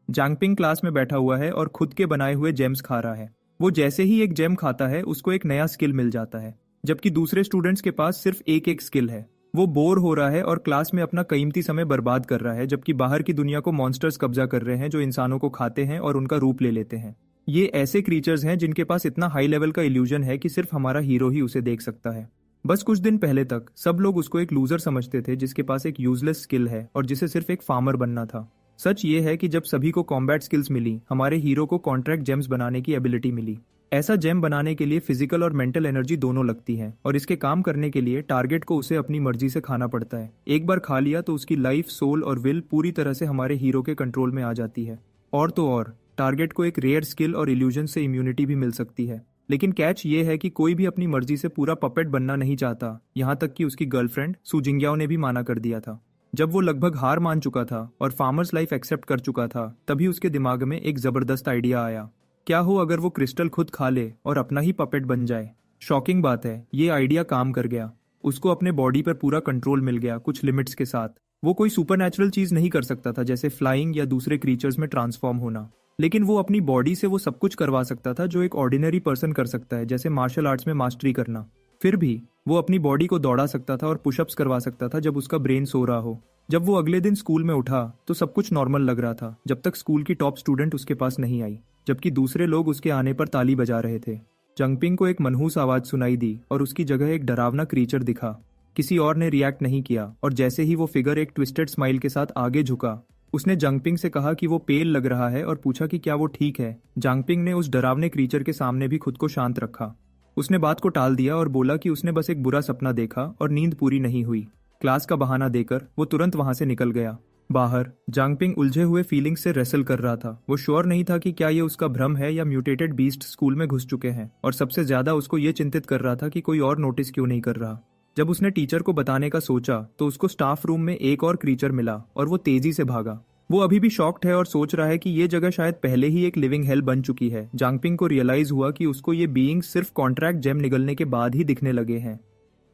जांगपिंग class में बैठा हुआ है और खुद के बनाए हुए जेम्स खा रहा है। वो जैसे ही एक जेम खाता है उसको एक नया स्किल मिल जाता है, जबकि दूसरे स्टूडेंट्स के पास सिर्फ एक एक स्किल है। वो बोर हो रहा है और क्लास में अपना कीमती समय बर्बाद कर रहा है, जबकि बाहर की दुनिया को मॉन्स्टर्स कब्जा कर रहे हैं जो इंसानों को खाते हैं और उनका रूप ले लेते हैं। ये ऐसे क्रीचर्स हैं जिनके पास इतना हाई लेवल का इल्यूजन है कि सिर्फ हमारा हीरो ही उसे देख सकता है। बस कुछ दिन पहले तक सब लोग उसको एक लूजर समझते थे जिसके पास एक यूजलेस स्किल है और जिसे सिर्फ एक फार्मर बनना था। सच ये है कि जब सभी को कॉम्बैट स्किल्स मिली, हमारे हीरो को कॉन्ट्रैक्ट जेम्स बनाने की एबिलिटी मिली। ऐसा जेम बनाने के लिए फिजिकल और मेंटल एनर्जी दोनों लगती है और इसके काम करने के लिए टारगेट को उसे अपनी मर्जी से खाना पड़ता है। एक बार खा लिया तो उसकी लाइफ, सोल और विल पूरी तरह से हमारे हीरो के कंट्रोल में आ जाती है। और तो और टारगेट को एक रेयर स्किल और इल्यूजन से इम्यूनिटी भी मिल सकती है। लेकिन कैच ये है कि कोई भी अपनी मर्जी से पूरा पपेट बनना नहीं चाहता। यहाँ तक कि उसकी गर्लफ्रेंड सू जिंगयाओ ने भी माना कर दिया था। जब वो लगभग हार मान चुका था और फार्मर्स लाइफ एक्सेप्ट कर चुका था, तभी उसके दिमाग में एक जबरदस्त आइडिया आया। क्या हो अगर वो क्रिस्टल खुद खा ले और अपना ही पपेट बन जाए। शॉकिंग बात है, ये आइडिया काम कर गया। उसको अपने बॉडी पर पूरा कंट्रोल मिल गया, कुछ लिमिट्स के साथ। वो कोई सुपरनैचुरल चीज नहीं कर सकता था, जैसे फ्लाइंग या दूसरे क्रीचर्स में ट्रांसफॉर्म होना, लेकिन वो अपनी बॉडी से वो सब कुछ करवा सकता था जो एक ऑर्डिनरी पर्सन कर सकता है, जैसे मार्शल आर्ट्स में मास्टरी करना। फिर भी वो अपनी बॉडी को दौड़ा सकता था और पुशअप्स करवा सकता था जब उसका ब्रेन सो रहा हो। जब वो अगले दिन स्कूल में उठा तो सब कुछ नॉर्मल लग रहा था, जब तक स्कूल की टॉप स्टूडेंट उसके पास नहीं आई, जबकि दूसरे लोग उसके आने पर ताली बजा रहे थे। जंगपिंग को एक मनहूस आवाज सुनाई दी और उसकी जगह एक डरावना क्रीचर दिखा। किसी और ने रिएक्ट नहीं किया और जैसे ही वो फिगर एक ट्विस्टेड स्माइल के साथ आगे झुका, उसने जंगपिंग से कहा कि वो पेल लग रहा है और पूछा कि क्या वो ठीक है। जंगपिंग ने उस डरावने क्रीचर के सामने भी खुद को शांत रखा। उसने बात को टाल दिया और बोला कि उसने बस एक बुरा सपना देखा और नींद पूरी नहीं हुई। क्लास का बहाना देकर वो तुरंत वहां से निकल गया। बाहर जंगपिंग उलझे हुए फीलिंग्स से रेसल कर रहा था। वो श्योर नहीं था कि क्या ये उसका भ्रम है या म्यूटेटेड बीस्ट स्कूल में घुस चुके हैं, और सबसे ज्यादा उसको ये चिंतित कर रहा था कि कोई और नोटिस क्यों नहीं कर रहा। जब उसने टीचर को बताने का सोचा तो उसको स्टाफ रूम में एक और क्रीचर मिला और वो तेजी से भागा। वो अभी भी शॉक्ड है और सोच रहा है कि ये जगह शायद पहले ही एक लिविंग हेल बन चुकी है। जंगपिंग को रियलाइज हुआ कि उसको ये बीइंग सिर्फ कॉन्ट्रैक्ट जेम निगलने के बाद ही दिखने लगे हैं।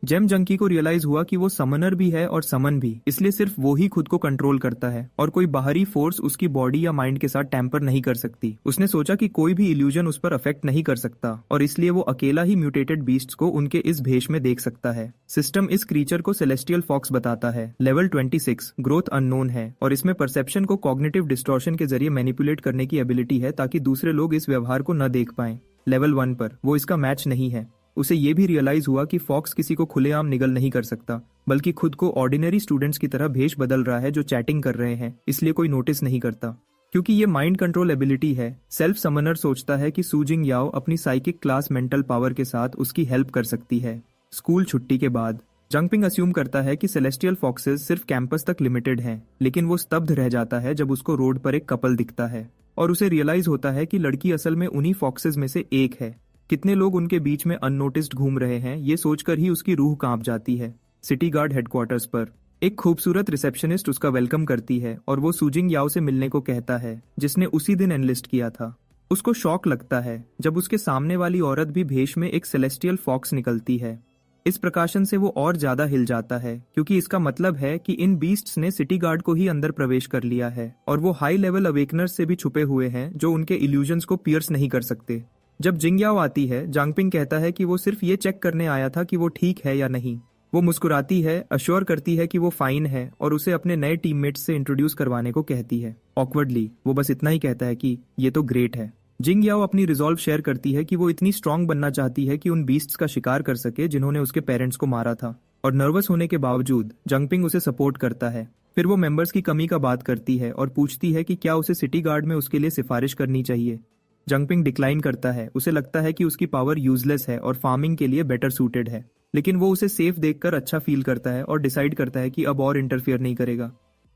जेम जंकी को रियलाइज हुआ कि वो समनर भी है और समन भी, इसलिए सिर्फ वो ही खुद को कंट्रोल करता है और कोई बाहरी फोर्स उसकी बॉडी या माइंड के साथ टैंपर नहीं कर सकती। उसने सोचा कि कोई भी इल्यूजन उस पर अफेक्ट नहीं कर सकता और इसलिए वो अकेला ही म्यूटेटेड बीस्ट्स को उनके इस भेष में देख सकता है। सिस्टम इस क्रीचर को सेलेस्टियल फॉक्स बताता है। लेवल 26 ग्रोथ अननोन है और इसमें परसेप्शन को कॉग्निटिव डिस्टॉर्शन के जरिए मैनिपुलेट करने की एबिलिटी है ताकि दूसरे लोग इस व्यवहार को न देख पाएं। लेवल 1 पर वो इसका मैच नहीं है। उसे ये भी रियलाइज हुआ कि फॉक्स किसी को खुलेआम निगल नहीं कर सकता, बल्कि खुद को ऑर्डिनरी स्टूडेंट्स की तरह भेष बदल रहा है जो चैटिंग कर रहे हैं, इसलिए कोई नोटिस नहीं करता। क्योंकि ये माइंड कंट्रोल एबिलिटी है, सेल्फ समनर सोचता है कि सू जिंगयाओ अपनी साइकिक क्लास मेंटल पावर के साथ उसकी हेल्प कर सकती है। स्कूल छुट्टी के बाद जंगपिंग अस्यूम करता है कि सेलेस्टियल फॉक्सेस सिर्फ कैंपस तक लिमिटेड हैं, लेकिन वो स्तब्ध रह जाता है जब उसको रोड पर एक कपल दिखता है और उसे रियलाइज होता है कि लड़की असल में उन्हीं फॉक्सेस में से एक है। कितने लोग उनके बीच में अननोटिस्ड घूम रहे हैं, ये सोचकर ही उसकी रूह कांप जाती है। सिटी गार्ड हेडक्वार्टर्स पर एक खूबसूरत रिसेप्शनिस्ट उसका वेलकम करती है और वो सू जिंगयाओ से मिलने को कहता है, जिसने उसी दिन एनलिस्ट किया था। उसको शॉक लगता है जब उसके सामने वाली औरत भी भेष में एक सेलेस्टियल फॉक्स निकलती है। इस प्रकाशन से वो और ज्यादा हिल जाता है, क्योंकि इसका मतलब है कि इन बीस्ट्स ने सिटी गार्ड को ही अंदर प्रवेश कर लिया है और वो हाई लेवल अवेकनर्स से भी छुपे हुए हैं जो उनके इल्यूजन्स को पियर्स नहीं कर सकते। जब जिंगयाओ आती है, जंगपिंग कहता है कि वो सिर्फ ये चेक करने आया था कि वो ठीक है या नहीं। वो मुस्कुराती है, अश्योर करती है कि वो फाइन है और उसे अपने नए टीममेट्स से इंट्रोड्यूस करवाने को कहती है। ऑकवर्डली वो बस इतना ही कहता है कि ये तो ग्रेट है। जिंगयाओ अपनी रिजॉल्व शेयर करती है कि वो इतनी स्ट्रांग बनना चाहती है कि उन बीस्ट्स का शिकार कर सके जिन्होंने उसके पेरेंट्स को मारा था, और नर्वस होने के बावजूद जंगपिंग उसे सपोर्ट करता है। फिर वो मेंबर्स की कमी का बात करती है और पूछती है कि क्या उसे सिटी गार्ड में उसके लिए सिफारिश करनी चाहिए। जंगपिंग डिक्लाइन करता है। उसे लगता है कि उसकी पावर यूजलेस है और फार्मिंग के लिए बेटर सूटेड है, लेकिन वो उसे सेफ देखकर अच्छा फील करता है और डिसाइड करता है कि अब और इंटरफियर नहीं करेगा।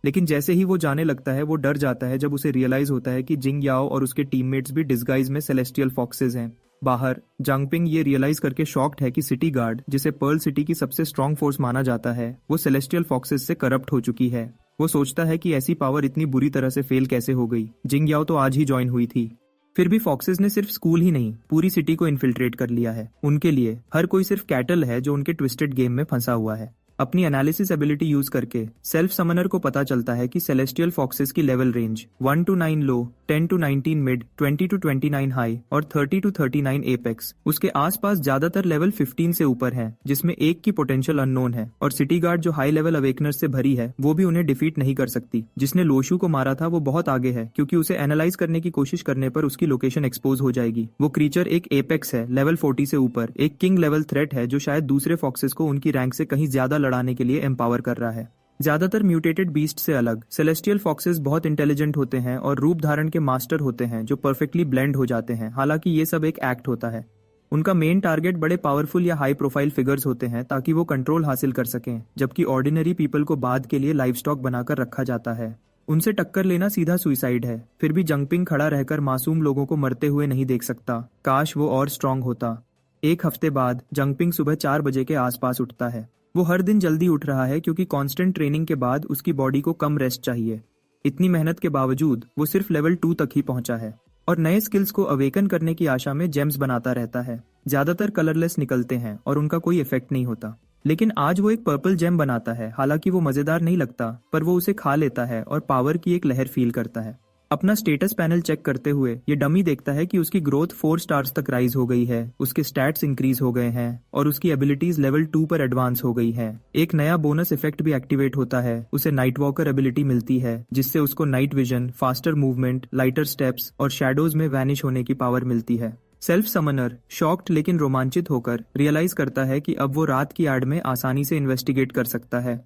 लेकिन जैसे ही वो जाने लगता है, वो डर जाता है जब उसे रियलाइज होता है कि जिंगयाओ और उसके टीममेट्स भी डिस्गाइज में सेलेस्टियल फॉक्सेस हैं। बाहर जंगपिंग ये रियलाइज करके शॉक्ड है कि सिटी गार्ड, जिसे पर्ल सिटी की सबसे स्ट्रांग फोर्स माना जाता है, वो सेलेस्टियल फॉक्सेस से करप्ट हो चुकी है। वो सोचता है कि ऐसी पावर इतनी बुरी तरह से फेल कैसे हो गई। जिंगयाओ तो आज ही ज्वाइन हुई थी। फिर भी फॉक्सेस ने सिर्फ स्कूल ही नहीं, पूरी सिटी को इन्फिल्ट्रेट कर लिया है। उनके लिए हर कोई सिर्फ कैटल है जो उनके ट्विस्टेड गेम में फंसा हुआ है। अपनी एनालिसिस एबिलिटी यूज करके सेल्फ समनर को पता चलता है कि सेलेस्टियल फॉक्सेस की level range 1 to 9 low, 10 to 19 mid, 20 to 29 high और 30 to 39 एपेक्स उसके आसपास ज्यादातर लेवल 15 से ऊपर है, जिसमें एक की पोटेंशियल अननोन है। और सिटी गार्ड जो हाई लेवल अवेकनर्स से भरी है वो भी उन्हें डिफीट नहीं कर सकती। जिसने लोशू को मारा था वो बहुत आगे है, क्योंकि उसे एनालाइज करने की कोशिश करने पर उसकी लोकेशन एक्सपोज हो जाएगी। वो क्रीचर एक एपेक्स है, लेवल 40 से ऊपर, एक किंग लेवल थ्रेट है जो शायद दूसरे फॉक्सेस को उनकी रैंक से कहीं ज्यादा लड़ाने के लिए एम्पावर कर रहा है। ज्यादातर म्यूटेटेड बीस्ट से अलग सेलेस्टियल फॉक्सेस बहुत इंटेलिजेंट होते हैं और रूप धारण के मास्टर होते हैं जो परफेक्टली ब्लेंड हो जाते हैं। हालांकि ये सब एक एक्ट होता है। उनका मेन टारगेट बड़े पावरफुल या हाई प्रोफाइल फिगर्स होते हैं ताकि वो कंट्रोल हासिल कर सकें, जबकि ऑर्डिनरी पीपल को बाद के लिए लाइव स्टॉक बनाकर रखा जाता है। उनसे टक्कर लेना सीधा सुइसाइड है। फिर भी जंगपिंग खड़ा रहकर मासूम लोगों को मरते हुए नहीं देख सकता। काश वो और स्ट्रांग होता। एक हफ्ते बाद जंगपिंग सुबह 4 बजे के आसपास उठता है। वो हर दिन जल्दी उठ रहा है क्योंकि कांस्टेंट ट्रेनिंग के बाद उसकी बॉडी को कम रेस्ट चाहिए। इतनी मेहनत के बावजूद वो सिर्फ लेवल 2 तक ही पहुंचा है और नए स्किल्स को अवेकन करने की आशा में जेम्स बनाता रहता है। ज्यादातर कलरलेस निकलते हैं और उनका कोई इफेक्ट नहीं होता। लेकिन आज वो एक पर्पल जेम बनाता है। हालांकि वो मजेदार नहीं लगता, पर वो उसे खा लेता है और पावर की एक लहर फील करता है। अपना स्टेटस पैनल चेक करते हुए ये डमी देखता है कि उसकी ग्रोथ 4 स्टार्स तक राइज हो गई है, उसके स्टैट्स इंक्रीज हो गए हैं और उसकी एबिलिटीज लेवल 2 पर एडवांस हो गई है। एक नया बोनस इफेक्ट भी एक्टिवेट होता है। उसे नाइट वॉकर एबिलिटी मिलती है, जिससे उसको night vision, faster movement, lighter steps और शैडोज में वैनिश होने की पावर मिलती है। सेल्फ समनर शॉक्ड लेकिन रोमांचित होकर रियलाइज करता है कि अब वो रात की आड़ में आसानी से इन्वेस्टिगेट कर सकता है।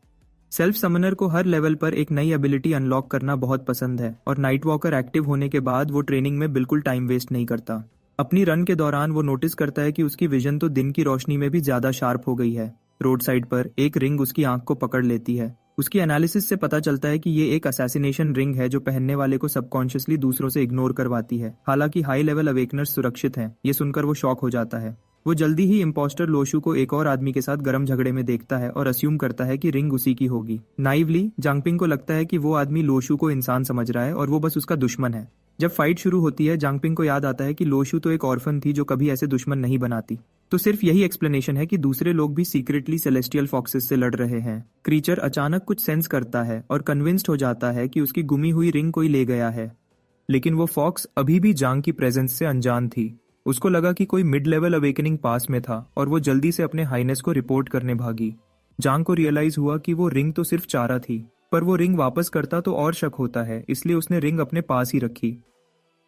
सेल्फ समनर को हर लेवल पर एक नई एबिलिटी अनलॉक करना बहुत पसंद है और नाइट वॉकर एक्टिव होने के बाद वो ट्रेनिंग में बिल्कुल टाइम वेस्ट नहीं करता। अपनी रन के दौरान वो नोटिस करता है कि उसकी विजन तो दिन की रोशनी में भी ज्यादा शार्प हो गई है। रोड साइड पर एक रिंग उसकी आंख को पकड़ लेती है। उसकी एनालिसिस से पता चलता है कि ये एक असैसिनेशन रिंग है जो पहनने वाले को सबकॉन्शियसली दूसरों से इग्नोर करवाती है। हालांकि हाई लेवल अवेकनर्स सुरक्षित हैं। ये सुनकर वो शॉक हो जाता है। वो जल्दी ही इम्पोस्टर लोशू को एक और आदमी के साथ गर्म झगड़े में देखता है और अस्यूम करता है कि रिंग उसी की होगी। नाइवली जांगपिंग को लगता है कि वो आदमी लोशू को इंसान समझ रहा है और वो बस उसका दुश्मन है। जब फाइट शुरू होती है, जांगपिंग को याद आता है कि लोशू तो एक ऑर्फन थी जो कभी ऐसे दुश्मन नहीं बनाती। तो सिर्फ यही एक्सप्लेनेशन है कि दूसरे लोग भी सीक्रेटली सेलेस्टियल फॉक्सेस से लड़ रहे हैं। क्रीचर अचानक कुछ सेंस करता है और कन्विंस्ड हो जाता है कि उसकी गुमी हुई रिंग कोई ले गया है। लेकिन वो फॉक्स अभी भी जांग की प्रेजेंस से अनजान थी। उसको लगा कि कोई मिड लेवल अवेकनिंग पास में था और वो जल्दी से अपने हाईनेस को रिपोर्ट करने भागी। जांग को रियलाइज हुआ कि वो रिंग तो सिर्फ चारा थी, पर वो रिंग वापस करता तो और शक होता है, इसलिए उसने रिंग अपने पास ही रखी।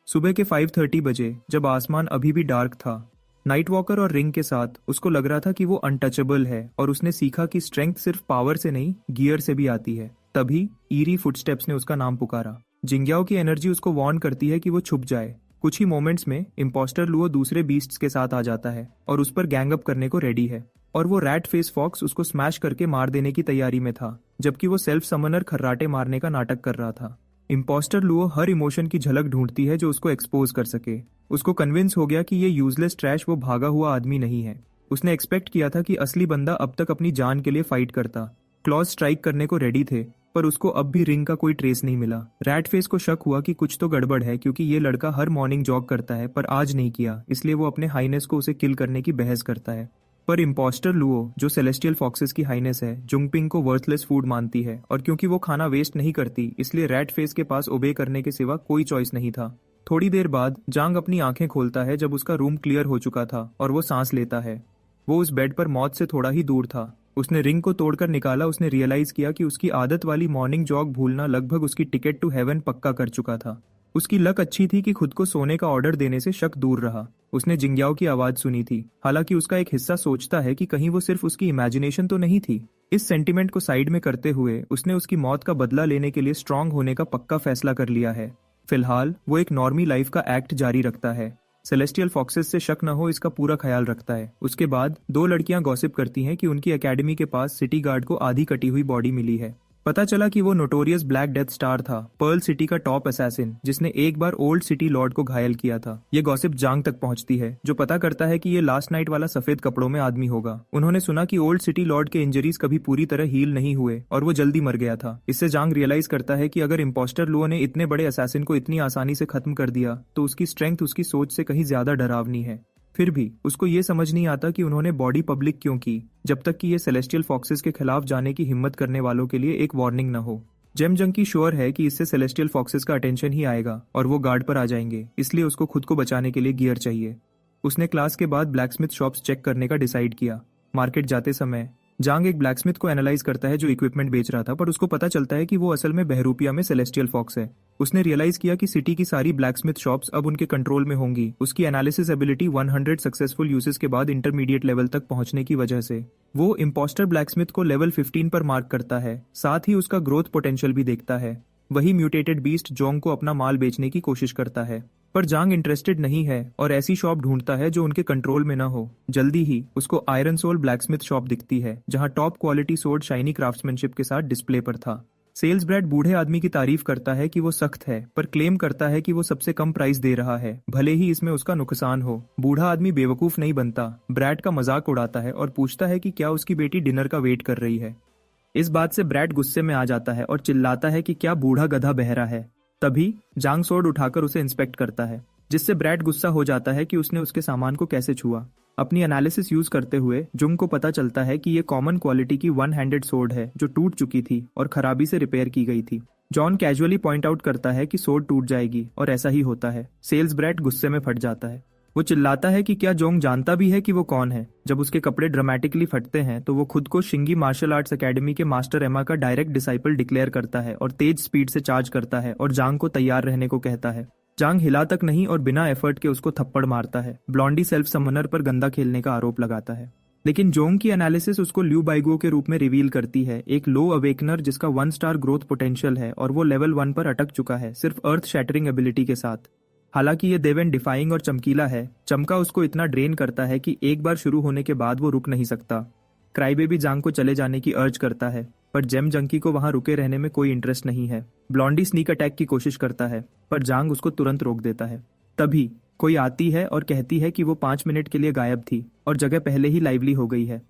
सुबह के 5:30 बजे जब आसमान अभी भी डार्क था, नाइट वॉकर और रिंग के साथ उसको लग रहा था कि वो अनटचेबल है और उसने सीखा कि स्ट्रेंथ सिर्फ पावर से नहीं, गियर से भी आती है। तभी ईरी फुटस्टेप्स ने उसका नाम पुकारा। जिंग्याओ की एनर्जी उसको वार्न करती है कि वो छुप जाए। कुछ ही मोमेंट्स में इम्पोस्टर लुओ दूसरे बीस्ट्स के साथ आ जाता है और उस पर गैंग अप करने को रेडी है और वो रैट फेस फॉक्स उसको स्मैश करके मार देने की तैयारी में था, जबकि वो सेल्फ समनर खर्राटे मारने का नाटक कर रहा था। इम्पोस्टर लुओ हर इमोशन की झलक ढूंढती है जो उसको एक्सपोज कर सके। उसको कन्विंस हो गया कि ये यूजलेस ट्रैश वो भागा हुआ आदमी नहीं है। उसने एक्सपेक्ट किया था कि असली बंदा अब तक अपनी जान के लिए फाइट करता। क्लॉज स्ट्राइक करने को रेडी थे, पर उसको अब भी रिंग का कोई ट्रेस नहीं मिला। रैट फेस को शक हुआ कि कुछ तो गड़बड़ है, क्योंकि ये लड़का हर मॉर्निंग जॉग करता है पर आज नहीं किया, इसलिए वो अपने हाईनेस को उसे किल करने की बहस करता है। पर इम्पोस्टर लुओ, जो सेलेस्टियल फॉक्सेस की हाईनेस है, जुंगपिंग को वर्थलेस फूड मानती है और क्योंकि वो खाना वेस्ट नहीं करती, इसलिए रैट फेस के पास ओबे करने के सिवा कोई चॉइस नहीं था। थोड़ी देर बाद जांग अपनी आंखें खोलता है जब उसका रूम क्लियर हो चुका था और वो सांस लेता है। वो उस बेड पर मौत से थोड़ा ही दूर था। उसने रिंग को तोड़कर निकाला। उसने रियलाइज किया कि उसकी आदत वाली मॉर्निंग जॉग भूलना लगभग उसकी टिकट टू हेवन पक्का कर चुका था। उसकी लक अच्छी थी कि खुद को सोने का ऑर्डर देने से शक दूर रहा। उसने जिंग्याओ की आवाज सुनी थी। हालांकि उसका एक हिस्सा सोचता है कि कहीं वो सिर्फ उसकी इमेजिनेशन तो नहीं थी। इस सेंटिमेंट को साइड में करते हुए उसने उसकी मौत का बदला लेने के लिए स्ट्रांग होने का पक्का फैसला कर लिया है। फिलहाल वो एक नॉर्मी लाइफ का एक्ट जारी रखता है। सेलेस्टियल फॉक्सेस से शक न हो इसका पूरा ख्याल रखता है। उसके बाद 2 लड़कियां गॉसिप करती हैं कि उनकी एकेडमी के पास सिटी गार्ड को आधी कटी हुई बॉडी मिली है। पता चला कि वो नोटोरियस ब्लैक डेथ स्टार था, पर्ल सिटी का टॉप असैसिन, जिसने एक बार ओल्ड सिटी लॉर्ड को घायल किया था। ये गॉसिप जांग तक पहुंचती है, जो पता करता है कि ये लास्ट नाइट वाला सफेद कपड़ों में आदमी होगा। उन्होंने सुना कि ओल्ड सिटी लॉर्ड के इंजरीज कभी पूरी तरह हील नहीं हुए और वो जल्दी मर गया था। इससे जांग रियलाइज करता है कि अगर इम्पोस्टर लुओ ने इतने बड़े असैसिन को इतनी आसानी से खत्म कर दिया तो उसकी स्ट्रेंथ उसकी सोच से कहीं ज्यादा डरावनी है। फिर भी उसको ये समझ नहीं आता कि उन्होंने बॉडी पब्लिक क्यों की, जब तक कि ये सेलेस्टियल फॉक्सेस के खिलाफ जाने की हिम्मत करने वालों के लिए एक वार्निंग न हो। जेम जंकी श्योर है कि इससे सेलेस्टियल फॉक्सेस का अटेंशन ही आएगा और वो गार्ड पर आ जाएंगे, इसलिए उसको खुद को बचाने के लिए गियर चाहिए। उसने क्लास के बाद ब्लैकस्मिथ शॉप्स चेक करने का डिसाइड किया। मार्केट जाते समय जांग एक ब्लैकस्मिथ को एनालाइज करता है जो इक्विपमेंट बेच रहा था, पर उसको पता चलता है कि वो असल में बहरूपिया में सेलेस्टियल फॉक्स है। उसने रियलाइज किया कि सिटी की सारी ब्लैकस्मिथ शॉप्स अब उनके कंट्रोल में होंगी, उसकी एनालिसिस एबिलिटी 100 सक्सेसफुल यूजेस के बाद इंटरमीडिएट लेवल तक पहुंचने की वजह से। वो इम्पोस्टर ब्लैकस्मिथ को लेवल 15 पर मार्क करता है, साथ ही उसका ग्रोथ पोटेंशियल भी देखता है। वही म्यूटेटेड बीस्ट जोंग को अपना माल बेचने की कोशिश करता है, पर जांग इंटरेस्टेड नहीं है और ऐसी शॉप ढूंढता है जो उनके कंट्रोल में न हो। जल्दी ही उसको आयरन सोल ब्लैकस्मिथ शॉप दिखती है, जहां top quality sword shiny craftsmanship के साथ डिस्प्ले पर था। सेल्स ब्रैड बूढ़े आदमी की तारीफ करता है कि वो सख्त है, पर क्लेम करता है कि वो सबसे कम प्राइस दे रहा है, भले ही इसमें उसका नुकसान हो। बूढ़ा आदमी बेवकूफ नहीं बनता, ब्रैड का मजाक उड़ाता है और पूछता है कि क्या उसकी बेटी डिनर का वेट कर रही है। इस बात से ब्रैड गुस्से में आ जाता है और चिल्लाता है कि क्या बूढ़ा गधा बहरा है। तभी जांग सोर्ड उठाकर उसे इंस्पेक्ट करता है, जिससे ब्रैड गुस्सा हो जाता है कि उसने उसके सामान को कैसे छुआ। अपनी एनालिसिस यूज करते हुए जुंग को पता चलता है कि ये कॉमन क्वालिटी की वन हैंडेड सोर्ड है जो टूट चुकी थी और खराबी से रिपेयर की गई थी। जॉन कैजुअली पॉइंट आउट करता है कि सोर्ड टूट जाएगी और ऐसा ही होता है। सेल्स ब्रैड गुस्से में फट जाता है। वो चिल्लाता है कि क्या जोंग जानता भी है कि वो कौन है। जब उसके कपड़े ड्रामेटिकली फटते हैं तो वो खुद को शिंगी मार्शल आर्ट्स एकेडमी के मास्टर एमा का डायरेक्ट डिसाइपल डिक्लेयर करता है और तेज स्पीड से चार्ज करता है और जांग को तैयार रहने को कहता है। जांग हिला तक नहीं और बिना एफर्ट के उसको थप्पड़ मारता है। ब्लॉन्डी सेल्फ समनर पर गंदा खेलने का आरोप लगाता है, लेकिन जोंग की एनालिसिस उसको ल्यू बाइगो के रूप में रिवील करती है, एक लो अवेकनर जिसका 1 स्टार ग्रोथ पोटेंशियल है और वो लेवल 1 पर अटक चुका है, सिर्फ अर्थ शैटरिंग एबिलिटी के साथ। हालांकि ये देवेन डिफाइंग और चमकीला है, चमका उसको इतना ड्रेन करता है कि एक बार शुरू होने के बाद वो रुक नहीं सकता। क्राईबेबी जांग को चले जाने की अर्ज करता है, पर जेम जंकी को वहां रुके रहने में कोई इंटरेस्ट नहीं है। ब्लॉन्डी स्नीक अटैक की कोशिश करता है, पर जांग उसको तुरंत रोक देता है। तभी कोई आती है और कहती है कि वो 5 मिनट के लिए गायब थी और जगह पहले ही लाइवली हो गई है।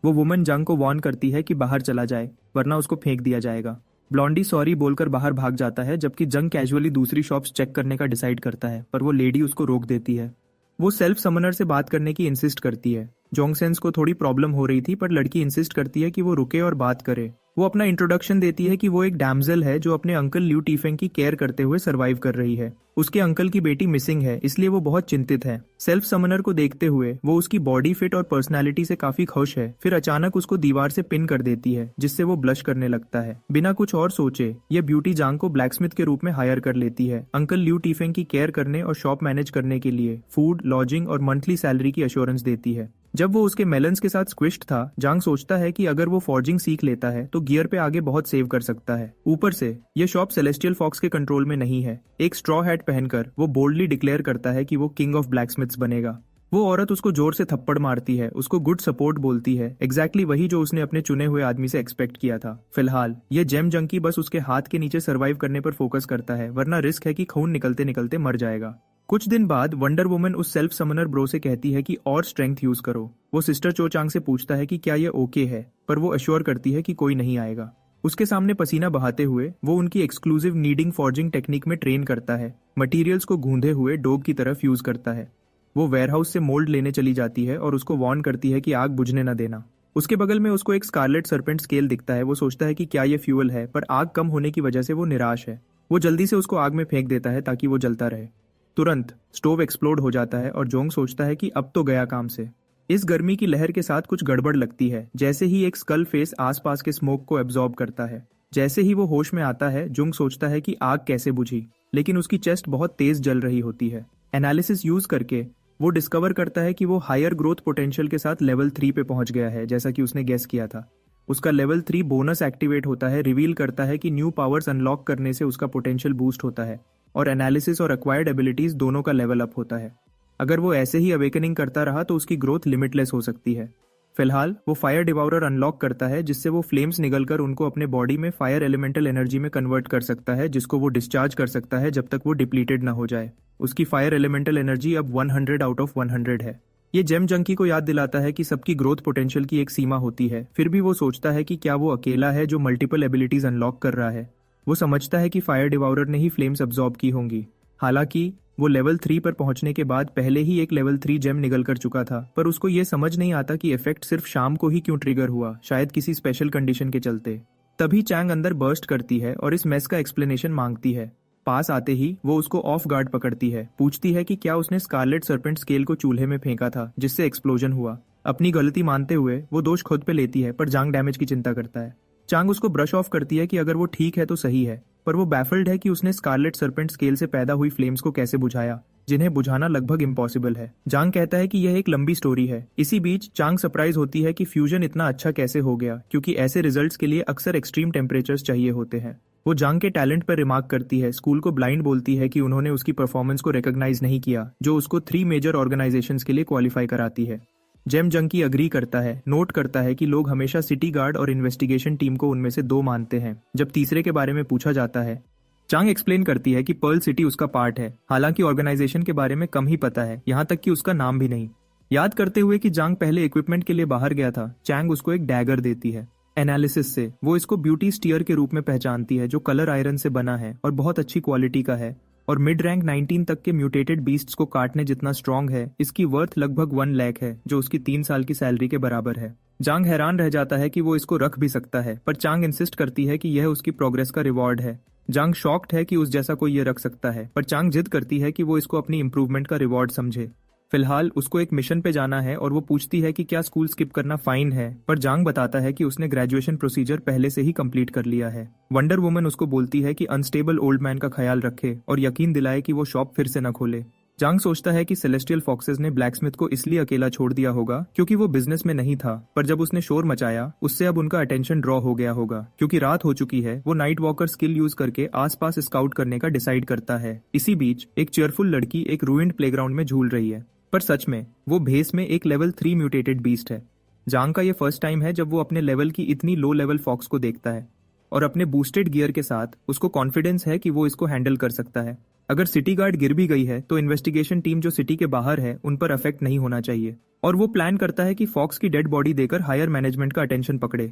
वो वुमन जांग को वार्न करती है कि बाहर चला जाए, वरना उसको फेंक दिया जाएगा। ब्लॉन्डी सॉरी बोलकर बाहर भाग जाता है, जबकि जंग कैजुअली दूसरी शॉप्स चेक करने का डिसाइड करता है, पर वो लेडी उसको रोक देती है। वो सेल्फ समनर से बात करने की इंसिस्ट करती है। जोंगसेंस को थोड़ी प्रॉब्लम हो रही थी, पर लड़की इंसिस्ट करती है कि वो रुके और बात करे। वो अपना इंट्रोडक्शन देती है कि वो एक डैमजेल है जो अपने अंकल ल्यू टीफेंग की केयर करते हुए सरवाइव कर रही है। उसके अंकल की बेटी मिसिंग है, इसलिए वो बहुत चिंतित है। सेल्फ समनर को देखते हुए वो उसकी बॉडी फिट और पर्सनालिटी से काफी खुश है। फिर अचानक उसको दीवार से पिन कर देती है, जिससे वो ब्लश करने लगता है। बिना कुछ और सोचे ये ब्यूटी जांग को ब्लैकस्मिथ के रूप में हायर कर लेती है, अंकल ल्यू टीफेंग की केयर करने और शॉप मैनेज करने के लिए। फूड, लॉजिंग और मंथली सैलरी की अश्योरेंस देती है। जब वो उसके मेलन्स के साथ स्क्विश्ड था, जांग सोचता है कि अगर वो फॉर्जिंग सीख लेता है तो गियर पे आगे बहुत सेव कर सकता है। ऊपर से ये शॉप सेलेस्टियल फॉक्स के कंट्रोल में नहीं है। एक स्ट्रॉ हैट पहनकर वो बोल्डली डिक्लेयर करता है कि वो किंग ऑफ ब्लैकस्मिथ्स बनेगा। वो औरत उसको जोर से थप्पड़ मारती है, उसको गुड सपोर्ट बोलती है, एग्जैक्टली वही जो उसने अपने चुने हुए आदमी से एक्सपेक्ट किया था। फिलहाल ये जेम जंकी बस उसके हाथ के नीचे सर्वाइव करने पर फोकस करता है, वरना रिस्क है कि खून निकलते निकलते मर जाएगा। कुछ दिन बाद वंडर वुमन उस सेल्फ समनर ब्रो से कहती है कि और स्ट्रेंथ यूज करो। वो सिस्टर चो चांग से पूछता है कि क्या ये ओके है, पर वो अश्योर करती है कि कोई नहीं आएगा। उसके सामने पसीना बहाते हुए वो उनकी एक्सक्लूसिव नीडिंग फॉर्जिंग टेक्निक में ट्रेन करता है। मटेरियल्स को गूंधे हुए डोग की तरफ यूज करता है। वो वेयरहाउस से मोल्ड लेने चली जाती है और उसको वार्न करती है कि आग बुझने न देना। उसके बगल में उसको एक स्कारलेट सर्पेंट स्केल दिखता है। वो सोचता है कि क्या ये फ्यूल है, पर आग कम होने की वजह से वो निराश है। वो जल्दी से उसको आग में फेंक देता है ताकि वो जलता रहे। तुरंत स्टोव एक्सप्लोड हो जाता है और जोंग सोचता है कि अब तो गया काम से। इस गर्मी की लहर के साथ कुछ गड़बड़ लगती है। जैसे ही एक स्कल फेस आसपास के स्मोक को एब्जॉर्ब करता है। जैसे ही वो होश में आता है, जोंग सोचता है कि आग कैसे बुझी, लेकिन उसकी चेस्ट बहुत तेज जल रही होती है। एनालिसिस यूज करके वो डिस्कवर करता है कि वो हायर ग्रोथ पोटेंशियल के साथ लेवल 3 पे पहुंच गया है, जैसा कि उसने गेस किया था। उसका लेवल 3 बोनस एक्टिवेट होता है, रिवील करता है कि न्यू पावर्स अनलॉक करने से उसका पोटेंशियल बूस्ट होता है और एनालिसिस और एक्वायर्ड एबिलिटीज दोनों का लेवल अप होता है। अगर वो ऐसे ही अवेकनिंग करता रहा तो उसकी ग्रोथ लिमिटलेस हो सकती है। फिलहाल वो फायर डिवाउरर अनलॉक करता है, जिससे वो फ्लेम्स निगलकर उनको अपने बॉडी में फायर एलिमेंटल एनर्जी में कन्वर्ट कर सकता है, जिसको वो डिस्चार्ज कर सकता है जब तक वो डिप्लीटेड ना हो जाए। उसकी फायर एलिमेंटल एनर्जी अब 100 आउट ऑफ 100 है। ये जेम जंकी को याद दिलाता है कि सबकी ग्रोथ पोटेंशियल की एक सीमा होती है। फिर भी वो सोचता है कि क्या वो अकेला है जो मल्टीपल एबिलिटीज अनलॉक कर रहा है। वो समझता है कि फायर डिवाउरर ने ही फ्लेम्स अब्सॉर्ब की होंगी। हालांकि वो लेवल 3 पर पहुंचने के बाद पहले ही एक लेवल 3 जेम निगल कर चुका था, पर उसको ये समझ नहीं आता कि इफेक्ट सिर्फ शाम को ही क्यों ट्रिगर हुआ, शायद किसी स्पेशल कंडीशन के चलते। तभी चैंग अंदर बर्स्ट करती है और इस मेस का एक्सप्लेनेशन मांगती है। पास आते ही वो उसको ऑफ गार्ड पकड़ती है, पूछती है कि क्या उसने स्कारलेट सर्पेंट स्केल को चूल्हे में फेंका था जिससे एक्सप्लोजन हुआ। अपनी गलती मानते हुए वो दोष खुद पे लेती है, पर जांग डैमेज की चिंता करता है। चांग उसको ब्रश ऑफ करती है कि अगर वो ठीक है तो सही है, पर वो बैफल्ड है कि उसने स्कारलेट सर्पेंट स्केल से पैदा हुई फ्लेम्स को कैसे बुझाया, जिन्हें बुझाना लगभग इम्पॉसिबल है। जांग कहता है कि यह एक लंबी स्टोरी है। इसी बीच चांग सरप्राइज होती है कि फ्यूजन इतना अच्छा कैसे हो गया, क्योंकि ऐसे रिजल्ट्स के लिए अक्सर एक्सट्रीम टेम्परेचर्स चाहिए होते हैं। वो जांग के टैलेंट पर रिमार्क करती है, स्कूल को ब्लाइंड बोलती है कि उन्होंने उसकी परफॉर्मेंस को रिकॉग्नाइज नहीं किया, जो उसको 3 मेजर ऑर्गेनाइजेशंस के लिए क्वालिफाई कराती है। जेम जंकी अग्री करता है, नोट करता है कि लोग हमेशा सिटी गार्ड और इन्वेस्टिगेशन टीम को उनमें से 2 मानते हैं जब तीसरे के बारे में पूछा जाता है। चांग एक्सप्लेन करती है कि पर्ल सिटी उसका पार्ट है, हालांकि ऑर्गेनाइजेशन के बारे में कम ही पता है, यहाँ तक कि उसका नाम भी नहीं। याद करते हुए कि जांग पहले इक्विपमेंट के लिए बाहर गया था, चैंग उसको एक डैगर देती है। एनालिसिस से वो इसको ब्यूटी स्टीयर के रूप में पहचानती है, जो कलर आयरन से बना है और बहुत अच्छी क्वालिटी का है, और मिड रैंक 19 तक के म्यूटेटेड बीस्ट्स को काटने जितना स्ट्रॉन्ग है। इसकी वर्थ लगभग 1 लाख है, जो उसकी 3 साल की सैलरी के बराबर है। जांग हैरान रह जाता है कि वो इसको रख भी सकता है, पर चांग इंसिस्ट करती है कि यह उसकी प्रोग्रेस का रिवॉर्ड है। जांग शॉक्ड है कि उस जैसा कोई ये रख सकता है, पर चांग जिद करती है कि वो इसको अपनी इंप्रूवमेंट का रिवॉर्ड समझे। फिलहाल उसको एक मिशन पे जाना है और वो पूछती है कि क्या स्कूल स्किप करना फाइन है, पर जांग बताता है कि उसने ग्रेजुएशन प्रोसीजर पहले से ही कंप्लीट कर लिया है। वंडर वुमन उसको बोलती है कि अनस्टेबल ओल्ड मैन का ख्याल रखे और यकीन दिलाए कि वो शॉप फिर से न खोले। जांग सोचता है कि सेलेस्टियल फॉक्सेस ने ब्लैकस्मिथ को इसलिए अकेला छोड़ दिया होगा क्योंकि वो बिजनेस में नहीं था, पर जब उसने शोर मचाया उससे अब उनका अटेंशन ड्रॉ हो गया होगा। क्योंकि रात हो चुकी है, वो नाइट वॉकर स्किल यूज करके आसपास स्काउट करने का डिसाइड करता है। इसी बीच एक चेयरफुल लड़की एक रूइंड प्लेग्राउंड में झूल रही है, पर सच में वो भेस में एक लेवल 3 म्यूटेटेड बीस्ट है। जांग का ये फर्स्ट टाइम है जब वो अपने लेवल की इतनी लो लेवल फॉक्स को देखता है, और अपने बूस्टेड गियर के साथ उसको कॉन्फिडेंस है कि वो इसको हैंडल कर सकता है। अगर सिटी गार्ड गिर भी गई है तो इन्वेस्टिगेशन टीम जो सिटी के बाहर है उन पर अफेक्ट नहीं होना चाहिए, और वो प्लान करता है कि फॉक्स की डेड बॉडी देकर हायर मैनेजमेंट का अटेंशन पकड़े।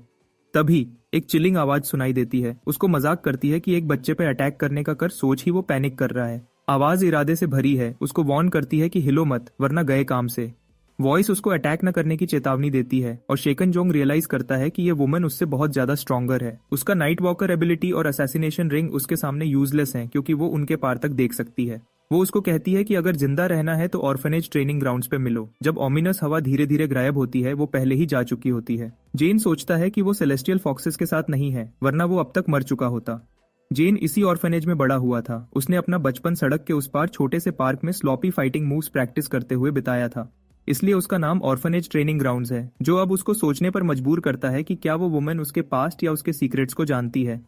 तभी एक चिलिंग आवाज सुनाई देती है। उसको मजाक करती है कि एक बच्चे पे अटैक करने का कर सोच ही वो पैनिक कर रहा है। आवाज इरादे से भरी है, उसको वार्न करती है कि हिलो मत वरना गए काम से। वॉइस उसको अटैक न करने की चेतावनी देती है, और शेकन जोंग रियलाइज करता है कि ये वुमन उससे बहुत ज्यादा स्ट्रॉन्गर है। उसका नाइट वॉकर एबिलिटी और असैसिनेशन रिंग उसके सामने यूजलेस है, क्योंकि वो उनके पार तक देख सकती है। वो उसको कहती है कि अगर जिंदा रहना है तो ऑर्फनेज ट्रेनिंग ग्राउंड्स पे मिलो। जब ओमिनस हवा धीरे धीरे गायब होती है, वो पहले ही जा चुकी होती है। जेन सोचता है कि वो सेलेस्टियल फॉक्सेस के साथ नहीं है, वरना वो अब तक मर चुका होता। जेन इसी ऑर्फनेज में बड़ा हुआ था। उसने अपना बचपन सड़क के उस पार छोटे से पार्क में स्लॉपी फाइटिंग मूव्स प्रैक्टिस करते हुए बिताया था, इसलिए उसका नाम ऑर्फनेज ट्रेनिंग ग्राउंड्स है, जो अब उसको सोचने पर मजबूर करता है कि क्या वो वुमन उसके पास्ट या उसके सीक्रेट्स को जानती है।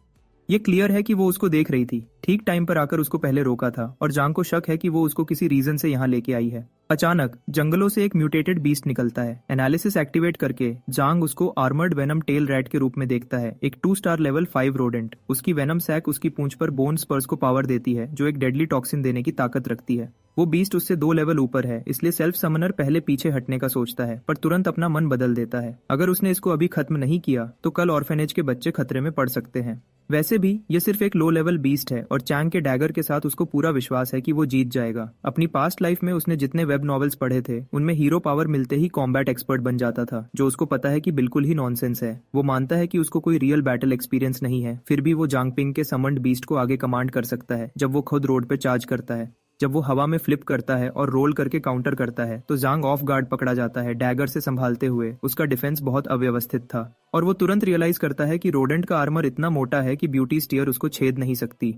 ये क्लियर है कि वो उसको देख रही थी, ठीक टाइम पर आकर उसको पहले रोका था, और जांग को शक है कि वो उसको किसी रीजन से यहाँ लेके आई है। अचानक जंगलों से एक म्यूटेटेड बीस्ट निकलता है। एनालिसिस एक्टिवेट करके जांग उसको आर्मर्ड वेनम टेल रैट के रूप में देखता है, एक 2 स्टार लेवल 5 रोडेंट। उसकी वेनम सैक उसकी पूंछ पर बोन स्पर्स को पावर देती है, जो एक डेडली टॉक्सिन देने की ताकत रखती है। वो बीस्ट उससे 2 लेवल ऊपर है, इसलिए सेल्फ समनर पहले पीछे हटने का सोचता है, पर तुरंत अपना मन बदल देता है। अगर उसने इसको अभी खत्म नहीं किया तो कल ऑर्फेनेज के बच्चे खतरे में पड़ सकते हैं। वैसे भी ये सिर्फ एक लो लेवल बीस्ट है, और चैंग के डैगर के साथ उसको पूरा विश्वास है कि वो जीत जाएगा। अपनी पास्ट लाइफ में उसने जितने वेब नॉवेल्स पढ़े थे, उनमें हीरो पावर मिलते ही कॉम्बैट एक्सपर्ट बन जाता था, जो उसको पता है कि बिल्कुल ही नॉनसेंस है। वो मानता है कि उसको कोई रियल बैटल एक्सपीरियंस नहीं है, फिर भी वो जांगपिंग के समन्ड बीस्ट को आगे कमांड कर सकता है। जब वो खुद रोड पे चार्ज करता है, जब वो हवा में फ्लिप करता है और रोल करके काउंटर करता है, तो जांग ऑफ गार्ड पकड़ा जाता है, डैगर से संभालते हुए। उसका डिफेंस बहुत अव्यवस्थित था, और वो तुरंत रियलाइज करता है कि रोडेंट का आर्मर इतना मोटा है कि ब्यूटी स्टीयर उसको छेद नहीं सकती।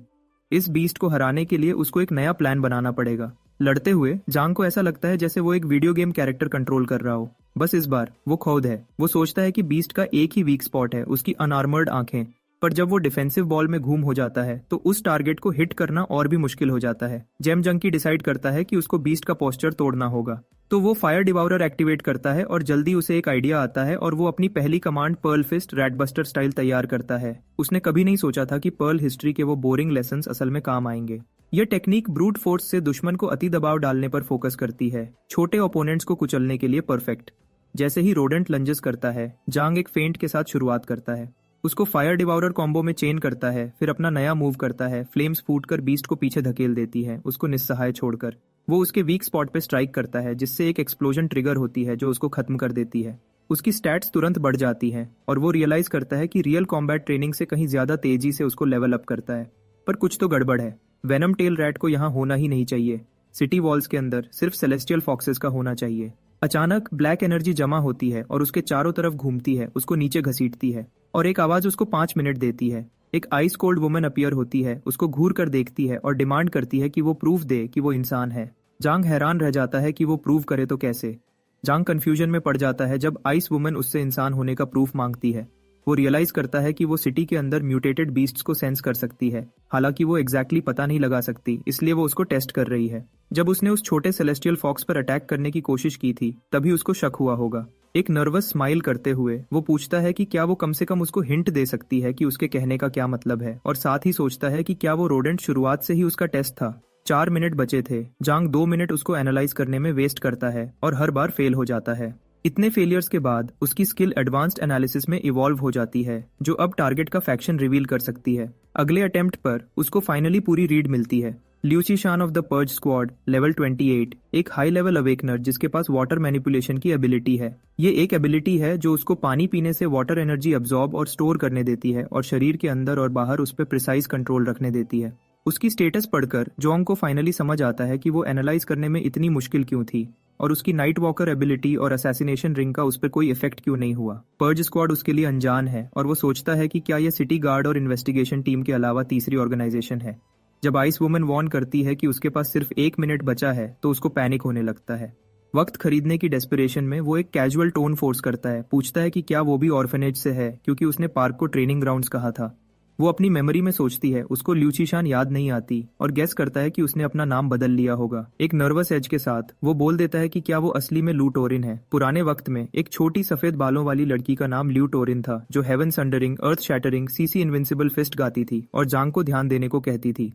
इस बीस्ट को हराने के लिए उसको एक नया प्लान बनाना पड़ेगा। लड़ते हुए जांग को ऐसा लगता है जैसे वो एक वीडियो गेम कैरेक्टर कंट्रोल कर रहा हो, बस इस बार वो खुद है। वो सोचता है कि बीस्ट का एक ही वीक स्पॉट है, उसकी अनआर्मर्ड आंखें। पर जब वो डिफेंसिव बॉल में घूम हो जाता है तो उस टारगेट को हिट करना और भी मुश्किल हो जाता है। जेम जंकी डिसाइड करता है कि उसको बीस्ट का पोस्चर तोड़ना होगा, तो वो फायर डिवाउरर एक्टिवेट करता है, और जल्दी उसे एक आइडिया आता है, और वो अपनी पहली कमांड पर्ल फिस्ट रैटबस्टर स्टाइल तैयार करता है। उसने कभी नहीं सोचा था कि पर्ल हिस्ट्री के वो बोरिंग लेसन्स असल में काम आएंगे। यह टेक्निक ब्रूट फोर्स से दुश्मन को अति दबाव डालने पर फोकस करती है, छोटे ओपोनेंट्स को कुचलने के लिए परफेक्ट। जैसे ही रोडेंट लंजेस करता है, जांग एक फेंट के साथ शुरुआत करता है। उसको फायर डिवाउरर कॉम्बो में चेन करता है, फिर अपना नया मूव करता है। फ्लेम्स फूटकर बीस्ट को पीछे धकेल देती है, उसको निस्सहाय छोड़कर। वो उसके वीक स्पॉट पे स्ट्राइक करता है, जिससे एक एक्सप्लोजन ट्रिगर होती है जो उसको खत्म कर देती है। उसकी स्टैट्स तुरंत बढ़ जाती हैं और वो रियलाइज करता है कि रियल कॉम्बैट ट्रेनिंग से कहीं ज्यादा तेजी से उसको लेवल अप करता है। पर कुछ तो गड़बड़ है। वेनम टेल रैट को यहाँ होना ही नहीं चाहिए। सिटी वॉल्स के अंदर सिर्फ सेलेस्टियल फॉक्सेस का होना चाहिए। अचानक ब्लैक एनर्जी जमा होती है और उसके चारों तरफ घूमती है, उसको नीचे घसीटती है और एक आवाज उसको 5 मिनट देती है। एक आइस कोल्ड वुमन अपीयर होती है, उसको घूर कर देखती है और डिमांड करती है कि वो प्रूफ दे कि वो इंसान है। जांग हैरान रह जाता है कि वो प्रूव करे तो कैसे। जांग कंफ्यूजन में पड़ जाता है जब आइस वुमन उससे इंसान होने का प्रूफ मांगती है। वो रियलाइज करता है कि वो सिटी के अंदर म्यूटेटेड बीस्ट्स को सेंस कर सकती है, हालांकि वो एग्जैक्टली पता नहीं लगा सकती, इसलिए वो उसको टेस्ट कर रही है। जब उसने उस छोटे सेलेस्टियल फॉक्स पर अटैक करने की कोशिश की थी, तभी उसको शक हुआ होगा। एक नर्वस स्माइल करते हुए वो पूछता है कि क्या वो कम से कम उसको हिंट दे सकती है कि उसके कहने का क्या मतलब है, और साथ ही सोचता है कि क्या वो रोडेंट शुरुआत से ही उसका टेस्ट था। 4 मिनट बचे थे। जांग 2 मिनट उसको एनालाइज करने में वेस्ट करता है और हर बार फेल हो जाता है। इतने फेलियर्स के बाद उसकी स्किल एडवांस्ड एनालिसिस में इवॉल्व हो जाती है, जो अब टारगेट का फैक्शन रिवील कर सकती है। अगले अटेम्प्ट पर उसको फाइनली पूरी रीड मिलती है। ल्यूची शान of the purge squad, level 28, एक हाई लेवल अवेकनर जिसके पास वाटर मैनिपुलेशन की एबिलिटी है। ये एक एबिलिटी है जो उसको पानी पीने से वाटर एनर्जी अब्सॉर्ब और स्टोर करने देती है और शरीर के अंदर और बाहर उस पर प्रिसाइज कंट्रोल रखने देती है। उसकी स्टेटस पढ़कर जोंग को फाइनली समझ आता है कि वो एनालाइज करने में इतनी मुश्किल क्यों थी, और उसकी नाइट वॉकर एबिलिटी और असैसिनेशन रिंग का उस पर कोई इफेक्ट क्यों नहीं हुआ। पर्ज स्क्वाड उसके लिए अनजान है और वो सोचता है कि क्या यह सिटी गार्ड और इन्वेस्टिगेशन टीम के अलावा तीसरी ऑर्गेनाइजेशन है। जब आइस वुमन वॉर्न करती है कि उसके पास सिर्फ 1 मिनट बचा है, तो उसको पैनिक होने लगता है। वक्त खरीदने की डेस्परेशन में वो एक कैजुअल टोन फोर्स करता है, पूछता है कि क्या वो भी ऑर्फनेज से है, क्योंकि उसने पार्क को ट्रेनिंग ग्राउंड्स कहा था। वो अपनी मेमोरी में सोचती है, उसको ल्यूचीशान याद नहीं आती, और गेस करता है कि उसने अपना नाम बदल लिया होगा। एक नर्वस एज के साथ वो बोल देता है कि क्या वो असली में लू टोरिन है। पुराने वक्त में एक छोटी सफेद बालों वाली लड़की का नाम ल्यू टोरिन था, जो हेवन संडरिंग, अर्थ शैटरिंग, सीसी इनविंसिबल फिस्ट गाती थी और जांग को ध्यान देने को कहती थी।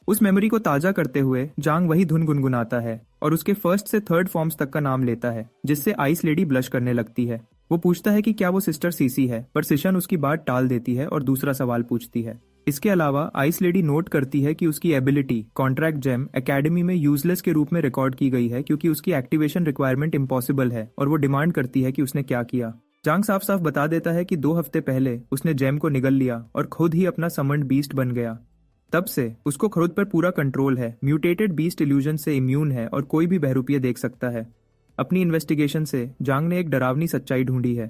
उस मेमोरी को ताजा करते हुए जांग वही धुन गुनगुनाता है और उसके फर्स्ट से थर्ड फॉर्म्स तक का नाम लेता है, जिससे आइस लेडी ब्लश करने लगती है। वो पूछता है कि क्या वो सिस्टर सीसी है, पर सिशन उसकी बात टाल देती है और दूसरा सवाल पूछती है। इसके अलावा आइस लेडी नोट करती है कि उसकी एबिलिटी कॉन्ट्रैक्ट जेम एकेडमी में यूजलेस के रूप में रिकॉर्ड की गई है, क्योंकि उसकी एक्टिवेशन रिक्वायरमेंट इम्पॉसिबल है, और वो डिमांड करती है कि उसने क्या किया। जांग साफ साफ बता देता है कि 2 हफ्ते पहले उसने जेम को निगल लिया और खुद ही अपना समन्ड बीस्ट बन गया। तब से उसको खुद पर पूरा कंट्रोल है, म्यूटेटेड बीस्ट इल्यूजन से इम्यून है और कोई भी बहरूपिया देख सकता है। अपनी इन्वेस्टिगेशन से जांग ने एक डरावनी सच्चाई ढूंढी है।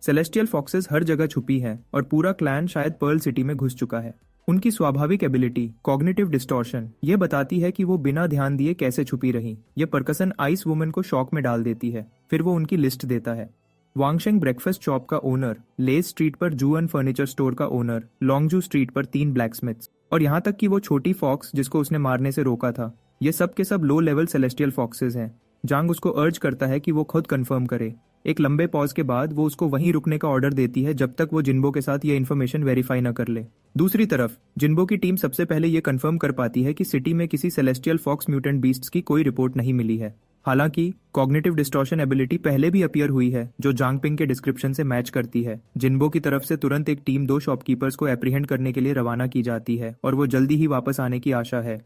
सेलेस्टियल फॉक्सेस हर जगह छुपी हैं और पूरा क्लैन शायद पर्ल सिटी में घुस चुका है। उनकी स्वाभाविक एबिलिटी कॉग्निटिव डिस्टॉर्शन ये बताती है कि वो बिना ध्यान दिए कैसे छुपी रही। ये परकसन आइस वुमन को शॉक में डाल देती है। फिर वो उनकी लिस्ट देता है। वांगशेंग ब्रेकफास्ट शॉप का ओनर, लेज स्ट्रीट पर जुअन फर्नीचर स्टोर का ओनर, लॉन्गजू स्ट्रीट पर 3 ब्लैकस्मिथ्स, और यहाँ तक कि वो छोटी फॉक्स जिसको उसने मारने से रोका था। ये सब के सब लो लेवल सेलेस्टियल फॉक्सेस हैं। जांग उसको अर्ज करता है कि वो खुद कंफर्म करे। एक लंबे पॉज के बाद वो उसको वहीं रुकने का ऑर्डर देती है जब तक वो जिन्बो के साथ ये इन्फॉर्मेशन वेरीफाई न कर ले। दूसरी तरफ जिन्बो की टीम सबसे पहले ये कंफर्म कर पाती है कि सिटी में किसी सेलेस्टियल फॉक्स म्यूटेंट बीस्ट्स की कोई रिपोर्ट नहीं मिली है। हालांकि कॉग्निटिव डिस्टॉर्शन एबिलिटी पहले भी अपीयर हुई है, जो जांगपिंग के डिस्क्रिप्शन से मैच करती है। जिन्बो की तरफ से तुरंत एक टीम 2 शॉपकीपर्स को एप्रीहेंड करने के लिए रवाना की जाती है और वो जल्दी ही वापस आने की आशा है।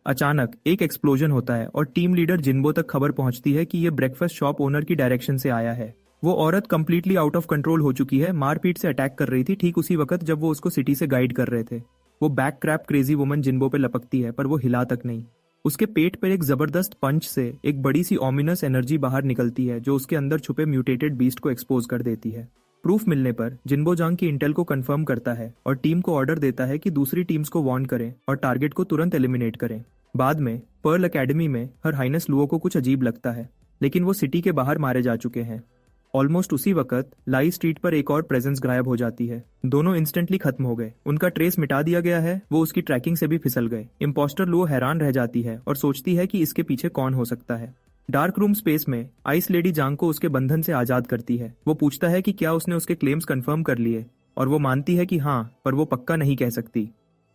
अचानक एक एक्सप्लोजन होता है और टीम लीडर जिन्बो तक खबर पहुंचती है कि ये ब्रेकफास्ट शॉप ओनर की डायरेक्शन से आया है। वो औरत कंप्लीटली आउट ऑफ कंट्रोल हो चुकी है, मारपीट से अटैक कर रही थी ठीक उसी वक्त जब वो उसको सिटी से गाइड कर रहे थे। वो बैक क्रैप क्रेजी वुमन जिन्बो पे लपकती है, पर वो हिला तक नहीं। उसके पेट पर एक जबरदस्त पंच से एक बड़ी सी ऑमिनस एनर्जी बाहर निकलती है, जो उसके अंदर छुपे म्यूटेटेड बीस्ट को एक्सपोज कर देती है। प्रूफ मिलने पर जिन्बो जांग की इंटेल को कंफर्म करता है और टीम को ऑर्डर देता है कि दूसरी टीम्स को वार्न करें और टारगेट को तुरंत एलिमिनेट करें। बाद में पर्ल एकेडमी में हर हाइनेस लुओ को कुछ अजीब लगता है, लेकिन वो सिटी के बाहर मारे जा चुके हैं। ऑलमोस्ट उसी वक्त लाई स्ट्रीट पर एक और प्रेजेंस गायब हो जाती है। दोनों इंस्टेंटली खत्म हो गए, उनका ट्रेस मिटा दिया गया है। वो उसकी ट्रैकिंग से भी फिसल गए। इम्पोस्टर लुओ हैरान रह जाती है और सोचती है कि इसके पीछे कौन हो सकता है। डार्क रूम स्पेस में आइस लेडी जांग को उसके बंधन से आजाद करती है। वो पूछता है कि क्या उसने उसके क्लेम्स कंफर्म कर लिए, और वो मानती है कि हाँ, पर वो पक्का नहीं कह सकती।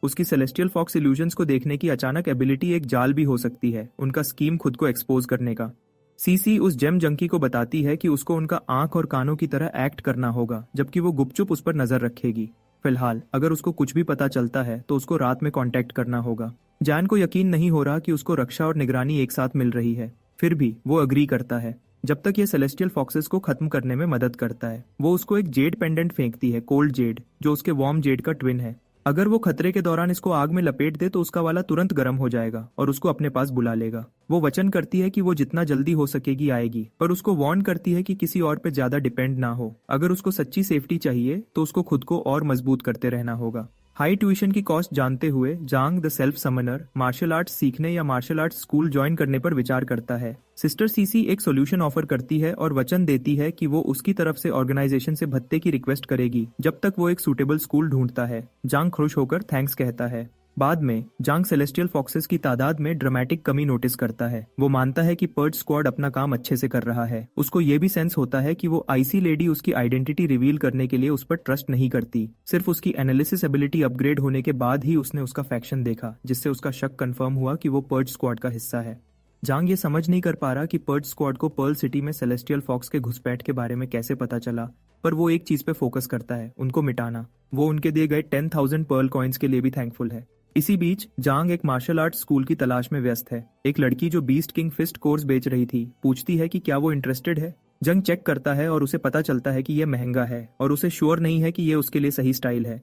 उसकी सेलेस्टियल फॉक्स इल्यूजन्स को देखने की अचानक एबिलिटी एक जाल भी हो सकती है, उनका स्कीम खुद को एक्सपोज करने का। सीसी उस जेम जंकी को बताती है कि उसको उनका आंख और कानों की तरह एक्ट करना होगा, जबकि वो गुपचुप उस पर नजर रखेगी। फिलहाल अगर उसको कुछ भी पता चलता है तो उसको रात में कांटेक्ट करना होगा। जैन को यकीन नहीं हो रहा कि उसको रक्षा और निगरानी एक साथ मिल रही है, फिर भी वो अग्री करता है जब तक ये सेलेस्टियल फॉक्सेस को खत्म करने में मदद करता है। वो उसको एक जेड पेंडेंट फेंकती है, कोल्ड जेड, जो उसके वार्म जेड का ट्विन है। अगर वो खतरे के दौरान इसको आग में लपेट दे तो उसका वाला तुरंत गर्म हो जाएगा और उसको अपने पास बुला लेगा। वो वचन करती है कि वो जितना जल्दी हो सकेगी आएगी, पर उसको वार्न करती है कि किसी और पे ज्यादा डिपेंड ना हो। अगर उसको सच्ची सेफ्टी चाहिए तो उसको खुद को और मजबूत करते रहना होगा। हाई ट्यूशन की कॉस्ट जानते हुए Zhang the self summoner martial arts सीखने या मार्शल आर्ट्स स्कूल ज्वाइन करने पर विचार करता है। सिस्टर सीसी एक सॉल्यूशन ऑफर करती है और वचन देती है कि वो उसकी तरफ से ऑर्गेनाइजेशन से भत्ते की रिक्वेस्ट करेगी जब तक वो एक सूटेबल स्कूल ढूंढता है। जांग खुश होकर थैंक्स कहता है। बाद में जांग सेलेस्टियल फॉक्सेस की तादाद में ड्रामेटिक कमी नोटिस करता है। वो मानता है कि पर्च स्क्वाड अपना काम अच्छे से कर रहा है। उसको ये भी सेंस होता है कि वो आईसी लेडी उसकी आइडेंटिटी रिवील करने के लिए उस पर ट्रस्ट नहीं करती। सिर्फ उसकी एनालिसिस एबिलिटी अपग्रेड होने के बाद ही उसने उसका फैक्शन देखा, जिससे उसका शक कंफर्म हुआ कि वो पर्च स्क्वाड का हिस्सा है। जांग ये समझ नहीं कर पा रहा कि पर्च स्क्वाड को पर्ल सिटी में सेलेस्टियल फॉक्स के घुसपैठ के बारे में कैसे पता चला, पर वो एक चीज पे फोकस करता है, उनको मिटाना। वो उनके दिए गए 10,000 पर्ल कॉइन्स के लिए भी थैंकफुल है। इसी बीच जांग एक मार्शल आर्ट स्कूल की तलाश में व्यस्त है। एक लड़की जो बीस्ट किंग फिस्ट कोर्स बेच रही थी पूछती है कि क्या वो इंटरेस्टेड है। जंग चेक करता है और उसे पता चलता है कि यह महंगा है और उसे श्योर नहीं है कि यह उसके लिए सही स्टाइल है।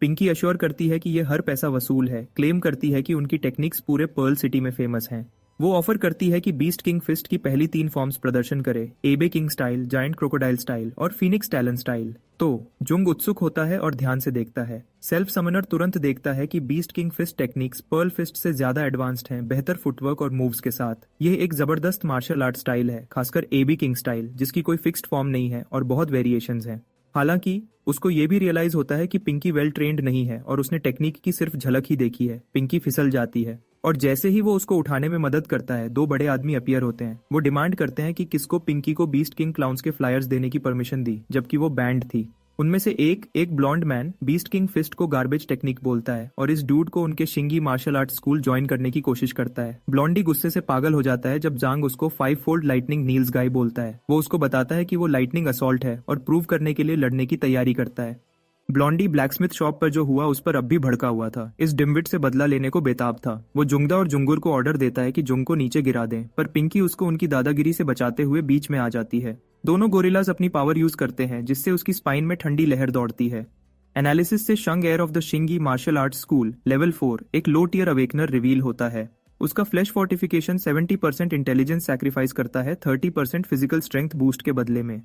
पिंकी अश्योर करती है कि यह हर पैसा वसूल है, क्लेम करती है कि उनकी टेक्निक्स पूरे पर्ल सिटी में फेमस हैं। वो ऑफर करती है कि बीस्ट किंग फिस्ट की पहली 3 फॉर्म्स प्रदर्शन करे, एबे king style, giant crocodile style और फीनिक्स टैलन स्टाइल। तो जुंग उत्सुक होता है और ध्यान से देखता है। सेल्फ समनर तुरंत देखता है कि beast king fist techniques pearl fist से ज्यादा एडवांस्ड हैं, बेहतर फुटवर्क और मूव्स के साथ। यह एक जबरदस्त मार्शल आर्ट स्टाइल है, खासकर एबी किंग स्टाइल, जिसकी कोई फिक्स्ड फॉर्म नहीं है और बहुत वेरिएशंस हैं। हालांकि उसको ये भी रियलाइज होता है कि पिंकी वेल ट्रेंड नहीं है और उसने टेक्निक की सिर्फ झलक ही देखी है। पिंकी फिसल जाती है और जैसे ही वो उसको उठाने में मदद करता है, 2 बड़े आदमी अपीयर होते हैं। वो डिमांड करते हैं कि किसको पिंकी को बीस्ट किंग क्लाउन्स के फ्लायर्स देने की परमिशन दी, जबकि वो बैंड थी। उनमें से एक blond man beast king fist को गार्बेज टेक्निक बोलता है और इस डूड को उनके शिंगी मार्शल आर्ट स्कूल ज्वाइन करने की कोशिश करता है। ब्लॉन्डी गुस्से से पागल हो जाता है जब जांग उसको 5 फोल्ड लाइटनिंग नील्स गाय बोलता है। वो उसको बताता है कि वो लाइटनिंग असॉल्ट है और प्रूव करने के लिए लड़ने की तैयारी करता है। ब्लॉन्डी ब्लैकस्मिथ शॉप पर जो हुआ उस पर अब भी भड़का हुआ था। इस डिम्बिट से बदला लेने को बेताब था। वो जुंगदा और जुंगुर को ऑर्डर देता है कि जुंग को नीचे गिरा दें, पर पिंकी उसको उनकी दादागिरी से बचाते हुए बीच में आ जाती है। दोनों गोरिल्लाज अपनी पावर यूज करते हैं, जिससे उसकी स्पाइन में ठंडी लहर दौड़ती है। एनालिसिस से शंग एयर ऑफ द शिंगी मार्शल आर्ट स्कूल लेवल 4 एक लो टियर अवेकनर रिवील होता है। उसका फ्लैश फोर्टिफिकेशन 70% इंटेलिजेंस सैक्रिफाइस करता है 30% फिजिकल स्ट्रेंथ बूस्ट के बदले में।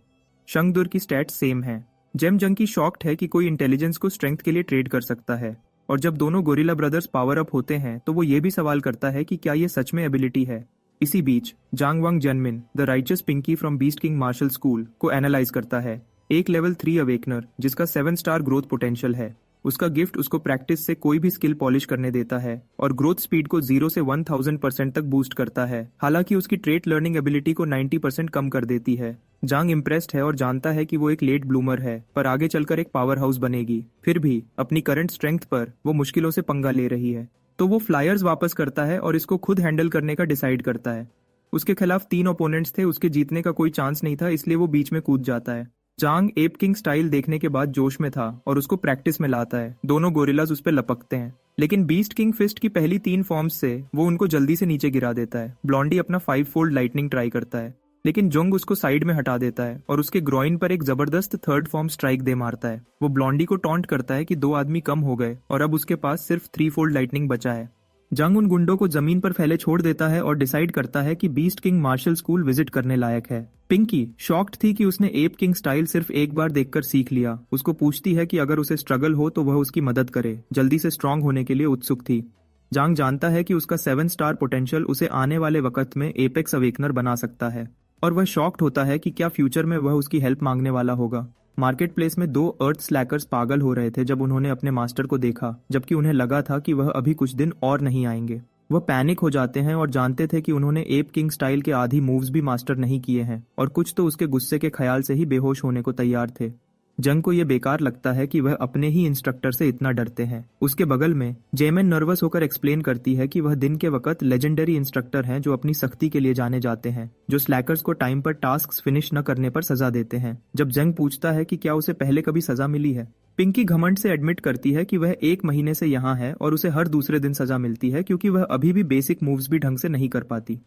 शंगदुर की स्टैट सेम है। जेम जंकी शॉक्ड है कि कोई इंटेलिजेंस को स्ट्रेंथ के लिए ट्रेड कर सकता है, और जब दोनों गोरिल्ला ब्रदर्स पावर अप होते हैं तो वो ये भी सवाल करता है कि क्या ये सच में एबिलिटी है। इसी बीच जांग वांग जनमिन the righteous Pinky from beast king martial school को एनालाइज करता है। एक लेवल 3 अवेकनर जिसका 7 स्टार ग्रोथ पोटेंशियल है। उसका गिफ्ट उसको प्रैक्टिस से कोई भी स्किल पॉलिश करने देता है और ग्रोथ स्पीड को 0 से 1000% तक बूस्ट करता है। हालांकि उसकी ट्रेट लर्निंग एबिलिटी को 90% कम कर देती है। जांग इम्प्रेस्ड है और जानता है कि वो एक लेट ब्लूमर है, पर आगे चलकर एक पावर हाउस बनेगी। फिर भी अपनी करंट स्ट्रेंथ पर वो मुश्किलों से पंगा ले रही है, तो वो फ्लायर्स वापस करता है और इसको खुद हैंडल करने का डिसाइड करता है। उसके खिलाफ 3 ओपोनेंट्स थे, उसके जीतने का कोई चांस नहीं था, इसलिए वो बीच में कूद जाता है। जांग एप किंग स्टाइल देखने के बाद जोश में था और उसको प्रैक्टिस में लाता है। दोनों गोरिल्लाज उस पर लपकते हैं, लेकिन बीस्ट किंग फिस्ट की पहली 3 फॉर्म्स से वो उनको जल्दी से नीचे गिरा देता है। ब्लॉन्डी अपना 5 फोल्ड लाइटनिंग ट्राई करता है, लेकिन जोंग उसको साइड में हटा देता है और उसके ग्रोइन पर एक जबरदस्त 3rd फॉर्म स्ट्राइक दे मारता है। वो ब्लॉन्डी को टॉन्ट करता है कि 2 आदमी कम हो गए और अब उसके पास सिर्फ 3 फोल्ड लाइटनिंग बचा है। जांग उन गुंडों को जमीन पर फैले छोड़ देता है और डिसाइड करता है कि beast king martial school visit करने लायक है। पिंकी शॉक्ड थी कि उसने एप किंग स्टाइल सिर्फ एक बार देखकर सीख लिया। उसको पूछती है कि अगर उसे स्ट्रगल हो तो वह उसकी मदद करे। जल्दी से स्ट्रांग होने के लिए उत्सुक थी। जांग जानता है कि उसका 7 स्टार पोटेंशियल उसे आने वाले वक्त में एपेक्स अवेकनर बना सकता है, और वह शॉक्ड होता है कि क्या फ्यूचर में वह उसकी हेल्प मांगने वाला होगा। मार्केट प्लेस में 2 अर्थ स्लैकर्स पागल हो रहे थे जब उन्होंने अपने मास्टर को देखा, जबकि उन्हें लगा था कि वह अभी कुछ दिन और नहीं आएंगे। वह पैनिक हो जाते हैं और जानते थे कि उन्होंने एप किंग स्टाइल के आधी मूव्स भी मास्टर नहीं किए हैं, और कुछ तो उसके गुस्से के ख्याल से ही बेहोश होने को तैयार थे। जंग को यह बेकार लगता है कि वह अपने ही इंस्ट्रक्टर से इतना डरते हैं। उसके बगल में जेमिन नर्वस होकर एक्सप्लेन करती है कि वह दिन के वक्त लेजेंडरी इंस्ट्रक्टर हैं जो अपनी सख्ती के लिए जाने जाते हैं, जो स्लैकर्स को टाइम पर टास्क फिनिश न करने पर सजा देते हैं। जब जंग पूछता है कि क्या उसे पहले कभी सजा मिली है, पिंकी घमंड से एडमिट करती है कि वह 1 महीने से यहाँ है और उसे हर दूसरे दिन सजा मिलती है क्योंकि वह अभी भी बेसिक मूव्स भी ढंग से नहीं कर पाती।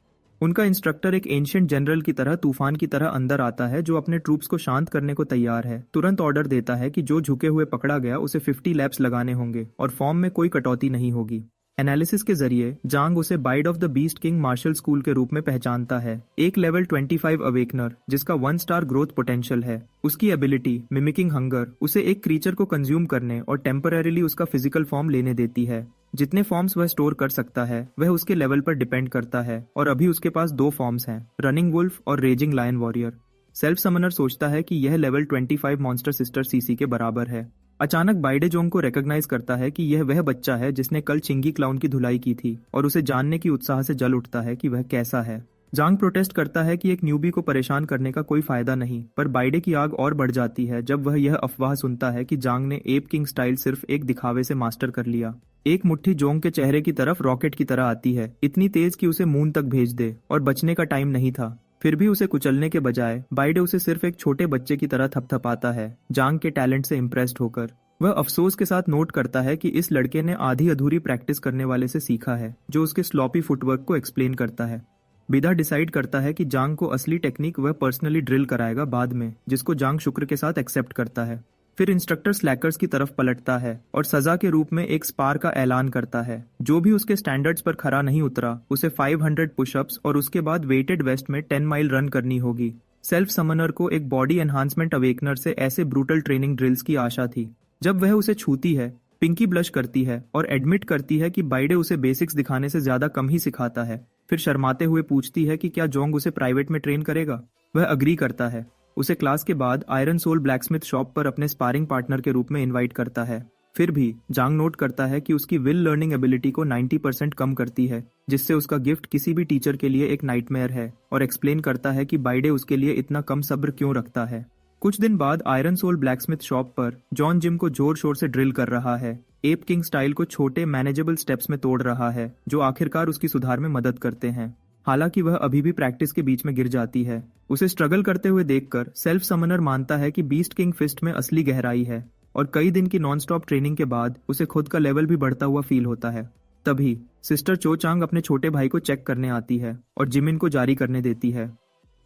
उनका इंस्ट्रक्टर एक एंशिएंट जनरल की तरह तूफान की तरह अंदर आता है जो अपने ट्रूप्स को शांत करने को तैयार है। तुरंत ऑर्डर देता है कि जो झुके हुए पकड़ा गया उसे 50 लैप्स लगाने होंगे और फॉर्म में कोई कटौती नहीं होगी। एनालिसिस के जरिए जांग उसे बाइड of the beast king martial school के रूप में पहचानता है, एक लेवल 25 अवेकनर जिसका 1 स्टार ग्रोथ पोटेंशियल है। उसकी एबिलिटी मिमिकिंग हंगर उसे एक क्रीचर को कंज्यूम करने और टेम्पररीली उसका फिजिकल फॉर्म लेने देती है। जितने फॉर्म्स वह स्टोर कर सकता है वह उसके लेवल पर डिपेंड करता है और अभी उसके पास 2 फॉर्म्स हैं, रनिंग वुल्फ और raging lion warrior. Self summoner सोचता है कि यह लेवल 25 मॉन्स्टर सिस्टर सीसी के बराबर है। अचानक बाइडेजोंग को रिकॉग्नाइज करता है कि यह वह बच्चा है जिसने कल चिंगी क्लाउन की धुलाई की थी और उसे जानने की उत्साह से जल उठता है कि वह कैसा है। जांग प्रोटेस्ट करता है कि एक न्यूबी को परेशान करने का कोई फायदा नहीं, पर बाइडे की आग और बढ़ जाती है जब वह यह अफवाह सुनता है कि जांग ने एप किंग स्टाइल सिर्फ एक दिखावे से मास्टर कर लिया। एक मुट्ठी जोंग के चेहरे की तरफ रॉकेट की तरह आती है, इतनी तेज कि उसे मून तक भेज दे, और बचने का टाइम नहीं था। फिर भी उसे कुचलने के बजाय बाइडे उसे सिर्फ एक छोटे बच्चे की तरह थपथपाता है, जांग के टैलेंट से इम्प्रेस्ड होकर। वह अफसोस के साथ नोट करता है कि इस लड़के ने आधी अधूरी प्रैक्टिस करने वाले से सीखा है जो उसके स्लॉपी फुटवर्क को एक्सप्लेन करता है। बिदा डिसाइड करता है कि जांग को असली टेक्निक वह पर्सनली ड्रिल कराएगा बाद में, जिसको जांग शुक्र के साथ एक्सेप्ट करता है। फिर इंस्ट्रक्टर स्लैकर्स की तरफ पलटता है और सजा के रूप में एक स्पार का ऐलान करता है। जो भी उसके स्टैंडर्ड्स पर खरा नहीं उतरा उसे 500 पुशअप्स और उसके बाद वेटेड वेस्ट में 10 माइल रन करनी होगी। सेल्फ समनर को एक बॉडी एनहांसमेंट अवेकनर से ऐसे ब्रूटल ट्रेनिंग ड्रिल्स की आशा थी। जब वह उसे छूती है, पिंकी ब्लश करती है और एडमिट करती है कि बाइडे उसे बेसिक्स दिखाने से ज्यादा कम ही सिखाता है। फिर शर्माते हुए पूछती है कि क्या जोंग उसे प्राइवेट में ट्रेन करेगा। वह अग्री करता है। उसे क्लास के बाद आयरन सोल ब्लैकस्मिथ शॉप पर अपने स्पारिंग पार्टनर के रूप में इनवाइट करता है। फिर भी जांग नोट करता है कि उसकी विल लर्निंग एबिलिटी को 90% कम करती है, जिससे उसका गिफ्ट किसी भी टीचर के लिए एक नाइटमेयर है, और एक्सप्लेन करता है कि बाइडे उसके लिए इतना कम सब्र क्यों रखता है। कुछ दिन बाद आयरन सोल ब्लैकस्मिथ शॉप पर जॉन जिम को जोर शोर से ड्रिल कर रहा है, एप किंग स्टाइल को छोटे मैनेजेबल स्टेप्स में तोड़ रहा है जो आखिरकार उसकी सुधार में मदद करते हैं। हालांकि वह अभी भी प्रैक्टिस के बीच में गिर जाती है। उसे स्ट्रगल करते हुए देखकर सेल्फ समनर मानता है कि बीस्ट किंग फिस्ट में असली गहराई है, और कई दिन की नॉन स्टॉप ट्रेनिंग के बाद उसे खुद का लेवल भी बढ़ता हुआ फील होता है। तभी सिस्टर चो चांग अपने छोटे भाई को चेक करने आती है और जिमिन को जारी करने देती है।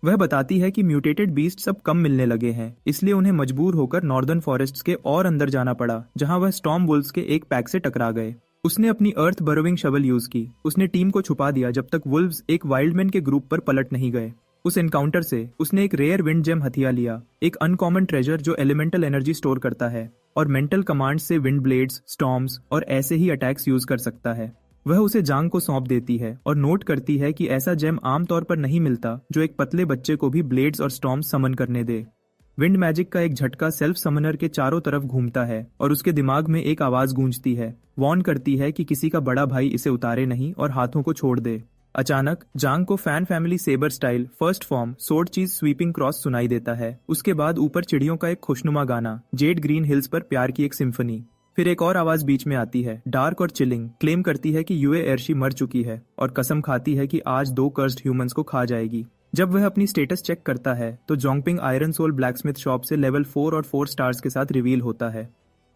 वह बताती है कि म्यूटेटेड बीस्ट सब कम मिलने लगे हैं, इसलिए उन्हें मजबूर होकर नॉर्दर्न फॉरेस्ट्स के और अंदर जाना पड़ा, जहां वह स्टॉर्म वुल्व्स के एक पैक से टकरा गए। उसने अपनी अर्थ बरोविंग शवल यूज की। उसने टीम को छुपा दिया जब तक वुल्व्स एक वाइल्डमैन के ग्रुप पर पलट नहीं गए। उस एनकाउंटर से उसने एक रेयर विंड जेम हथिया लिया, एक अनकॉमन ट्रेजर जो एलिमेंटल एनर्जी स्टोर करता है और मेंटल कमांड्स से विंड ब्लेड्स, स्टॉर्म्स और ऐसे ही अटैक्स यूज कर सकता है। वह उसे जांग को सौंप देती है और नोट करती है कि ऐसा जेम आमतौर पर नहीं मिलता जो एक पतले बच्चे को भी ब्लेड्स और स्टॉर्म्स समन करने दे। विंड मैजिक का एक झटका सेल्फ समनर के चारों तरफ घूमता है और उसके दिमाग में एक आवाज गूंजती है, वॉर्न करती है कि किसी का बड़ा भाई इसे उतारे नहीं और हाथों को छोड़ दे। अचानक जांग को fan family saber style first form sword चीज स्वीपिंग क्रॉस सुनाई देता है। उसके बाद ऊपर चिड़ियों का एक खुशनुमा गाना, जेड ग्रीन हिल्स पर प्यार की एक सिम्फनी। फिर एक और आवाज बीच में आती है, डार्क और चिलिंग, क्लेम करती है कि यूए एर्शी मर चुकी है और कसम खाती है कि आज 2 कर्स्ड ह्यूमंस को खा जाएगी। जब वह अपनी स्टेटस चेक करता है तो जोंगपिंग आयरन सोल ब्लैकस्मिथ शॉप से लेवल 4 और 4 स्टार्स के साथ रिवील होता है।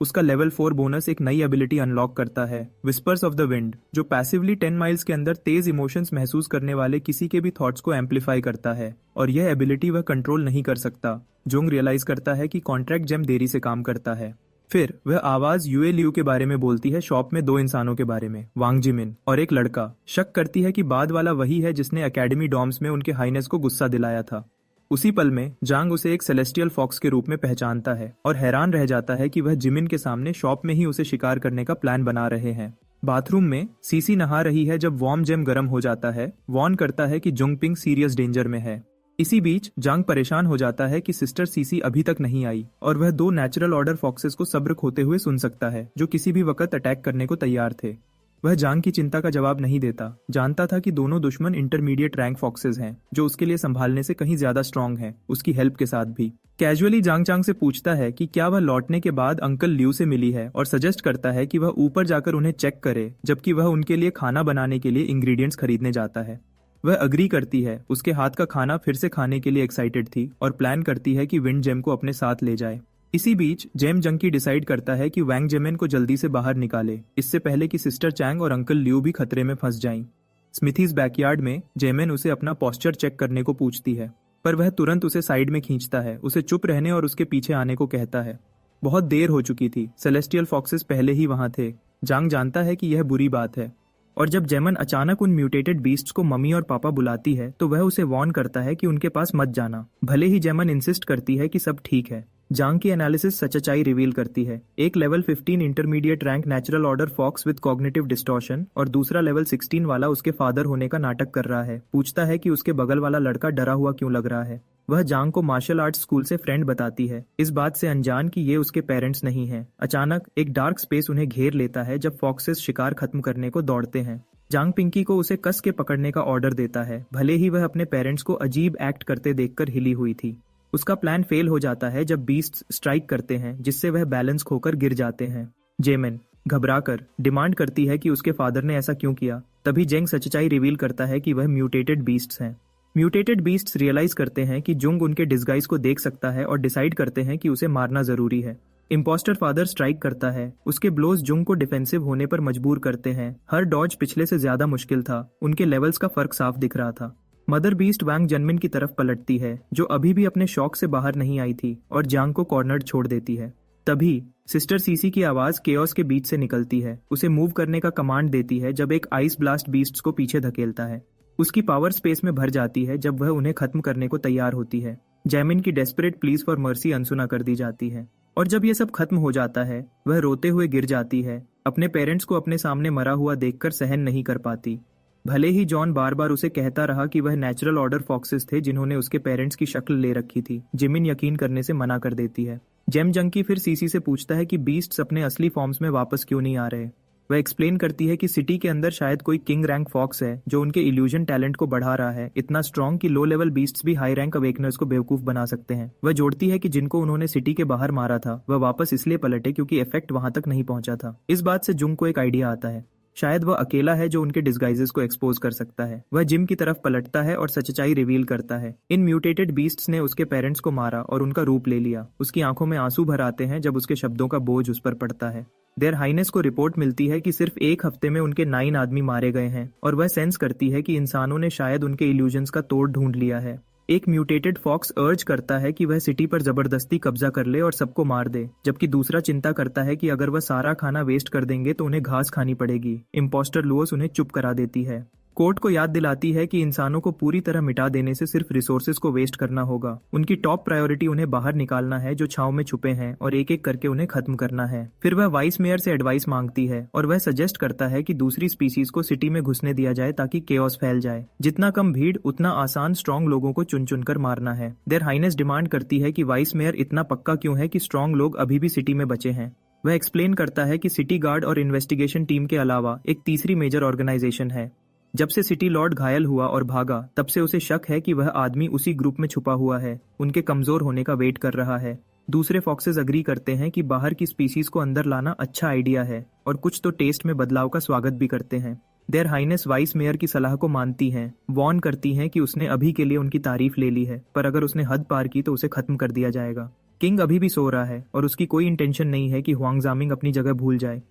उसका लेवल 4 बोनस एक नई एबिलिटी अनलॉक करता है, विस्पर्स ऑफ द विंड, जो पैसिवली 10 माइल्स के अंदर तेज इमोशंस महसूस करने वाले किसी के भी थॉट्स को एम्पलीफाई करता है, और यह एबिलिटी वह कंट्रोल नहीं कर सकता। जोंग रियलाइज करता है कि कॉन्ट्रैक्ट जेम देरी से काम करता है। फिर वह आवाज यूए लियू के बारे में बोलती है, शॉप में 2 इंसानों के बारे में, वांग जिमिन और एक लड़का। शक करती है कि बाद वाला वही है जिसने एकेडमी डॉम्स में उनके हाइनेस को गुस्सा दिलाया था। उसी पल में जांग उसे एक सेलेस्टियल फॉक्स के रूप में पहचानता है और हैरान रह जाता है कि वह जिमिन के सामने शॉप में ही उसे शिकार करने का प्लान बना रहे हैं। बाथरूम में सीसी नहा रही है जब वॉर्म जेम गर्म हो जाता है, वॉर्न करता है कि जोंगपिंग सीरियस डेंजर में है। इसी बीच जांग परेशान हो जाता है कि सिस्टर सीसी अभी तक नहीं आई और वह 2 नेचुरल ऑर्डर फॉक्सेस को सब्र खोते हुए सुन सकता है जो किसी भी वक्त अटैक करने को तैयार थे। वह जांग की चिंता का जवाब नहीं देता, जानता था कि दोनों दुश्मन इंटरमीडिएट रैंक फॉक्सेस हैं जो उसके लिए संभालने से कहीं ज्यादा स्ट्रांग हैं, उसकी हेल्प के साथ भी। कैजुअली जांग चांग से पूछता है कि क्या वह लौटने के बाद अंकल लिू से मिली है और सजेस्ट करता है कि वह ऊपर जाकर उन्हें चेक करे, जबकि वह उनके लिए खाना बनाने के लिए इंग्रेडिएंट्स खरीदने जाता है। वह अग्री करती है, उसके हाथ का खाना फिर से खाने के लिए एक्साइटेड थी और प्लान करती है कि विंड जेम को अपने साथ ले जाए। इसी बीच जेम जंकी डिसाइड करता है कि वैंग जेमिन को जल्दी से बाहर निकाले, इससे पहले कि सिस्टर चैंग और अंकल लिू भी खतरे में फंस जाएं। स्मिथीज बैकयार्ड में जेमिन उसे अपना पोस्चर चेक करने को पूछती है, पर वह तुरंत उसे साइड में खींचता है, उसे चुप रहने और उसके पीछे आने को कहता है। बहुत देर हो चुकी थी, सेलेस्टियल फॉक्सेस पहले ही वहां थे। जांग जानता है कि यह बुरी बात है, और जब जेमन अचानक उन म्यूटेटेड बीस्ट्स को मम्मी और पापा बुलाती है तो वह उसे वार्न करता है कि उनके पास मत जाना। भले ही जेमन इंसिस्ट करती है कि सब ठीक है, जांग की एनालिसिस सच्चाई रिवील करती है। एक level 15 intermediate rank natural order fox with cognitive distortion और दूसरा लेवल 16 वाला उसके फादर होने का नाटक कर रहा है। पूछता है कि उसके बगल वाला लड़का डरा हुआ क्यों लग रहा है। वह जांग को मार्शल आर्ट्स स्कूल से फ्रेंड बताती है, इस बात से अनजान कि ये उसके पेरेंट्स नहीं हैं। अचानक एक डार्क स्पेस उन्हें घेर लेता है जब फॉक्सेस शिकार खत्म करने को दौड़ते हैं। जांग पिंकी को उसे कस के पकड़ने का ऑर्डर देता है, भले ही वह अपने पेरेंट्स को अजीब एक्ट करते देखकर हिली हुई थी। उसका प्लान फेल हो जाता है जब बीस्ट्स स्ट्राइक करते हैं, जिससे वह बैलेंस खोकर गिर जाते हैं। जेमिन घबराकर डिमांड करती है कि उसके फादर ने ऐसा क्यों किया। तभी जेंग सच्चाई रिवील करता है कि वह म्यूटेटेड बीस्ट्स हैं। म्यूटेटेड बीस्ट्स रियलाइज करते हैं कि जुंग उनके डिस्गाइज को देख सकता है और डिसाइड करते हैं कि उसे मारना जरूरी है। इम्पोस्टर फादर स्ट्राइक करता है, उसके ब्लोज जुंग को डिफेंसिव होने पर मजबूर करते हैं। हर डॉज पिछले से ज्यादा मुश्किल था, उनके लेवल्स का फर्क साफ दिख रहा था। मदर बीस्ट वैंग जनमिन की तरफ पलटती है, जो अभी भी अपने शौक से बाहर नहीं आई थी, और जांग को कॉर्नर्ड छोड़ देती है। तभी सिस्टर सीसी की आवाज केओस के बीच से निकलती है, उसे मूव करने का कमांड देती है जब एक आइस ब्लास्ट बीस्ट्स को पीछे धकेलता है। उसकी पावर स्पेस में भर जाती है जब वह उन्हें खत्म करने को तैयार होती है। जैमिन की डेस्परेट प्लीज फॉर मर्सी अनसुना कर दी जाती है, और जब यह सब खत्म हो जाता है वह रोते हुए गिर जाती है, अपने पेरेंट्स को अपने सामने मरा हुआ देखकर सहन नहीं कर पाती। भले ही जॉन बार बार उसे कहता रहा कि वह नेचुरल ऑर्डर फॉक्सेस थे जिन्होंने उसके पेरेंट्स की शक्ल ले रखी थी, जिमिन यकीन करने से मना कर देती है। जेम जंकी फिर सीसी से पूछता है कि बीस्ट्स अपने असली फॉर्म्स में वापस क्यों नहीं आ रहे। वह एक्सप्लेन करती है कि सिटी के अंदर शायद कोई किंग रैंक फॉक्स है जो उनके इल्यूजन टैलेंट को बढ़ा रहा है, इतना स्ट्रॉन्ग कि लो लेवल बीस्ट्स भी हाई रैंक अवेकनर्स को बेवकूफ बना सकते हैं। वह जोड़ती है कि जिनको उन्होंने सिटी के बाहर मारा था वह वापस इसलिए पलटे क्योंकि इफेक्ट वहां तक नहीं पहुंचा था। इस बात से जुंग को एक आइडिया आता है, शायद वह अकेला है जो उनके डिस्गाइजेस को एक्सपोज कर सकता है। वह जिम की तरफ पलटता है और सच्चाई रिवील करता है, इन म्यूटेटेड बीस्ट्स ने उसके पेरेंट्स को मारा और उनका रूप ले लिया। उसकी आंखों में आंसू भर आते हैं जब उसके शब्दों का बोझ उस पर पड़ता है। देयर हाइनेस को रिपोर्ट मिलती है कि सिर्फ एक हफ्ते में उनके 9 आदमी मारे गए हैं, और वह सेंस करती है कि इंसानों ने शायद उनके इल्यूजन्स का तोड़ ढूंढ लिया है। एक म्यूटेटेड फॉक्स अर्ज करता है कि वह सिटी पर जबरदस्ती कब्जा कर ले और सबको मार दे, जबकि दूसरा चिंता करता है कि अगर वह सारा खाना वेस्ट कर देंगे तो उन्हें घास खानी पड़ेगी। इम्पोस्टर लुओस उन्हें चुप करा देती है। कोर्ट को याद दिलाती है कि इंसानों को पूरी तरह मिटा देने से सिर्फ रिसोर्सेज को वेस्ट करना होगा। उनकी टॉप प्रायोरिटी उन्हें बाहर निकालना है जो छांव में छुपे हैं, और एक एक करके उन्हें खत्म करना है। फिर वह वाइस मेयर से एडवाइस मांगती है और वह सजेस्ट करता है कि दूसरी स्पीसीज को सिटी में घुसने दिया जाए ताकि केओस फैल जाए। जितना कम भीड़ उतना आसान स्ट्रॉन्ग लोगों को चुन चुनकर मारना है। देयर हाइनेस डिमांड करती है कि वाइस मेयर इतना पक्का क्यों है कि स्ट्रॉन्ग लोग अभी भी सिटी में बचे हैं। वह एक्सप्लेन करता है कि सिटी गार्ड और इन्वेस्टिगेशन टीम के अलावा एक तीसरी मेजर ऑर्गेनाइजेशन है। जब से सिटी लॉर्ड घायल हुआ और भागा, तब से उसे शक है कि वह आदमी उसी ग्रुप में छुपा हुआ है, उनके कमजोर होने का वेट कर रहा है। दूसरे फॉक्सेस अग्री करते हैं कि बाहर की स्पीसीज को अंदर लाना अच्छा आइडिया है, और कुछ तो टेस्ट में बदलाव का स्वागत भी करते हैं। देयर हाइनेस वाइस मेयर की सलाह को मानती हैं, वार्न करती हैं कि उसने अभी के लिए उनकी तारीफ ले ली है, पर अगर उसने हद पार की तो उसे खत्म कर दिया जाएगा। किंग अभी भी सो रहा है और उसकी कोई इंटेंशन नहीं है कि हुआंग जामिंग अपनी जगह भूल जाए।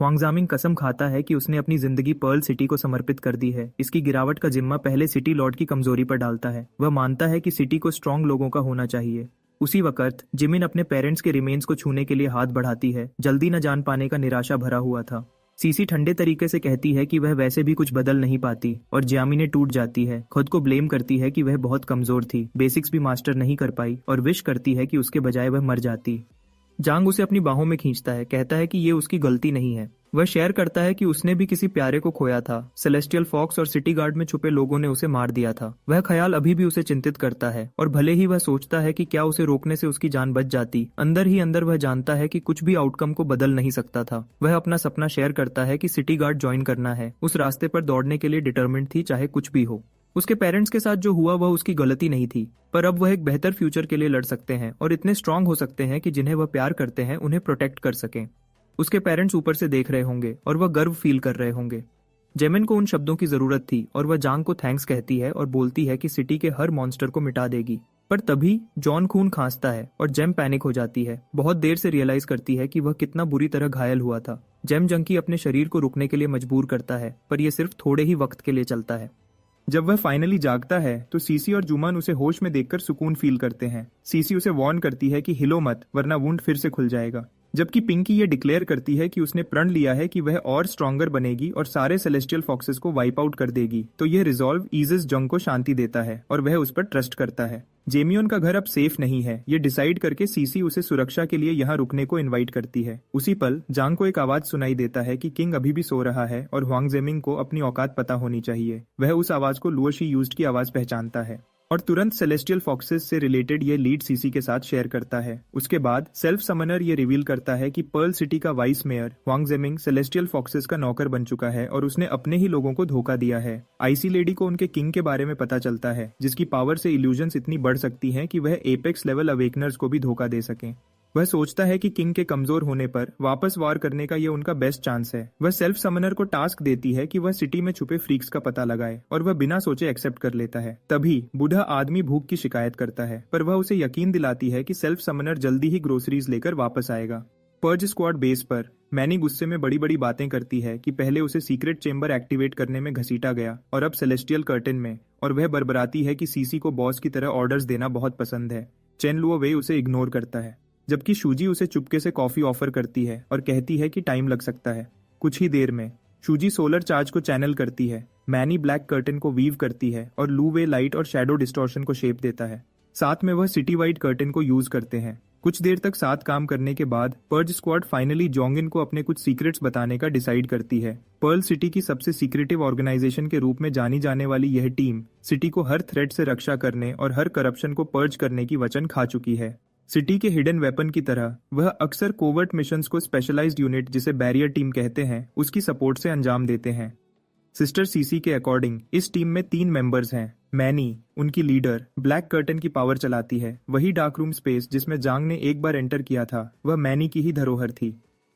हुआंग जामिंग कसम खाता है कि उसने अपनी जिंदगी पर्ल सिटी को समर्पित कर दी है। इसकी गिरावट का जिम्मा पहले सिटी लॉर्ड की कमजोरी पर डालता है। वह मानता है कि सिटी को स्ट्रॉन्ग लोगों का होना चाहिए। उसी वक्त जिमिन अपने पेरेंट्स के रिमेन्स को छूने के लिए हाथ बढ़ाती है, जल्दी न जान पाने का निराशा भरा हुआ था। सीसी ठंडे तरीके से कहती है कि वह वैसे भी कुछ बदल नहीं पाती, और जियामी टूट जाती है। खुद को ब्लेम करती है कि वह बहुत कमजोर थी, बेसिक्स भी मास्टर नहीं कर पाई, और विश करती है कि उसके बजाय वह मर जाती। जांग उसे अपनी बाहों में खींचता है, कहता है कि ये उसकी गलती नहीं है। वह शेयर करता है कि उसने भी किसी प्यारे को खोया था। सेलेस्टियल फॉक्स और सिटी गार्ड में छुपे लोगों ने उसे मार दिया था। वह ख्याल अभी भी उसे चिंतित करता है और भले ही वह सोचता है कि क्या उसे रोकने से उसकी जान बच जाती, अंदर ही अंदर वह जानता है कि कुछ भी आउटकम को बदल नहीं सकता था। वह अपना सपना शेयर करता है कि सिटी गार्ड ज्वाइन करना है। उस रास्ते पर दौड़ने के लिए डिटर्मिन्ड थी, चाहे कुछ भी हो। उसके पेरेंट्स के साथ जो हुआ वह उसकी गलती नहीं थी, पर अब वह एक बेहतर फ्यूचर के लिए लड़ सकते हैं और इतने स्ट्रांग हो सकते हैं कि जिन्हें वह प्यार करते हैं उन्हें प्रोटेक्ट कर सकें। उसके पेरेंट्स ऊपर से देख रहे होंगे और वह गर्व फील कर रहे होंगे। जेमिन को उन शब्दों की जरूरत थी और वह जांग को थैंक्स कहती है और बोलती है कि सिटी के हर मॉन्स्टर को मिटा देगी। पर तभी जॉन खून खांसता है और जेम पैनिक हो जाती है। बहुत देर से रियलाइज करती है कि वह कितना बुरी तरह घायल हुआ था। जेम जंकी अपने शरीर को रुकने के लिए मजबूर करता है, पर यह सिर्फ थोड़े ही वक्त के लिए चलता है। जब वह फाइनली जागता है तो सीसी और जुमान उसे होश में देखकर सुकून फील करते हैं। सीसी उसे वार्न करती है कि हिलो मत, वरना वुंड फिर से खुल जाएगा। जबकि पिंकी ये डिक्लेयर करती है कि उसने प्रण लिया है कि वह और स्ट्रॉन्गर बनेगी और सारे सेलेस्टियल फॉक्सेस को वाइप आउट कर देगी। तो यह रिजॉल्व ईजिस जंग को शांति देता है और वह उस पर ट्रस्ट करता है। जेमियोन का घर अब सेफ नहीं है, ये डिसाइड करके सीसी उसे सुरक्षा के लिए यहाँ रुकने को इनवाइट करती है। उसी पल जांग को एक आवाज सुनाई देता है कि किंग अभी भी सो रहा है और हुआंग जेमिंग को अपनी औकात पता होनी चाहिए। वह उस आवाज को लुओशी यूज्ड की आवाज पहचानता है और तुरंत सेलेस्टियल फॉक्सेस से रिलेटेड ये लीड सीसी के साथ शेयर करता है। उसके बाद सेल्फ समनर ये रिवील करता है कि पर्ल सिटी का vice mayor Huang जेमिंग celestial foxes का नौकर बन चुका है और उसने अपने ही लोगों को धोखा दिया है। आईसी लेडी को उनके किंग के बारे में पता चलता है, जिसकी पावर से इल्यूजन्स इतनी बढ़ सकती हैं कि वह एपेक्स लेवल अवेकनर्स को भी धोखा दे सकें। वह सोचता है कि किंग के कमजोर होने पर वापस वार करने का ये उनका बेस्ट चांस है। वह सेल्फ समनर को टास्क देती है कि वह सिटी में छुपे फ्रीक्स का पता लगाए और वह बिना सोचे एक्सेप्ट कर लेता है। तभी बूढ़ा आदमी भूख की शिकायत करता है, पर वह उसे यकीन दिलाती है कि सेल्फ समनर जल्दी ही ग्रोसरीज लेकर वापस आएगा। पर्ज स्क्वाड बेस पर मैनी गुस्से में बड़ी बड़ी बातें करती है कि पहले उसे सीक्रेट चेंबर एक्टिवेट करने में घसीटा गया और अब सेलेस्टियल कर्टेन में, और वह बरबराती है कि सीसी को बॉस की तरह ऑर्डर्स देना बहुत पसंद है। चेन लुओ वे उसे इग्नोर करता है, जबकि शूजी उसे चुपके से कॉफी ऑफर करती है और कहती है कि टाइम लग सकता है। कुछ ही देर में शूजी सोलर चार्ज को चैनल करती है, मैनी ब्लैक कर्टन को वीव करती है और लू वे लाइट और शैडो डिस्टॉर्शन को शेप देता है। साथ में वह सिटी वाइड कर्टन को यूज करते हैं। कुछ देर तक साथ काम करने के बाद पर्ज स्क्वाड फाइनली जोंगिन को अपने कुछ सीक्रेट्स बताने का डिसाइड करती है। पर्ल सिटी की सबसे सीक्रेटिव ऑर्गेनाइजेशन के रूप में जानी जाने वाली यह टीम सिटी को हर थ्रेट से रक्षा करने और हर करप्शन को पर्ज करने की वचन खा चुकी है। सिटी के हिडन वेपन की तरह वह अक्सर कोवर्ट मिशंस को स्पेशलाइज्ड यूनिट, जिसे बैरियर टीम कहते हैं, उसकी सपोर्ट से अंजाम देते हैं। सिस्टर सीसी के अकॉर्डिंग इस टीम में 3 मेंबर्स हैं। मैनी, उनकी लीडर, ब्लैक कर्टन की पावर चलाती है। वही डार्क रूम स्पेस जिसमें जांग ने एक बार एंटर किया था, वह मैनी की ही धरोहर थी।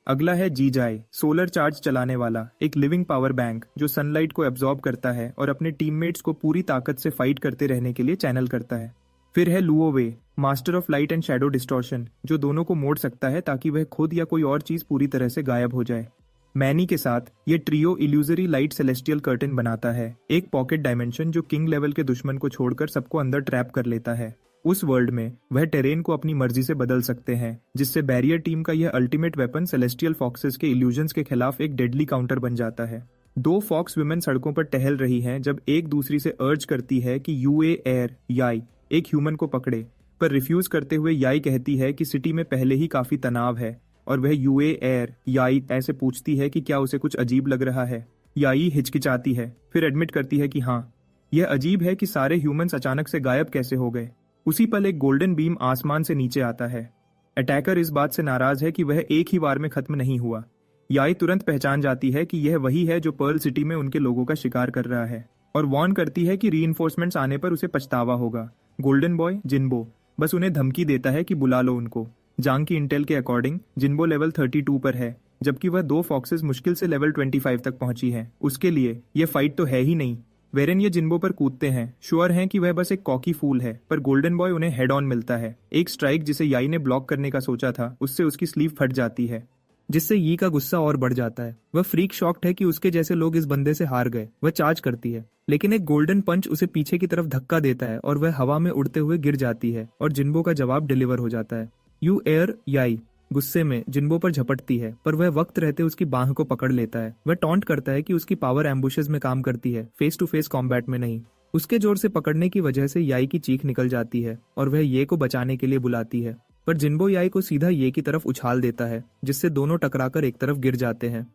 अगला है जीजाई, सोलर चार्ज चलाने वाला एक लिविंग पावर बैंक जो सनलाइट को एब्जॉर्ब करता है और अपने टीममेट्स को पूरी ताकत से फाइट करते रहने के लिए चैनल करता है। फिर है Luo way, master of light and shadow distortion, जो दोनों को मोड़ सकता है ताकि वह खुद या कोई और चीज पूरी तरह से गायब हो जाए। मैनी के साथ ये trio illusory light celestial curtain बनाता है, एक पॉकेट डायमेंशन जो किंग लेवल के दुश्मन को छोड़कर सबको अंदर ट्रैप कर लेता है। उस वर्ल्ड में वह टेरेन को अपनी मर्जी से बदल सकते हैं, जिससे बैरियर टीम का यह अल्टीमेट वेपन सेलेस्टियल फॉक्सेस के इल्यूजन्स के खिलाफ एक डेडली काउंटर बन जाता है। 2 फॉक्स वुमेन सड़कों पर टहल रही हैं जब एक दूसरी से अर्ज करती है कि यूए एयर याई एक ह्यूमन को पकड़े, पर रिफ्यूज करते हुए याई कहती है कि सिटी में पहले ही काफी तनाव है, और वह यूए एयर याई ऐसे पूछती है कि क्या उसे कुछ अजीब लग रहा है। याई हिचकिचाती है, फिर एडमिट करती है कि हाँ, यह अजीब है कि सारे ह्यूमंस अचानक से गायब कैसे हो गए। उसी पल एक गोल्डन बीम आसमान से नीचे आता है। अटैकर इस बात से नाराज है कि वह एक ही बार में खत्म नहीं हुआ। याई तुरंत पहचान जाती है कि यह वही है जो पर्ल सिटी में उनके लोगों का शिकार कर रहा है, और वार्न करती है कि रीइंफोर्समेंट्स आने पर उसे पछतावा होगा। गोल्डन बॉय जिन्बो बस उन्हें धमकी देता है कि बुला लो उनको। जांग की इंटेल के अकॉर्डिंग जिन्बो लेवल 32 पर है, जबकि वह 2 फॉक्सेस मुश्किल से लेवल 25 तक पहुंची है। उसके लिए यह फाइट तो है ही नहीं। वेरेन ये जिन्बो पर कूदते हैं, श्योर हैं कि वह बस एक कॉकी फूल है, पर गोल्डन बॉय उन्हें हेड ऑन मिलता है। एक स्ट्राइक जिसे याई ने ब्लॉक करने का सोचा था, उससे उसकी स्लीव फट जाती है, जिससे यी का गुस्सा और बढ़ जाता है। वह फ्रीक शॉक्ड है कि उसके जैसे लोग इस बंदे से हार गए। वह चार्ज करती है, लेकिन एक गोल्डन पंच उसे पीछे की तरफ धक्का देता है और वह हवा में उड़ते हुए गिर जाती है, और जिन्बो का जवाब डिलीवर हो जाता है। यू एयर याई गुस्से में जिन्बो पर झपटती है, पर वह वक्त रहते उसकी बाह को पकड़ लेता है। वह टॉन्ट करता है कि उसकी पावर एम्बुशेस में काम करती है, फेस टू फेस कॉम्बैट में नहीं। उसके जोर से पकड़ने की वजह से याई की चीख निकल जाती है और वह ये को बचाने के लिए बुलाती है। पर जिन्बो याई को सीधा ये की तरफ उछाल देता है, जिससे दोनों टकराकर एक तरफ गिर जाते हैं।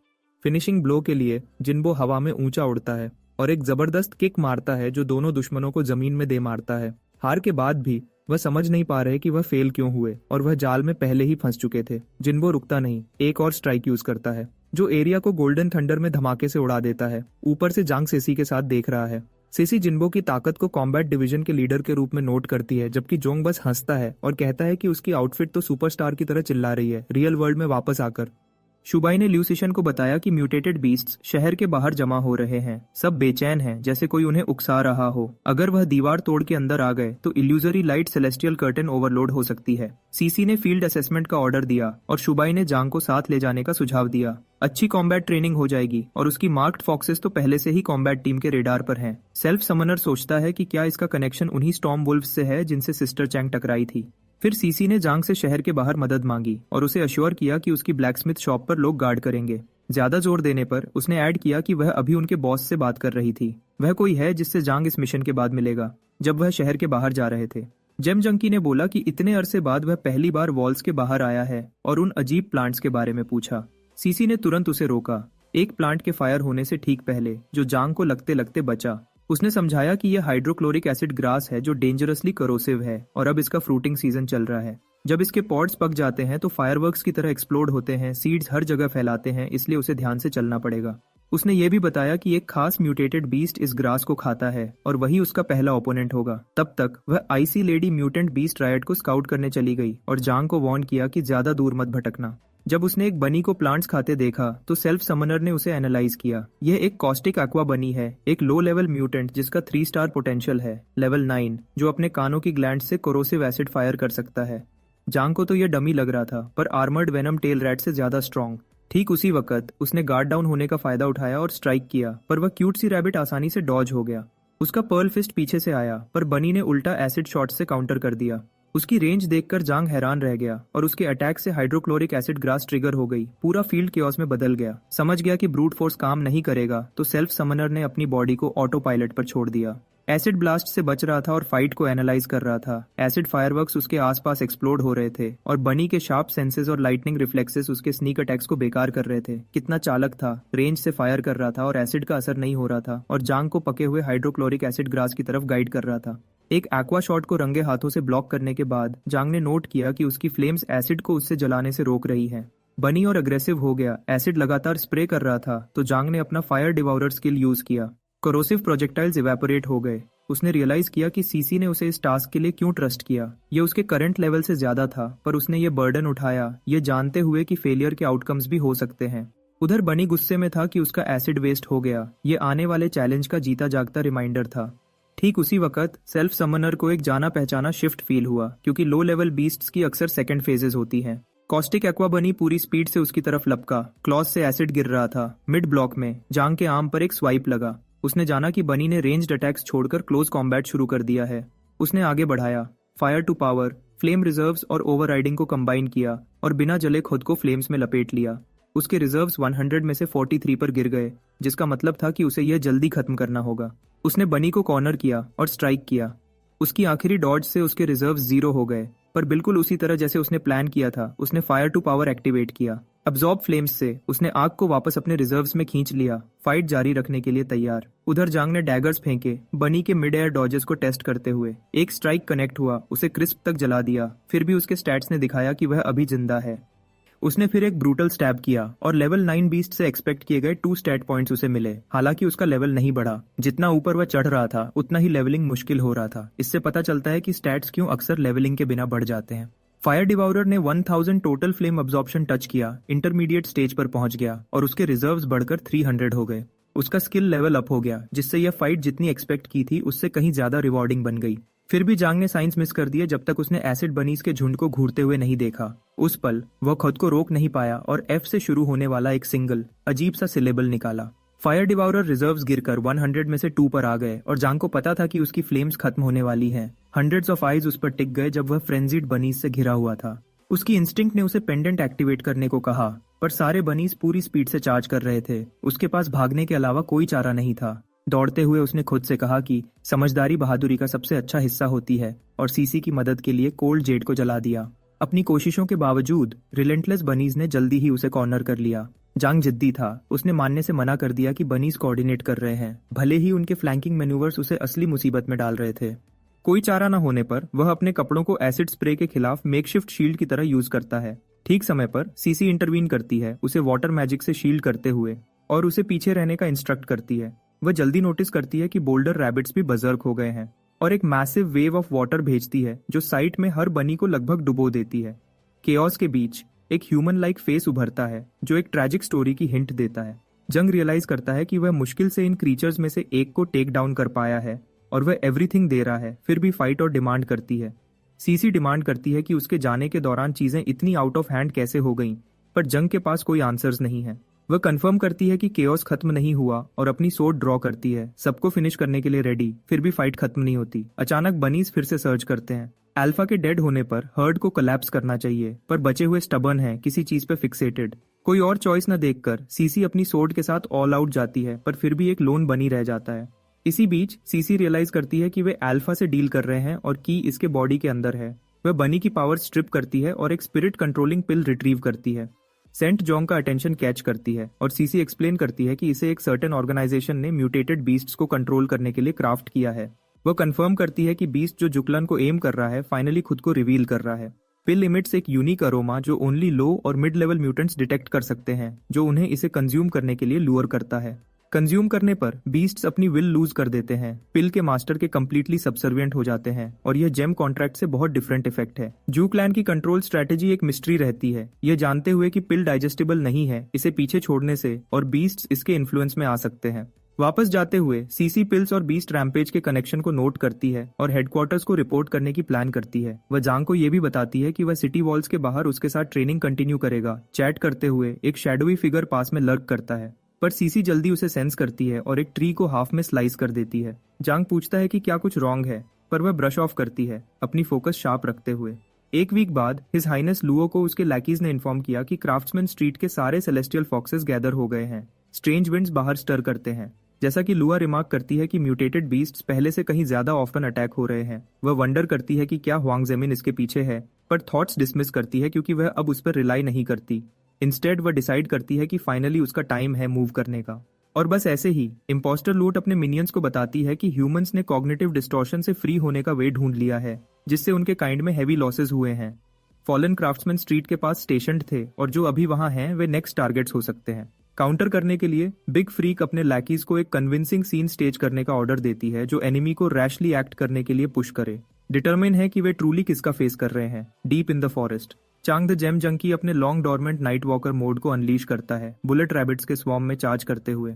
फिनिशिंग ब्लो के लिए जिन्बो हवा में ऊंचा उड़ता है और एक जबरदस्त किक मारता है जो दोनों दुश्मनों को जमीन में दे मारता है। हार के बाद भी वह समझ नहीं पा रहे कि वह फेल क्यों हुए और वह जाल में पहले ही फंस चुके थे। जिन्बो रुकता नहीं, एक और स्ट्राइक यूज करता है जो एरिया को गोल्डन थंडर में धमाके से उड़ा देता है। ऊपर से जांग सेसी के साथ देख रहा है। सेसी जिन्बो की ताकत को कॉम्बैट डिवीजन के लीडर के रूप में नोट करती है, जबकि जोंग बस हंसता है और कहता है कि उसकी आउटफिट तो सुपरस्टार की तरह चिल्ला रही है रियल वर्ल्ड में वापस आकर। शुबाई ने ल्यू सिशन को बताया कि म्यूटेटेड बीस्ट्स शहर के बाहर जमा हो रहे हैं। सब बेचैन हैं, जैसे कोई उन्हें उकसा रहा हो। अगर वह दीवार तोड़ के अंदर आ गए तो illusory light celestial curtain overload हो सकती है। सीसी ने फील्ड असेसमेंट का ऑर्डर दिया और शुबाई ने जांग को साथ ले जाने का सुझाव दिया। अच्छी कॉम्बैट ट्रेनिंग हो जाएगी और उसकी मार्क्ड फॉक्सेस तो पहले से ही कॉम्बैट टीम के रेडार पर हैं। सेल्फ समनर सोचता है कि क्या इसका कनेक्शन उन्हीं स्टॉर्म वुल्फ्स से है जिनसे सिस्टर चैंग टकराई थी। फिर सीसी ने जांग से शहर के बाहर मदद मांगी और उसे अश्योर किया कि उसकी ब्लैकस्मिथ शॉप पर लोग गार्ड करेंगे। ज्यादा जोर देने पर उसने ऐड किया कि वह अभी उनके बॉस से बात कर रही थी। वह कोई है जिससे जांग इस मिशन के बाद मिलेगा। जब वह शहर के बाहर जा रहे थे, जेम जंकी ने बोला कि इतने अरसे बाद वह पहली बार वॉल्स के बाहर आया है और उन अजीब प्लांट्स के बारे में पूछा। सीसी ने तुरंत उसे रोका, एक प्लांट के फायर होने से ठीक पहले जो जांग को लगते लगते बचा। उसने समझाया कि यह हाइड्रोक्लोरिक एसिड ग्रास है जो डेंजरसली करोसिव है और अब इसका फ्रूटिंग सीजन चल रहा है। जब इसके पॉड्स पक जाते हैं तो फायरवर्क्स की तरह एक्सप्लोड होते हैं, सीड्स हर जगह फैलाते हैं, इसलिए उसे ध्यान से चलना पड़ेगा। उसने ये भी बताया कि एक खास म्यूटेटेड बीस्ट इस ग्रास को खाता है और वही उसका पहला ओपोनेंट होगा। तब तक वह icy lady mutant beast riot को स्काउट करने चली गई और जांग को वार्न किया कि ज्यादा दूर मत भटकना। जब उसने एक बनी को प्लांट्स खाते देखा तो सेल्फ समनर ने उसे एनालाइज किया। यह एक कॉस्टिक एक्वा बनी है, एक लो लेवल म्यूटेंट जिसका 3 स्टार पोटेंशियल है, लेवल 9, जो अपने कानों की ग्लैंड से कोरोसिव एसिड फायर कर सकता है। जांग को तो यह डमी लग रहा था, पर आर्मर्ड वेनम टेल रैट से ज्यादा स्ट्रॉन्ग। ठीक उसी वक्त उसने गार्ड डाउन होने का फायदा उठाया और स्ट्राइक किया, पर वह क्यूट सी रैबिट आसानी से डॉज हो गया। उसका पर्ल फिस्ट पीछे से आया, पर बनी ने उल्टा एसिड शॉट से काउंटर कर दिया। उसकी रेंज देखकर जांग हैरान रह गया और उसके अटैक से हाइड्रोक्लोरिक एसिड ग्रास ट्रिगर हो गई। पूरा फील्ड केओस में बदल गया। समझ गया कि ब्रूट फोर्स काम नहीं करेगा तो सेल्फ समनर ने अपनी बॉडी को ऑटो पायलट पर छोड़ दिया। एसिड ब्लास्ट से बच रहा था और फाइट को एनालाइज कर रहा था। एसिड फायरवर्क्स उसके आसपास एक्सप्लोड हो रहे थे और बनी के शार्प सेंसेस और लाइटनिंग रिफ्लेक्सेस उसके स्नीक अटैक्स को बेकार कर रहे थे। कितना चालक था, रेंज से फायर कर रहा था और एसिड का असर नहीं हो रहा था और जांग को पके हुए हाइड्रोक्लोरिक एसिड ग्रास की तरफ गाइड कर रहा था। एक एक्वा शॉट को रंगे हाथों से ब्लॉक करने के बाद जांग ने नोट किया कि उसकी फ्लेम्स एसिड को उससे जलाने से रोक रही है। बनी और अग्रेसिव हो गया। एसिड लगातार स्प्रे कर रहा था तो जांग ने अपना फायर डिवाउरर स्किल यूज किया। कोरोसिव प्रोजेक्टाइल्स इवेपोरेट हो गए। उसने रियलाइज किया कि सीसी ने उसे इस टास्क के लिए क्यों ट्रस्ट किया। यह उसके करंट लेवल से ज्यादा था, पर उसने ये बर्डन उठाया, ये जानते हुए कि फेलियर के आउटकम्स भी हो सकते हैं। उधर बनी गुस्से में था कि उसका एसिड वेस्ट हो गया। ये आने वाले चैलेंज का जीता जागता रिमाइंडर था। ठीक उसी वक्त सेल्फ समनर को एक जाना पहचाना शिफ्ट फील हुआ, क्योंकि लो लेवल बीस्ट्स की अक्सर सेकंड फेजेस होती हैं। कॉस्टिक एक्वा बनी पूरी स्पीड से उसकी तरफ लपका। क्लॉज से एसिड गिर रहा था। मिड ब्लॉक में जांग के आर्म पर एक स्वाइप लगा। उसने जाना कि बनी ने रेंज्ड अटैक्स छोड़कर क्लोज कॉम्बैट शुरू कर दिया है। उसने आगे बढ़ाया, fire to power, flame reserves और ओवरराइडिंग को कंबाइन किया और बिना जले खुद को फ्लेम्स में लपेट लिया। उसके रिजर्व्स 100 में से 43 पर गिर गए, जिसका मतलब था कि उसे यह जल्दी खत्म करना होगा। उसने बनी को कॉर्नर किया और स्ट्राइक किया। उसकी आखिरी डॉज से उसके रिजर्व्स 0 हो गए, पर बिल्कुल उसी तरह जैसे उसने प्लान किया था। उसने फायर टू पावर एक्टिवेट किया। अब्जॉर्ब फ्लेम्स से उसने आग को वापस अपने रिजर्व्स में खींच लिया, फाइट जारी रखने के लिए तैयार। उधर जांग ने डैगर्स फेंके, बनी के मिड एयर डॉजेस को टेस्ट करते हुए। एक स्ट्राइक कनेक्ट हुआ, उसे क्रिस्प तक जला दिया। फिर भी उसके स्टैट्स ने दिखाया कि वह अभी जिंदा है। उसने फिर एक ब्रूटल स्टैब किया और लेवल 9 बीस्ट से एक्सपेक्ट किए गए 2 स्टैट पॉइंट्स उसे मिले। हालांकि उसका लेवल नहीं बढ़ा। जितना ऊपर वह चढ़ रहा था उतना ही लेवलिंग मुश्किल हो रहा था। इससे पता चलता है कि स्टैट्स क्यों अक्सर लेवलिंग के बिना बढ़ जाते हैं। फायर डिवाउरर ने 1000 टोटल फ्लेम अब्जॉर्प्शन टच किया, इंटरमीडिएट स्टेज पर पहुंच गया और उसके रिजर्व्स बढ़कर 300 हो गए। उसका स्किल लेवल अप हो गया, जिससे यह फाइट जितनी एक्सपेक्ट की थी उससे कहीं ज्यादा रिवॉर्डिंग बन गई। फिर भी जांग ने साइंस मिस कर दिए जब तक उसने एसिड बनीज के झुंड को घूरते हुए नहीं देखा। उस पल वह खुद को रोक नहीं पाया और एफ से शुरू होने वाला एक सिंगल अजीब सा सिलेबल निकाला। फायर डिवाउरर रिजर्व्स गिरकर 100 में से 2 पर आ गए और जांग को पता था कि उसकी फ्लेम्स खत्म होने वाली हैं। हंड्रेड्स ऑफ आइज उस पर टिक गए जब वह फ्रेंजिड बनीज से घिरा हुआ था। उसकी इंस्टिंक्ट ने उसे पेंडेंट एक्टिवेट करने को कहा, पर सारे बनीज पूरी स्पीड से चार्ज कर रहे थे। उसके पास भागने के अलावा कोई चारा नहीं था। दौड़ते हुए उसने खुद से कहा कि समझदारी बहादुरी का सबसे अच्छा हिस्सा होती है और सीसी की मदद के लिए कोल्ड जेड को जला दिया। अपनी कोशिशों के बावजूद रिलेंटलेस बनीज ने जल्दी ही उसे कॉर्नर कर लिया। जांग जिद्दी था, उसने मानने से मना कर दिया कि बनीज कोऑर्डिनेट कर रहे हैं, भले ही उनके फ्लैंकिंग मैन्यूवर्स उसे असली मुसीबत में डाल रहे थे। कोई चारा न होने पर वह अपने कपड़ों को एसिड स्प्रे के खिलाफ मेकशिफ्ट शील्ड की तरह यूज करता है। ठीक समय पर सीसी इंटरवीन करती है, उसे वाटर मैजिक से शील्ड करते हुए, और उसे पीछे रहने का इंस्ट्रक्ट करती है। वह जल्दी नोटिस करती है कि बोल्डर रैबिट्स भी बजर्क हो गए हैं और एक मैसिव वेव ऑफ वाटर भेजती है जो साइट में हर बनी को लगभग डुबो देती है। केओस के बीच एक ह्यूमन लाइक फेस उभरता है जो एक ट्रैजिक स्टोरी की हिंट देता है। जंग रियलाइज करता है कि वह मुश्किल से इन क्रीचर्स में से एक को टेक डाउन कर पाया है और वह एवरीथिंग दे रहा है, फिर भी फाइट और डिमांड करती है। सीसी डिमांड करती है कि उसके जाने के दौरान चीजें इतनी आउट ऑफ हैंड कैसे हो गईं, पर जंग के पास कोई आंसर्स नहीं है। वह कंफर्म करती है कि केओस खत्म नहीं हुआ और अपनी सोर्ड ड्रॉ करती है, सबको फिनिश करने के लिए रेडी, फिर भी फाइट खत्म नहीं होती। अचानक बनीज फिर से सर्च करते हैं। अल्फा के डेड होने पर हर्ड को कोलैप्स करना चाहिए, पर बचे हुए स्टबर्न हैं, किसी चीज पे फिक्सेटेड। कोई और चॉइस न देखकर सीसी अपनी सोर्ड के साथ ऑल आउट जाती है, पर फिर भी एक लोन बनी रह जाता है। इसी बीच सीसी रियलाइज करती है कि वे अल्फा से डील कर रहे हैं और की इसके बॉडी के अंदर है। वह बनी की पावर स्ट्रिप करती है और एक स्पिरिट कंट्रोलिंग पिल रिट्रीव करती है। सेंट जॉन्ग का अटेंशन कैच करती है और सीसी एक्सप्लेन करती है कि इसे एक सर्टेन ऑर्गेनाइजेशन ने म्यूटेटेड बीस्ट्स को कंट्रोल करने के लिए क्राफ्ट किया है। वह कंफर्म करती है कि बीस्ट जो जुकलन को एम कर रहा है फाइनली खुद को रिवील कर रहा है। पिल इमिट्स एक यूनिक अरोमा जो ओनली लो और मिड लेवल म्यूटेंट्स डिटेक्ट कर सकते हैं, जो उन्हें इसे कंज्यूम करने के लिए लूअर करता है। कंज्यूम करने पर बीस्ट्स अपनी विल लूज कर देते हैं, पिल के मास्टर के कंप्लीटली सबसर्विएंट हो जाते हैं, और यह जेम कॉन्ट्रैक्ट से बहुत डिफरेंट इफेक्ट है। जू क्लैन की कंट्रोल स्ट्रेटेजी एक मिस्ट्री रहती है, यह जानते हुए कि पिल डाइजेस्टेबल नहीं है, इसे पीछे छोड़ने से और बीस्ट्स इसके इन्फ्लुएंस में आ सकते हैं। वापस जाते हुए सीसी पिल्स और बीस्ट रैम्पेज के कनेक्शन को नोट करती है और हेडक्वार्टर्स को रिपोर्ट करने की प्लान करती है। वह जांग को यह भी बताती है कि वह सिटी वॉल्स के बाहर उसके साथ ट्रेनिंग कंटिन्यू करेगा। चैट करते हुए एक शैडोवी फिगर पास में लर्क करता है, पर सीसी जल्दी उसे सेंस करती है और एक ट्री को हाफ में स्लाइस कर देती है। जांग पूछता है कि क्या कुछ रॉन्ग है, पर वह ब्रश ऑफ करती है, अपनी फोकस शार्प रखते हुए। एक वीक बाद हिज हाइनेस लुओ को उसके लैकीज ने इन्फॉर्म किया कि क्राफ्ट्समैन स्ट्रीट के सारे सेलेस्टियल फॉक्सेस गैदर हो गए हैं। स्ट्रेंज विंड्स बाहर स्टर करते हैं। जैसा कि लुआ रिमार्क करती है कि म्यूटेटेड बीस्ट्स पहले से कहीं ज्यादा ऑफ्टन अटैक हो रहे हैं। वह वंडर करती है कि क्या हुआंग ज़ेमिन इसके पीछे है, पर थॉट्स डिसमिस करती है क्योंकि वह अब उस पर रिलाई नहीं करती। इंस्टेड वह डिसाइड करती है कि फाइनली उसका टाइम है मूव करने का। और बस ऐसे ही इम्पोस्टर लूट अपने मिनियंस को बताती है कि ह्यूमंस ने कॉग्निटिव डिस्टॉर्शन से फ्री होने का वे ढूंढ लिया है, जिससे उनके काइंड में हैवी लॉसेस हुए हैं। फॉलन क्राफ्ट्समैन स्ट्रीट के पास स्टेशन्ड थे और जो अभी वहां हैं वे नेक्स्ट टारगेट्स हो सकते हैं। काउंटर करने के लिए बिग फ्रीक अपने लैकीज को एक कन्विंसिंग सीन स्टेज करने का ऑर्डर देती है जो एनिमी को रैशली एक्ट करने के लिए पुश करे। डिटरमिन है कि वे ट्रूली किसका फेस कर रहे हैं। Deep in the forest Chang the gem junkie अपने long dormant night walker mode को अनलीश करता है, बुलेट रैबिट्स के स्वॉर्म में चार्ज करते हुए।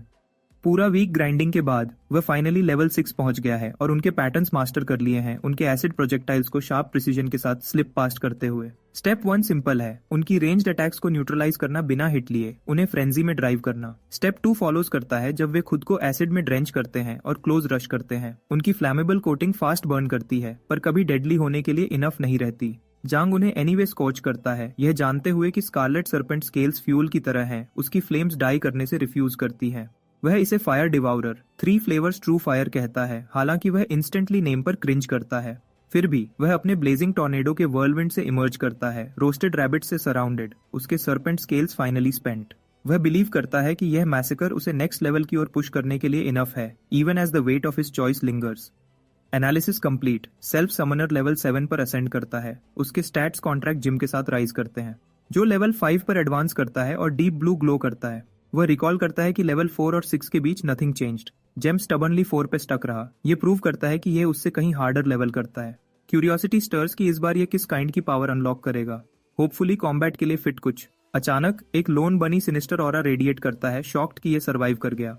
पूरा वीक ग्राइंडिंग के बाद वह फाइनली लेवल 6 पहुंच गया है और उनके पैटर्न्स मास्टर कर लिए हैं, उनके एसिड प्रोजेक्टाइल्स को शार्प प्रिसीजन के साथ स्लिप पास्ट करते हुए। स्टेप 1 सिंपल है, उनकी रेंज्ड अटैक्स को न्यूट्रलाइज करना बिना हिट लिए, उन्हें फ्रेंजी में ड्राइव करना। स्टेप 2 फॉलोज करता है जब वे खुद को एसिड में ड्रेंच करते हैं और क्लोज रश करते हैं। उनकी फ्लैमेबल कोटिंग फास्ट बर्न करती है, पर कभी डेडली होने के लिए इनफ नहीं रहती। जांग उन्हें एनीवे स्कॉच करता है, यह जानते हुए कि स्कारलेट सर्पेंट स्केल्स फ्यूल की तरह हैं, उसकी फ्लेम्स डाई करने से रिफ्यूज करती है। वह इसे फायर डिवाउरर 3 फ्लेवर्स ट्रू फायर कहता है, हालांकि वह इंस्टेंटली नेम पर क्रिंज करता है। फिर भी वह अपने ब्लेजिंग टॉर्नेडो के व्हर्लविंड से इमर्ज करता है, रोस्टेड रैबिट से सराउंडेड, उसके सर्पेंट स्केल्स फाइनली स्पेंट। वह बिलीव करता है कि यह मैसेकर उसे नेक्स्ट लेवल की ओर पुश करने के लिए इनफ है, even as the weight of his choice lingers. Analysis complete. Self summoner level 7 पर असेंड करता है, उसके स्टैट्स कॉन्ट्रैक्ट जिम के साथ राइज करते हैं, जो लेवल 5 पर एडवांस करता है और डीप ब्लू ग्लो करता है। वह रिकॉल करता है कि लेवल 4 और 6 के बीच नथिंग चेंज्ड। जेम स्टबर्नली 4 पे स्टक रहा, यह प्रूव करता है कि यह उससे कहीं हार्डर लेवल करता है। क्यूरियोसिटी स्टर्स कि इस बार यह किस काइंड की पावर अनलॉक करेगा, होपफुली कॉम्बैट के लिए फिट कुछ। अचानक एक लोन बनी सिनिस्टर ऑरा रेडिएट करता है, शॉक्ड कि यह सर्वाइव कर गया।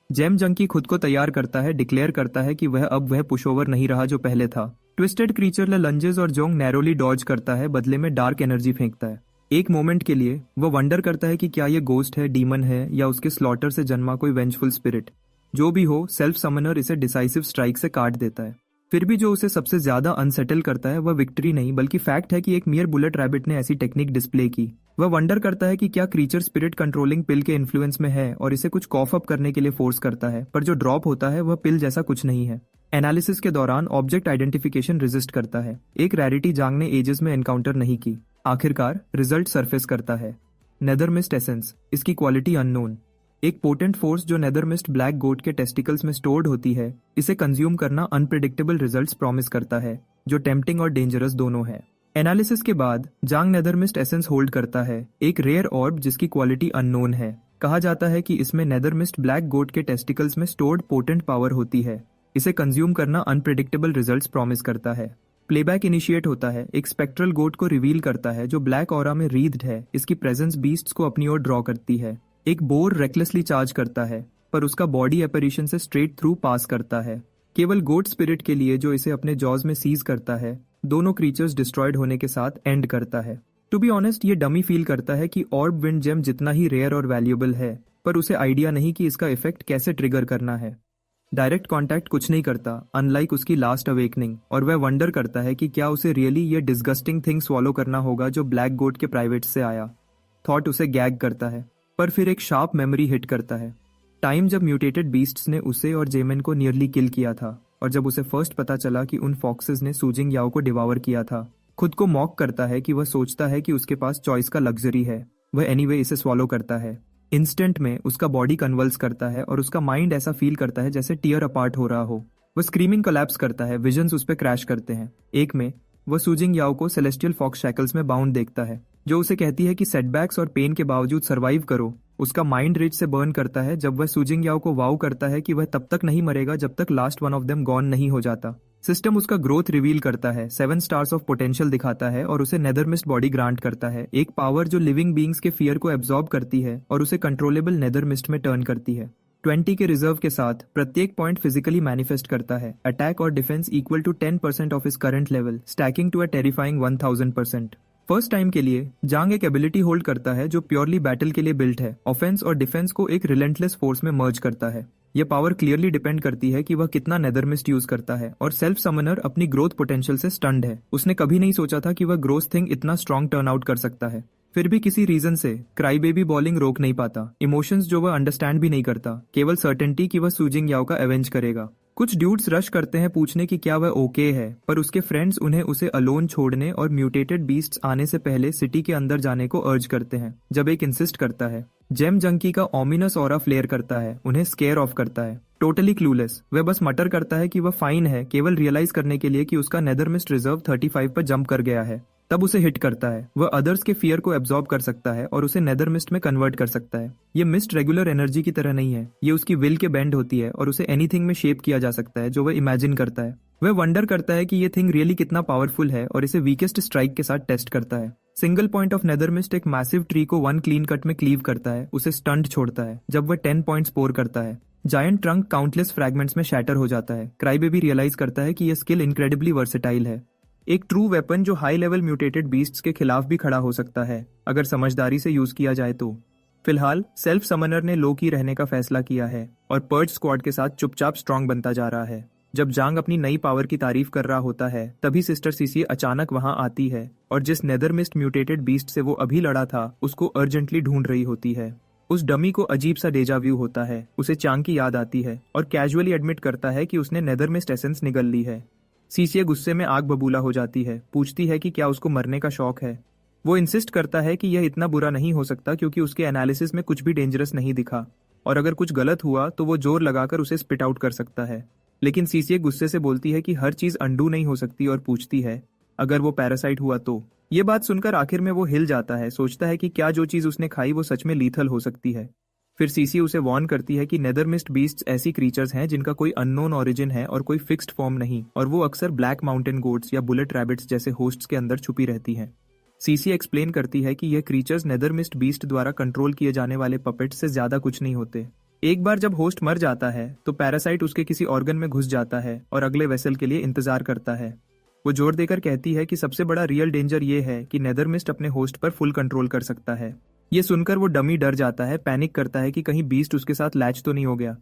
जेम जंकी खुद को तैयार करता है, डिक्लेयर करता है कि वह अब वह पुशओवर नहीं रहा जो पहले था। ट्विस्टेड क्रीचर लंजेस और जोंग नैरोली डॉज करता है, बदले में डार्क एनर्जी फेंकता है। एक मोमेंट के लिए वह वंडर करता है कि क्या ये गोस्ट है, डीमन है, या उसके स्लॉटर से जन्मा कोई वेंजफुल स्पिरिट। जो भी हो, सेल्फ समनर इसे डिसाइसिव स्ट्राइक से काट देता है। फिर भी जो उसे सबसे ज्यादा अनसेटल करता है वह विक्ट्री नहीं बल्कि फैक्ट है कि एक मियर बुलेट रैबिट ने ऐसी टेक्निक डिस्प्ले की। वह वंडर करता है कि क्या क्रीचर स्पिरिट कंट्रोलिंग पिल के इन्फ्लुएंस में है और इसे कुछ कॉफ अप करने के लिए फोर्स करता है, पर जो ड्रॉप होता है वह पिल जैसा कुछ नहीं है। एनालिसिस के दौरान ऑब्जेक्ट आइडेंटिफिकेशन रेजिस्ट करता है, एक रैरिटी जांग ने एजेस में एनकाउंटर नहीं की। आखिरकार रिजल्ट सरफेस करता है। नेदर मिस्ट एसेंस, इसकी क्वालिटी अननोन। एक पोटेंट फोर्स जो नेदर मिस्ट ब्लैक गोट के टेस्टिकल्स में स्टोर्ड होती है, इसे कंज्यूम करना अनप्रिडिक्टेबल रिजल्ट्स प्रॉमिस करता है, जो टेम्पटिंग और डेंजरस दोनों है। एनालिसिस के बाद जांग नेदर मिस्ट एसेंस होल्ड करता है, एक रेयर ऑर्ब जिसकी क्वालिटी अननोन है। कहा जाता है कि इसमें नेदर मिस्ट ब्लैक गोट के टेस्टिकल्स में स्टोर्ड पोटेंट पावर होती है। इसे कंज्यूम करना अनप्रिडिक्टेबल रिजल्ट्स प्रॉमिस करता है। प्लेबैक इनिशिएट होता है, एक स्पेक्ट्रल गोट को रिवील करता है जो ब्लैक ऑरा में रीद्ड है। इसकी प्रेजेंस बीस्ट्स को अपनी ओर ड्रॉ करती है। एक बोर रेकलेसली चार्ज करता है, पर उसका बॉडी एपरिशन से स्ट्रेट थ्रू पास करता है। केवल गोट स्पिरिट के लिए, जो इसे अपने जॉज में सीज करता है, दोनों क्रीचर्स डिस्ट्रॉयड होने के साथ एंड करता है। टू बी ऑनेस्ट, ये डमी फील करता है कि ऑर्ब विंड जेम जितना ही रेयर और वैल्यूएबल है, पर उसे आइडिया नहीं कि इसका इफेक्ट कैसे ट्रिगर करना है। डायरेक्ट कॉन्टैक्ट कुछ नहीं करता, अनलाइक उसकी लास्ट अवेकनिंग, और वह वंडर करता है कि क्या उसे रियली ये डिस्गस्टिंग थिंग स्वॉलो करना होगा जो ब्लैक गोट के प्राइवेट से आया। थॉट उसे गैग करता है, पर फिर एक शार्प मेमोरी हिट करता है। टाइम जब म्यूटेटेड बीस्ट्स ने उसे और जेमिन को नियरली किल किया था, और जब उसे फर्स्ट पता चला कि उन फॉक्सेस ने सूजिंग याओ को डिवावर किया था। खुद को मॉक करता है कि वह सोचता है कि उसके पास चॉइस का लग्जरी है। वह एनीवे इसे स्वॉलो करता है। इंस्टेंट में उसका बॉडी कन्वल्स करता है और उसका माइंड ऐसा फील करता है जैसे टीयर अपार्ट हो रहा हो। वह स्क्रीमिंग कोलैप्स करता है, विजन्स उस पर क्रैश करते हैं। एक में वह सूजिंग याओ को सेलेस्टियल फॉक्स शैकल्स में बाउंड देखता है, जो उसे कहती है कि सेटबैक्स और पेन के बावजूद सर्वाइव करो। उसका माइंड रिज से बर्न करता है जब वह सूजिंग याओ को वाउ करता है कि वह तब तक नहीं मरेगा जब तक last one of them gone नहीं हो जाता। सिस्टम उसका ग्रोथ रिवील करता है, 7 स्टार्स ऑफ पोटेंशियल दिखाता है और उसे नेदर मिस्ट बॉडी ग्रांट करता है, एक पावर जो लिविंग बीइंग्स के फियर को एब्जॉर्ब करती है और उसे कंट्रोलेबल नेदर मिस्ट में टर्न करती है। 20 के रिजर्व के साथ प्रत्येक पॉइंट फिजिकली मैनिफेस्ट करता है। अटैक और defence equal to 10% of its current level, stacking to a terrifying 1000%। First time के लिए जांग एक एबिलिटी होल्ड करता है जो प्योरली बैटल के लिए बिल्ट है। ऑफेंस और डिफेंस को एक रिलेंटलेस फोर्स में मर्ज करता है। यह पावर क्लियरली डिपेंड करती है कि वह कितना नेदर मिस्ट यूज करता है, और सेल्फ समनर अपनी ग्रोथ पोटेंशियल से स्टन्ड है। उसने कभी नहीं सोचा था कि वह ग्रोथ थिंग इतना स्ट्रॉन्ग टर्न आउट कर सकता है। फिर भी किसी रीजन से क्राई बेबी बॉलिंग रोक नहीं पाता, इमोशंस जो वह अंडरस्टैंड भी नहीं करता, केवल सर्टेनिटी कि वह सूजिंग याओ का एवेंज करेगा। कुछ ड्यूड्स रश करते हैं पूछने की क्या वह ओके है, पर उसके फ्रेंड्स उन्हें उसे अलोन छोड़ने और म्यूटेटेड बीस्ट्स आने से पहले सिटी के अंदर जाने को अर्ज करते हैं। जब एक इंसिस्ट करता है, जेम जंकी का ऑमिनस ऑरा फ्लेयर करता है, उन्हें स्केयर ऑफ करता है। टोटली क्लूलेस, वह बस मटर करता है कि वह फाइन है, केवल रियलाइज करने के लिए कि उसका नेदर मिस्ट रिजर्व 35 पर जंप कर गया है। तब उसे हिट करता है। वह अदर्स के फियर को एब्जॉर्ब कर सकता है और उसे नेदर मिस्ट में कन्वर्ट कर सकता है। ये मिस्ट रेगुलर एनर्जी की तरह नहीं है, ये उसकी विल के बेंड होती है और उसे एनीथिंग में शेप किया जा सकता है जो वह इमेजिन करता है। वह वंडर करता है कि ये थिंग रियली कितना पावरफुल है और इसे वीकेस्ट स्ट्राइक के साथ टेस्ट करता है। Single point of nether mist एक मैसिव ट्री को 1 क्लीन कट में क्लीव करता है, उसे स्टंट छोड़ता है। जब वह 10 पॉइंट्स पोर करता है, जायंट ट्रंक काउंटलेस फ्रैगमेंट्स में शैटर हो जाता है। क्राई बेबी रियलाइज करता है कि यह स्किल इनक्रेडिबली वर्सेटाइल है, एक ट्रू वेपन जो हाई लेवल म्यूटेटेड बीस्ट्स के खिलाफ भी खड़ा हो सकता है अगर समझदारी से यूज किया जाए तो। फिलहाल सेल्फ समनर ने लो की रहने का फैसला किया है और पर्ज स्क्वाड के साथ चुपचाप स्ट्रांग बनता जा रहा है। जब जांग अपनी नई पावर की तारीफ कर रहा होता है, तभी सिस्टर सीसी अचानक वहां आती है और जिस नेदर मिस्ट म्यूटेटेड बीस्ट से वो अभी लड़ा था, उसको अर्जेंटली ढूंढ रही होती है। उस डमी को अजीब सा डेजा व्यू होता है, उसे चांग की याद आती है और कैजुअली एडमिट करता है कि उसने नेदर मिस्ट एसेंस निगल ली है। सीसीए गुस्से में आग बबूला हो जाती है, पूछती है कि क्या उसको मरने का शौक है। वो इंसिस्ट करता है कि यह इतना बुरा नहीं हो सकता क्योंकि उसके एनालिसिस में कुछ भी डेंजरस नहीं दिखा, और अगर कुछ गलत हुआ तो वो जोर लगाकर उसे स्पिट आउट कर सकता है। लेकिन सीसीए गुस्से से बोलती है कि हर चीज अंडू नहीं हो सकती और पूछती है अगर वो पैरासाइट हुआ तो। ये बात सुनकर आखिर में वो हिल जाता है, सोचता है कि क्या जो चीज उसने खाई वो सच में लीथल हो सकती है। फिर सीसी उसे वार्न करती है कि नेदर मिस्ट बीस्ट्स ऐसी क्रीचर्स हैं जिनका कोई अननोन ओरिजिन है और कोई फिक्स्ड फॉर्म नहीं, और वो अक्सर ब्लैक माउंटेन गोट्स या बुलेट रैबिट्स जैसे होस्ट्स के अंदर छुपी रहती हैं। सीसी एक्सप्लेन करती है कि यह क्रीचर्स नेदर मिस्ट बीस्ट द्वारा कंट्रोल किए जाने वाले पपेट्स से ज्यादा कुछ नहीं होते। एक बार जब होस्ट मर जाता है तो पैरासाइट उसके किसी ऑर्गन में घुस जाता है और अगले वेसल के लिए इंतजार करता है। वो जोर देकर कहती है कि सबसे बड़ा रियल डेंजर ये है कि नेदर मिस्ट अपने होस्ट पर फुल कंट्रोल कर सकता है। ये सुनकर वो डमी डर जाता है, पैनिक करता है कि कहीं बीस्ट उसके साथ लैच तो नहीं हो गया।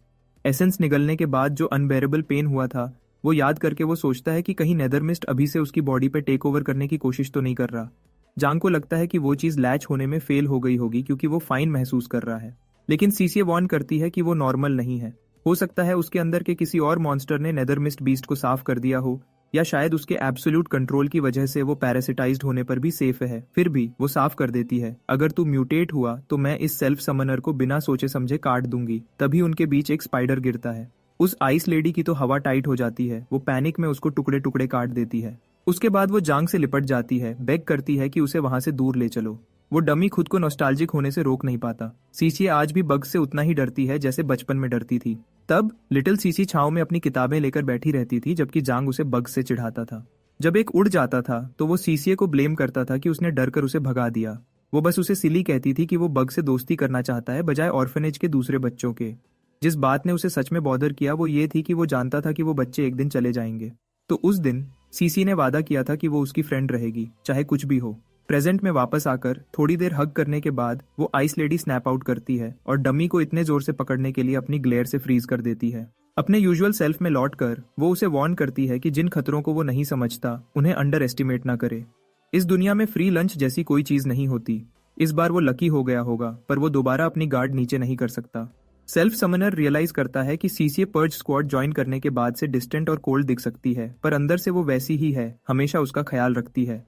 एसेंस निगलने के बाद जो अनबेरेबल पेन हुआ था वो याद करके वो सोचता है कि कहीं नेदर मिस्ट अभी से उसकी बॉडी पे टेक ओवर करने की कोशिश तो नहीं कर रहा। जांग को लगता है कि वो चीज लैच होने में फेल हो गई होगी क्योंकि वो फाइन महसूस कर रहा है, लेकिन सीसीए वार्न करती है कि वो नॉर्मल नहीं है। हो सकता है उसके अंदर के किसी और मॉन्स्टर ने नेदर मिस्ट बीस्ट को साफ कर दिया हो या शायद उसके एब्सोल्यूट कंट्रोल की वजह से वो पैरासिटाइज्ड होने पर भी सेफ है। फिर भी वो साफ कर देती है, अगर तू म्यूटेट हुआ तो मैं इस सेल्फ समनर को बिना सोचे समझे काट दूंगी। तभी उनके बीच एक स्पाइडर गिरता है। उस आइस लेडी की तो हवा टाइट हो जाती है, वो पैनिक में उसको टुकड़े टुकड़े काट देती है। उसके बाद वो जांग से लिपट जाती है, बेग करती है कि उसे वहां से दूर ले चलो। वो डमी खुद को नॉस्टैल्जिक होने से रोक नहीं पाता। सीसी आज भी बग से उतना ही डरती है जैसे बचपन में डरती थी। तब लिटिल सीसी छाव में अपनी किताबें लेकर बैठी रहती थी, जबकि जांग उसे बग से चिढ़ाता था। जब एक उड़ जाता था तो वो सीसीए को ब्लेम करता था कि उसने डर कर उसे भगा दिया। वो बस उसे सिली कहती थी कि वो बग से दोस्ती करना चाहता है बजाय ऑर्फनेज के दूसरे बच्चों के। जिस बात ने उसे सच में बॉदर किया वो ये थी कि वो जानता था कि वो बच्चे एक दिन चले जाएंगे। तो उस दिन सीसी ने वादा किया था कि वो उसकी फ्रेंड रहेगी, चाहे कुछ भी हो। प्रेजेंट में वापस आकर थोड़ी देर हग करने के बाद वो आइस लेडी स्नैप आउट करती है और डमी को इतने जोर से पकड़ने के लिए अपनी ग्लेयर से फ्रीज कर देती है। अपने यूजुअल सेल्फ में लौटकर वो उसे वार्न करती है कि जिन खतरों को वो नहीं समझता उन्हें अंडर एस्टिमेट ना करे। इस दुनिया में फ्री लंच जैसी कोई चीज नहीं होती। इस बार वो लकी हो गया होगा, पर वो दोबारा अपनी गार्ड नीचे नहीं कर सकता। सेल्फ समनर रियलाइज करता है कि सीसीए पर्ज स्क्वाड ज्वाइन करने के बाद से डिस्टेंट और कोल्ड दिख सकती है, पर अंदर से वो वैसी ही है, हमेशा उसका ख्याल रखती है।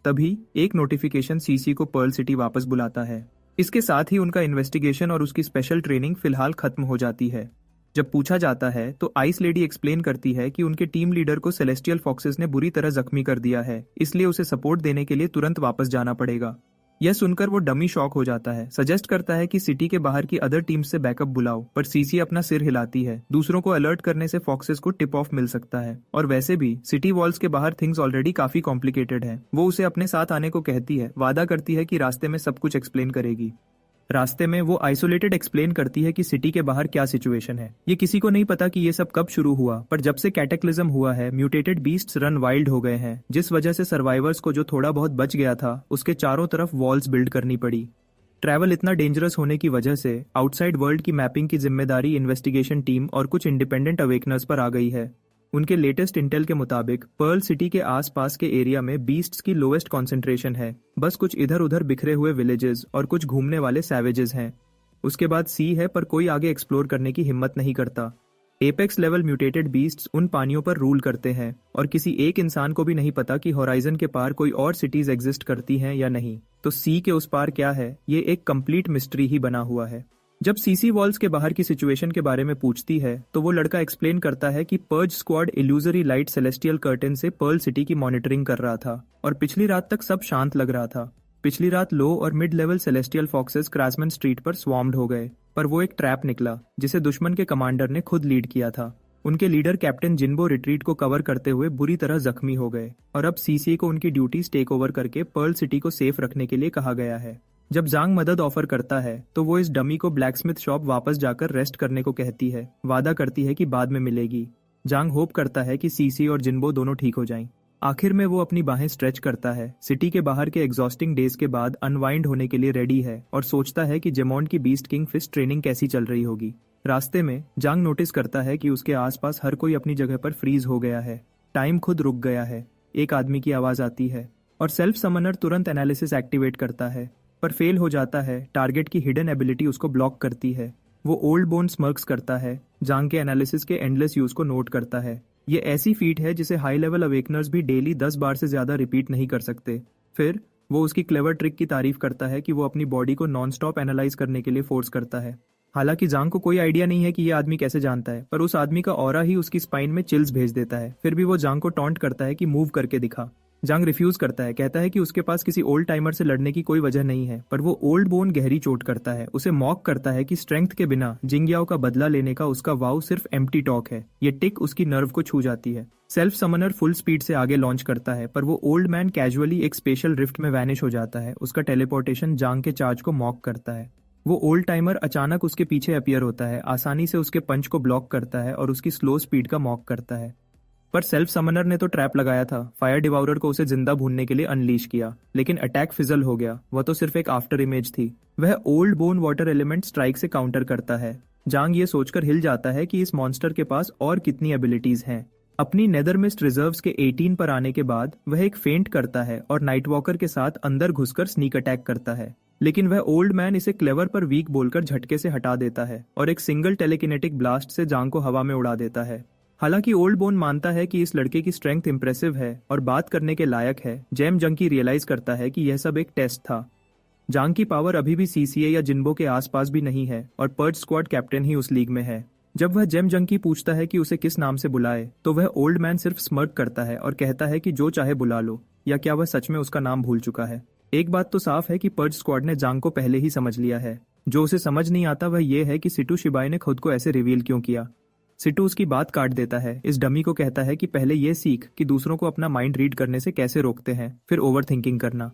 तभी एक नोटिफिकेशन सीसी को पर्ल सिटी वापस बुलाता है। इसके साथ ही उनका इन्वेस्टिगेशन और उसकी स्पेशल ट्रेनिंग फिलहाल खत्म हो जाती है। जब पूछा जाता है तो आइस लेडी एक्सप्लेन करती है कि उनके टीम लीडर को सेलेस्टियल फॉक्सेस ने बुरी तरह जख्मी कर दिया है, इसलिए उसे सपोर्ट देने के लिए तुरंत वापस जाना पड़ेगा। यह सुनकर वो डमी शॉक हो जाता है, सजेस्ट करता है कि सिटी के बाहर की अदर टीम्स से बैकअप बुलाओ, पर सीसी अपना सिर हिलाती है। दूसरों को अलर्ट करने से फॉक्सेस को टिप ऑफ मिल सकता है, और वैसे भी सिटी वॉल्स के बाहर थिंग्स ऑलरेडी काफी कॉम्प्लिकेटेड है। वो उसे अपने साथ आने को कहती है, वादा करती है कि रास्ते में सब कुछ एक्सप्लेन करेगी। रास्ते में वो आइसोलेटेड एक्सप्लेन करती है कि सिटी के बाहर क्या सिचुएशन है। ये किसी को नहीं पता कि ये सब कब शुरू हुआ, पर जब से कैटेक्लिज्म हुआ है म्यूटेटेड बीस्ट्स रन वाइल्ड हो गए हैं, जिस वजह से सर्वाइवर्स को जो थोड़ा बहुत बच गया था उसके चारों तरफ वॉल्स बिल्ड करनी पड़ी। ट्रैवल इतना डेंजरस होने की वजह से आउटसाइड वर्ल्ड की मैपिंग की जिम्मेदारी इन्वेस्टिगेशन टीम और कुछ इंडिपेंडेंट अवेकनर्स पर आ गई है। उनके लेटेस्ट इंटेल के मुताबिक पर्ल सिटी के आसपास के एरिया में बीस्ट्स की लोएस्ट कॉन्सेंट्रेशन है। बस कुछ इधर उधर बिखरे हुए विलेजेस और कुछ घूमने वाले सैवेजेस हैं। उसके बाद सी है, पर कोई आगे एक्सप्लोर करने की हिम्मत नहीं करता। एपेक्स लेवल म्यूटेटेड बीस्ट्स उन पानियों पर रूल करते हैं और किसी एक इंसान को भी नहीं पता कि होराइजन के पार कोई और सिटीज एग्जिस्ट करती हैं या नहीं। तो सी के उस पार क्या है, ये एक कंप्लीट मिस्ट्री ही बना हुआ है। जब सीसी वॉल्स के बाहर की सिचुएशन के बारे में पूछती है तो वो लड़का एक्सप्लेन करता है कि purge squad illusory light celestial curtain से पर्ल सिटी की मॉनिटरिंग कर रहा था और पिछली रात तक सब शांत लग रहा था। पिछली रात लो और mid level celestial foxes Crossman street पर स्वॉर्म्ड हो गए, पर वो एक ट्रैप निकला जिसे दुश्मन के कमांडर ने खुद लीड किया था। उनके लीडर कैप्टन जिन्बो रिट्रीट को कवर करते हुए बुरी तरह जख्मी हो गए और अब सीसी को उनकी ड्यूटीज टेक ओवर करके पर्ल सिटी को सेफ रखने के लिए कहा गया है। जब जांग मदद ऑफर करता है तो वो इस डमी को ब्लैकस्मिथ शॉप वापस जाकर रेस्ट करने को कहती है, वादा करती है कि बाद में मिलेगी। जांग होप करता है कि सीसी और जिन्बो दोनों ठीक हो जाएं। आखिर में वो अपनी बाहें स्ट्रेच करता है, सिटी के बाहर के एग्जॉस्टिंग डेज के बाद अनवाइंड होने के लिए रेडी है और सोचता है कि जेमॉन्ड की बीस्ट किंग फिश ट्रेनिंग कैसी चल रही होगी। रास्ते में जांग नोटिस करता है कि उसके आसपास हर कोई अपनी जगह पर फ्रीज हो गया है। टाइम खुद रुक गया है। एक आदमी की आवाज आती है और सेल्फ समनर तुरंत एनालिसिस एक्टिवेट करता है, पर फेल हो जाता है। टारगेट की हिडन एबिलिटी उसको ब्लॉक करती है। वो ओल्ड बोन स्मर्क्स करता है, जांग के एनालिसिस के एंडलेस यूज को नोट करता है। ये ऐसी फीट है जिसे हाई लेवल अवेकनर्स भी डेली 10 बार से ज्यादा रिपीट नहीं कर सकते। फिर वो उसकी क्लेवर ट्रिक की तारीफ करता है कि वो अपनी बॉडी को नॉन स्टॉप एनालाइज करने के लिए फोर्स करता है। हालांकि जांग को कोई आइडिया नहीं है कि ये आदमी कैसे जानता है, पर उस आदमी का ऑरा ही उसकी स्पाइन में चिल्स भेज देता है। फिर भी वो जांग को टॉन्ट करता है कि मूव करके दिखा। जांग रिफ्यूज करता है, कहता है कि उसके पास किसी ओल्ड टाइमर से लड़ने की कोई वजह नहीं है, पर वो ओल्ड बोन गहरी चोट करता है। उसे मॉक करता है कि स्ट्रेंथ के बिना जिंगयाओ का बदला लेने का उसका वाव सिर्फ एम्प्टी टॉक है। ये टिक उसकी नर्व को छू जाती है। सेल्फ समनर फुल स्पीड से आगे लॉन्च करता है, पर वो ओल्ड मैन कैजुअली एक स्पेशल रिफ्ट में वैनिश हो जाता है। उसका टेलीपोर्टेशन जांग के चार्ज को मॉक करता है। वो ओल्ड टाइमर अचानक उसके पीछे अपीयर होता है, आसानी से उसके पंच को ब्लॉक करता है और उसकी स्लो स्पीड का मॉक करता है। पर सेल्फ समनर ने तो ट्रैप लगाया था, फायर डिवाउरर को उसे जिंदा भूनने के लिए अनलीश किया, लेकिन अटैक फिजल हो गया। वह तो सिर्फ एक आफ्टर इमेज थी। वह old bone water element strike से काउंटर करता है। जांग ये सोचकर हिल जाता है कि इस मॉन्स्टर के पास और कितनी एबिलिटीज हैं। अपनी नेदरमिस्ट रिजर्व्स के 18 पर आने के बाद वह एक फेंट करता है और नाइट वॉकर के साथ अंदर घुसकर स्नीक अटैक करता है, लेकिन वह ओल्ड मैन इसे क्लेवर पर वीक बोलकर झटके से हटा देता है और एक सिंगल टेलीकिनेटिक ब्लास्ट से जांग को हवा में उड़ा देता है। हालांकि ओल्ड बोन मानता है कि इस लड़के की स्ट्रेंथ इंप्रेसिव है और बात करने के लायक है, जैम जंकी रियलाइज करता है कि यह सब एक टेस्ट था। जांग की पावर अभी भी सीसीए या जिन्बो के आसपास भी नहीं है और पर्ज स्क्वाड कैप्टन ही उस लीग में है। जब वह जेम जंकी पूछता है कि उसे किस नाम से बुलाए, तो वह ओल्ड मैन सिर्फ स्मर्क करता है और कहता है कि जो चाहे बुला लो। या क्या वह सच में उसका नाम भूल चुका है? एक बात तो साफ है कि पर्ज स्क्वाड ने जांग को पहले ही समझ लिया है। जो उसे समझ नहीं आता वह यह है कि सिटू शिबाई ने खुद को ऐसे रिवील क्यों किया। सिटू उसकी बात काट देता है, इस डमी को कहता है कि पहले यह सीख कि दूसरों को अपना माइंड रीड करने से कैसे रोकते हैं, फिर ओवर थिंकिंग करना।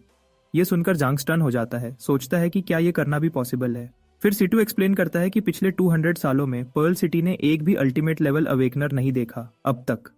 यह सुनकर जांग स्टन हो जाता है, सोचता है कि क्या यह करना भी पॉसिबल है। फिर सिटू एक्सप्लेन करता है कि पिछले 200 सालों में पर्ल सिटी ने एक भी अल्टीमेट लेवल अवेकनर नहीं देखा अब तक।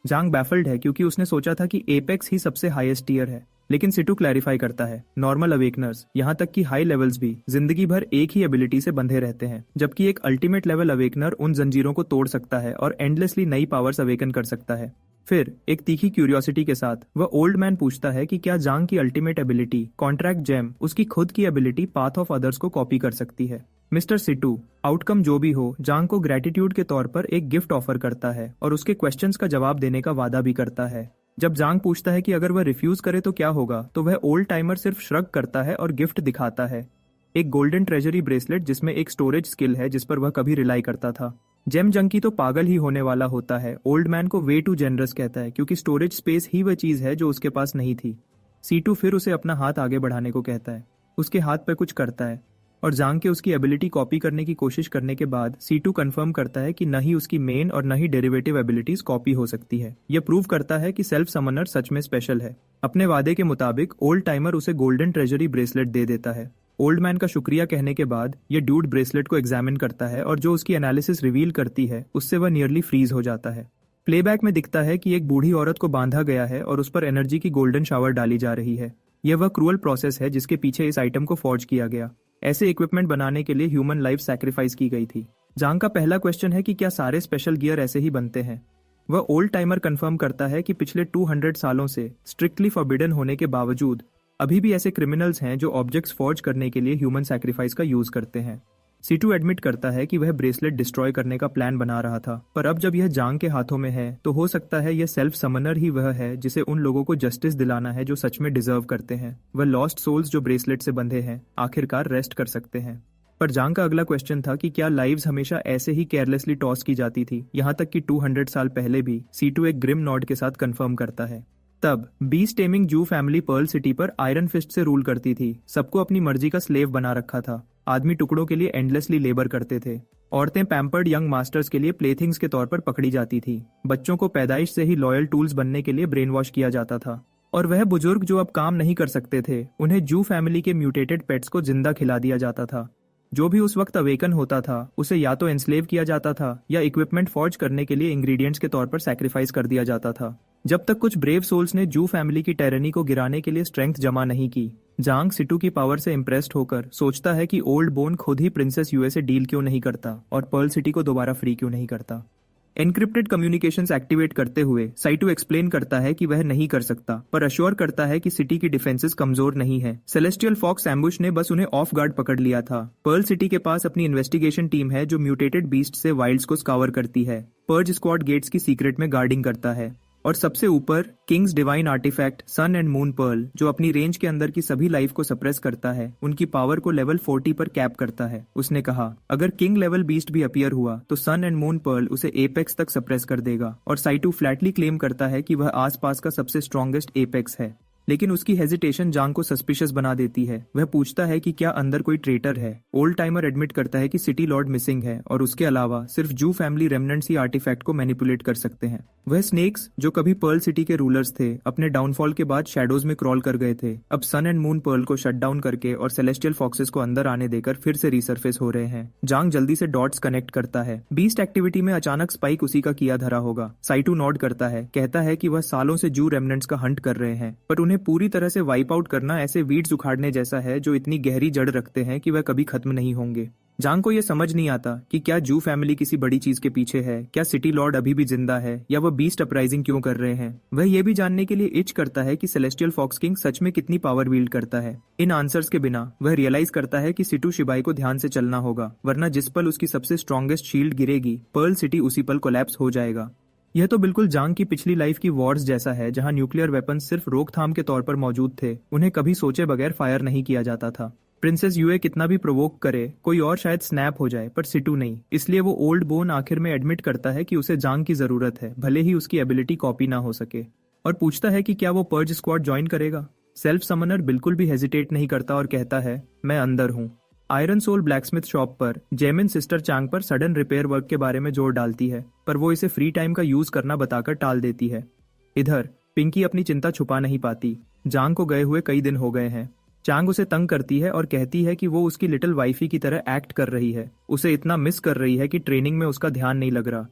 जांग बैफल्ड है क्योंकि उसने सोचा था कि एपेक्स ही सबसे हाईएस्ट टीयर है, लेकिन सिटू क्लैरिफाई करता है नॉर्मल अवेकनर्स, यहाँ तक कि हाई लेवल्स भी जिंदगी भर एक ही एबिलिटी से बंधे रहते हैं, जबकि एक अल्टीमेट लेवल अवेकनर उन जंजीरों को तोड़ सकता है और एंडलेसली नई पावर्स अवेकन कर सकता है। फिर एक तीखी क्यूरियोसिटी के साथ वह ओल्ड मैन पूछता है कि क्या जांग की अल्टीमेट एबिलिटी कॉन्ट्रैक्ट जेम उसकी खुद की एबिलिटी पाथ ऑफ अदर्स को कॉपी कर सकती है। मिस्टर सिटू आउटकम जो भी हो, जांग को ग्रेटिट्यूड के तौर पर एक गिफ्ट ऑफर करता है और उसके क्वेश्चंस का जवाब देने का वादा भी करता है। जब जांग पूछता है कि अगर वह रिफ्यूज करे तो क्या होगा, तो वह ओल्ड टाइमर सिर्फ श्रग करता है और गिफ्ट दिखाता है, एक गोल्डन ट्रेजरी ब्रेसलेट जिसमें एक स्टोरेज स्किल है जिस पर वह कभी रिलाई करता था। जेम जंकी तो पागल ही होने वाला होता है, ओल्ड मैन को वे टू जेनरस कहता है क्योंकि स्टोरेज स्पेस ही वह चीज है जो उसके पास नहीं थी। सीटू फिर उसे अपना हाथ आगे बढ़ाने को कहता है, उसके हाथ पर कुछ करता है और जांग के उसकी एबिलिटी कॉपी करने की कोशिश करने के बाद सीटू कंफर्म करता है कि न ही उसकी मेन और न ही डेरिवेटिव एबिलिटीज कॉपी हो सकती है। यह प्रूव करता है कि सेल्फ समनर सच में स्पेशल है। अपने वादे के मुताबिक ओल्ड टाइमर उसे गोल्डन ट्रेजरी ब्रेसलेट दे देता है। ओल्ड मैन का शुक्रिया कहने के बाद यह ड्यूड ब्रेसलेट को एग्जामिन करता है और जो उसकी एनालिसिस रिवील करती है उससे वह नियरली फ्रीज हो जाता है। प्लेबैक में दिखता है कि एक बूढ़ी औरत को बांधा गया है और उस पर एनर्जी की गोल्डन शावर डाली जा रही है। यह वह क्रूअल प्रोसेस है जिसके पीछे इस आइटम को फॉर्ज किया गया। ऐसे इक्विपमेंट बनाने के लिए ह्यूमन लाइफ सैक्रिफाइस की गई थी। जांग का पहला क्वेश्चन है कि क्या सारे स्पेशल गियर ऐसे ही बनते हैं। वह ओल्ड टाइमर कंफर्म करता है कि पिछले 200 सालों से स्ट्रिक्टली फॉरबिडन होने के बावजूद अभी भी ऐसे क्रिमिनल्स हैं जो ऑब्जेक्ट्स फॉर्ज करने के लिए ह्यूमन सैक्रिफाइस का यूज करते हैं। सीटू एडमिट करता है कि वह ब्रेसलेट डिस्ट्रॉय करने का प्लान बना रहा था, पर अब जब यह जांग के हाथों में है तो हो सकता है यह सेल्फ समनर ही वह है जिसे उन लोगों को जस्टिस दिलाना है जो सच में डिजर्व करते हैं। वह लॉस्ट सोल्स जो ब्रेसलेट से बंधे हैं आखिरकार रेस्ट कर सकते हैं। पर जांग का अगला क्वेश्चन था कि क्या लाइव्स हमेशा ऐसे ही केयरलेसली टॉस की जाती थी, यहाँ तक कि 200 साल पहले भी। सीटू एक ग्रिम नॉड के साथ कंफर्म करता है। तब बीस्ट टेमिंग जू फैमिली पर्ल सिटी पर आयरन फिस्ट से रूल करती थी, सबको अपनी मर्जी का स्लेव बना रखा था। आदमी टुकड़ों के लिए एंडलेसली लेबर करते थे। औरतें पैम्पर्ड यंग मास्टर्स के लिए प्लेथिंग्स के तौर पर पकड़ी जाती थी। बच्चों को पैदाइश से ही लॉयल टूल्स बनने के लिए ब्रेन वॉश किया जाता था। और वह बुजुर्ग जो अब काम नहीं कर सकते थे, उन्हें जू फैमिली के म्यूटेटेड पेट्स को जिंदा खिला दिया जाता था। जो भी उस वक्त अवेकन होता था उसे या तो एनस्लेव किया जाता था या इक्विपमेंट फॉर्ज करने के लिए इंग्रेडिएंट्स के तौर पर सैक्रिफाइस कर दिया जाता था, जब तक कुछ ब्रेव सोल्स ने जू फैमिली की टेरनी को गिराने के लिए स्ट्रेंथ जमा नहीं की। जांग सिटू की पावर से इम्प्रेस्ड होकर सोचता है कि ओल्ड बोन खुद ही प्रिंसेस यूए से डील क्यों नहीं करता और पर्ल सिटी को दोबारा फ्री क्यों नहीं करता। एनक्रिप्टेड कम्युनिकेशंस एक्टिवेट करते हुए साइटू एक्सप्लेन करता है कि वह नहीं कर सकता, पर अश्योर करता है कि सिटी की डिफेंसेस कमजोर नहीं है। सेलेस्टियल फॉक्स एम्बुश ने बस उन्हें ऑफ गार्ड पकड़ लिया था। पर्ल सिटी के पास अपनी इन्वेस्टिगेशन टीम है जो म्यूटेटेड बीस्ट से वाइल्ड्स को स्कावर करती है, पर्ज स्क्वाड गेट्स की सीक्रेट में गार्डिंग करता है और सबसे ऊपर kings divine artifact sun and moon pearl जो अपनी रेंज के अंदर की सभी लाइफ को सप्रेस करता है, उनकी पावर को लेवल 40 पर कैप करता है। उसने कहा अगर किंग लेवल बीस्ट भी अपीयर हुआ तो सन एंड मून पर्ल उसे एपेक्स तक सप्रेस कर देगा। और साइटू फ्लैटली क्लेम करता है कि वह आसपास का सबसे स्ट्रॉन्गेस्ट एपेक्स है। लेकिन उसकी हेजिटेशन जांग को सस्पिशियस बना देती है। वह पूछता है कि क्या अंदर कोई ट्रेटर है। ओल्ड टाइमर एडमिट करता है कि सिटी लॉर्ड मिसिंग है और उसके अलावा सिर्फ जू फैमिली रेमनेंट्स ही आर्टिफैक्ट को मैनिपुलेट कर सकते हैं। वह स्नेक्स जो कभी पर्ल सिटी के रूलर्स थे, अपने डाउनफॉल के बाद शैडोज में क्रॉल कर गए थे, अब सन एंड मून पर्ल को शट डाउन करके और सेलेस्टियल फॉक्सेस को अंदर आने देकर फिर से रिसर्फेस हो रहे हैं। जांग जल्दी से डॉट्स कनेक्ट करता है। बीस्ट एक्टिविटी में अचानक स्पाइक उसी का किया धरा होगा। साइटू नॉड करता है, कहता है कि वह सालों से जू रेमनेंट्स का हंट कर रहे हैं, पर उन्हें पूरी तरह से वाइप आउट करना ऐसे वीड्स उखाड़ने जैसा है जो इतनी गहरी जड़ रखते हैं कि वह कभी खत्म नहीं होंगे। जांग को यह समझ नहीं आता कि क्या जू फैमिली किसी बड़ी चीज के पीछे है, क्या सिटी लॉर्ड अभी भी जिंदा है, या वह बीस्ट अपराइजिंग क्यों कर रहे हैं। वह यह भी जानने के लिए इच करता है कि सेलेस्टियल फॉक्स किंग सच में कितनी पावर विल्ड करता है। इन आंसर्स के बिना वह रियलाइज करता है कि सिटू शिबाई को ध्यान से चलना होगा, वरना जिस पल उसकी सबसे स्ट्रॉन्गेस्ट शील्ड गिरेगी, पर्ल सिटी उसी पल कोलैप्स हो जाएगा। यह तो बिल्कुल जांग की पिछली लाइफ की वॉर्स जैसा है, जहां न्यूक्लियर वेपन्स सिर्फ रोकथाम के तौर पर मौजूद थे, उन्हें कभी सोचे बगैर फायर नहीं किया जाता था। प्रिंसेस यूए कितना भी प्रोवोक करे, कोई और शायद स्नैप हो जाए, पर सिटू नहीं। इसलिए वो ओल्ड बोन आखिर में एडमिट करता है कि उसे जांग की जरूरत है, भले ही उसकी एबिलिटी कॉपी ना हो सके, और पूछता है कि क्या वो पर्ज स्क्वाड ज्वाइन करेगा। सेल्फ समनर बिल्कुल भी हेजिटेट नहीं करता और कहता है, मैं अंदर हूँ। आयरन सोल ब्लैकस्मिथ शॉप पर जेमिन सिस्टर चांग पर सडन रिपेयर वर्क के बारे में जोर डालती है, पर वो इसे फ्री टाइम का यूज करना बताकर टाल देती है। इधर पिंकी अपनी चिंता छुपा नहीं पाती। जांग को गए हुए कई दिन हो गए हैं। चांग उसे तंग करती है और कहती है कि वो उसकी लिटिल वाइफी की तरह एक्ट कर रही है, उसे इतना मिस कर रही है कि ट्रेनिंग में उसका ध्यान नहीं लग रहा।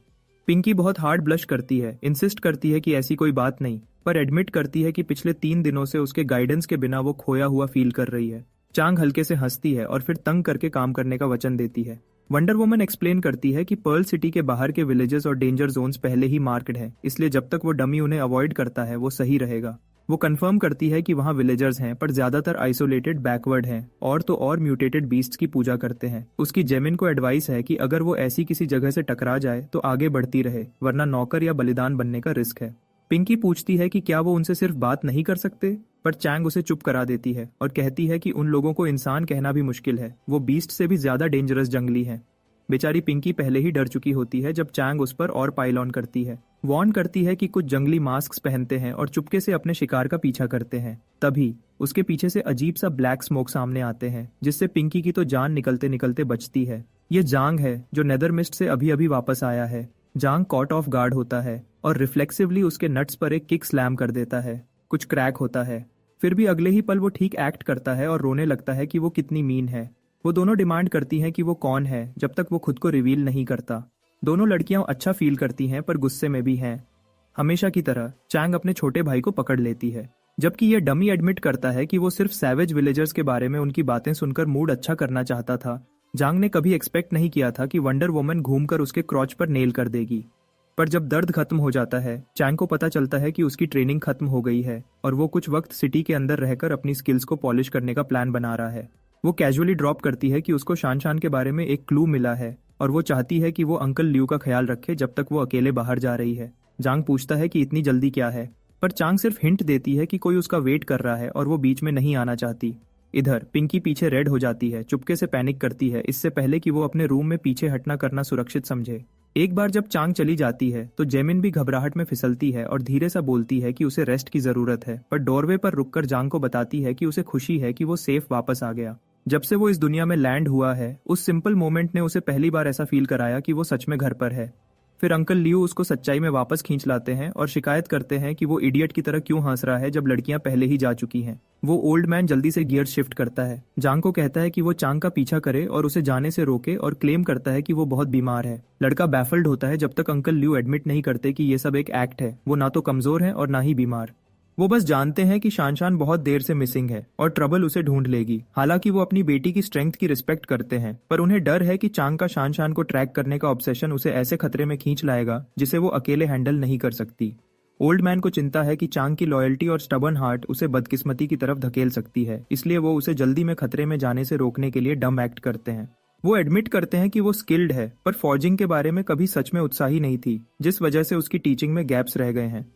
पिंकी बहुत हार्ड ब्लश करती है, इंसिस्ट करती है कि ऐसी कोई बात नहीं, पर एडमिट करती है कि पिछले 3 दिनों से उसके गाइडेंस के बिना वो खोया हुआ फील कर रही है। चांग हल्के से हंसती है और फिर तंग करके काम करने का वचन देती है। वंडर वुमन एक्सप्लेन करती है कि पर्ल सिटी के बाहर के विलेजेस और डेंजर जोन्स पहले ही मार्क्ड है, इसलिए जब तक वो डमी उन्हें अवॉइड करता है वो सही रहेगा। वो कंफर्म करती है कि वहाँ विलेजर्स हैं, पर ज्यादातर आइसोलेटेड बैकवर्ड हैं, और तो और म्यूटेटेड बीस्ट्स की पूजा करते हैं। उसकी जेमिन को एडवाइस है कि अगर वो ऐसी किसी जगह से टकरा जाए तो आगे बढ़ती रहे, वरना नौकर या बलिदान बनने का रिस्क है। पिंकी पूछती है कि क्या वो उनसे सिर्फ बात नहीं कर सकते, पर चैंग उसे चुप करा देती है और कहती है कि उन लोगों को इंसान कहना भी मुश्किल है, वो बीस्ट से भी ज्यादा डेंजरस जंगली है। बेचारी पिंकी पहले ही डर चुकी होती है जब चैंग उस पर और पाइल ऑन करती है, वार्न करती है कि कुछ जंगली मास्क पहनते हैं और चुपके से अपने शिकार का पीछा करते हैं। तभी उसके पीछे से अजीब सा ब्लैक स्मोक सामने आते हैं, जिससे पिंकी की तो जान निकलते निकलते बचती है। ये जांग है जो नेदर मिस्ट से अभी अभी वापस आया है। जांग कॉट ऑफ गार्ड होता है और रिफ्लेक्सिवली उसके नट्स पर एक किक स्लैम कर देता है। कुछ क्रैक होता है, फिर भी अगले ही पल वो ठीक एक्ट करता है और रोने लगता है कि वो कितनी मीन है। वो दोनों डिमांड करती हैं कि वो कौन है, जब तक वो खुद को रिवील नहीं करता। दोनों लड़कियां अच्छा फील करती हैं, पर गुस्से में भी हैं। हमेशा की तरह चैंग अपने छोटे भाई को पकड़ लेती है, जबकि ये डमी एडमिट करता है कि वो सिर्फ सैवेज विलेजर्स के बारे में उनकी बातें सुनकर मूड अच्छा करना चाहता था। जांग ने कभी एक्सपेक्ट नहीं किया था कि वंडर वुमन घूमकर उसके क्रॉच पर नेल कर देगी। पर जब दर्द खत्म हो जाता है, चैंग को पता चलता है कि उसकी ट्रेनिंग खत्म हो गई है और वो कुछ वक्त सिटी के अंदर रहकर अपनी स्किल्स को पॉलिश करने का प्लान बना रहा है। वो कैजुअली ड्रॉप करती है कि उसको शान शान के बारे में एक क्लू मिला है और वो चाहती है कि वो अंकल लियू का ख्याल रखे जब तक वो अकेले बाहर जा रही है। जांग पूछता है कि इतनी जल्दी क्या है, पर चांग सिर्फ हिंट देती है कि कोई उसका वेट कर रहा है और वो बीच में नहीं आना चाहती। इधर पिंकी पीछे रेड हो जाती है, चुपके से पैनिक करती है, इससे पहले कि वो अपने रूम में पीछे हटना करना सुरक्षित समझे। एक बार जब चांग चली जाती है तो जेमिन भी घबराहट में फिसलती है और धीरे सा बोलती है कि उसे रेस्ट की जरूरत है, पर डोरवे पर रुककर जांग को बताती है कि उसे खुशी है कि वो सेफ वापस आ गया। जब से वो इस दुनिया में लैंड हुआ है, उस सिंपल मोमेंट ने उसे पहली बार ऐसा फील कराया कि वो सच में घर पर है। फिर अंकल लियू उसको सच्चाई में वापस खींच लाते हैं और शिकायत करते हैं कि वो इडियट की तरह क्यों हंस रहा है जब लड़कियां पहले ही जा चुकी हैं। वो ओल्ड मैन जल्दी से गियर शिफ्ट करता है, जांग को कहता है कि वो चांग का पीछा करे और उसे जाने से रोके, और क्लेम करता है कि वो बहुत बीमार है। लड़का बैफल्ड होता है जब तक अंकल लियू एडमिट नहीं करते कि ये सब एक एक्ट है। वो ना तो कमजोर है और ना ही बीमार। वो बस जानते हैं कि शान बहुत देर से मिसिंग है और ट्रबल उसे ढूंढ लेगी। हालांकि वो अपनी बेटी की स्ट्रेंथ की रिस्पेक्ट करते हैं, पर उन्हें डर है कि चांग का शान को ट्रैक करने का ऑब्सेशन उसे ऐसे खतरे में खींच लाएगा जिसे वो अकेले हैंडल नहीं कर सकती। ओल्ड मैन को चिंता है कि चांग की लॉयल्टी और स्टबर्न हार्ट उसे बदकिस्मती की तरफ धकेल सकती है, इसलिए वो उसे जल्दी में खतरे में जाने से रोकने के लिए डम एक्ट करते हैं। वो एडमिट करते हैं कि वो स्किल्ड है, पर फॉर्जिंग के बारे में कभी सच में उत्साही नहीं थी, जिस वजह से उसकी टीचिंग में गैप्स रह गए हैं।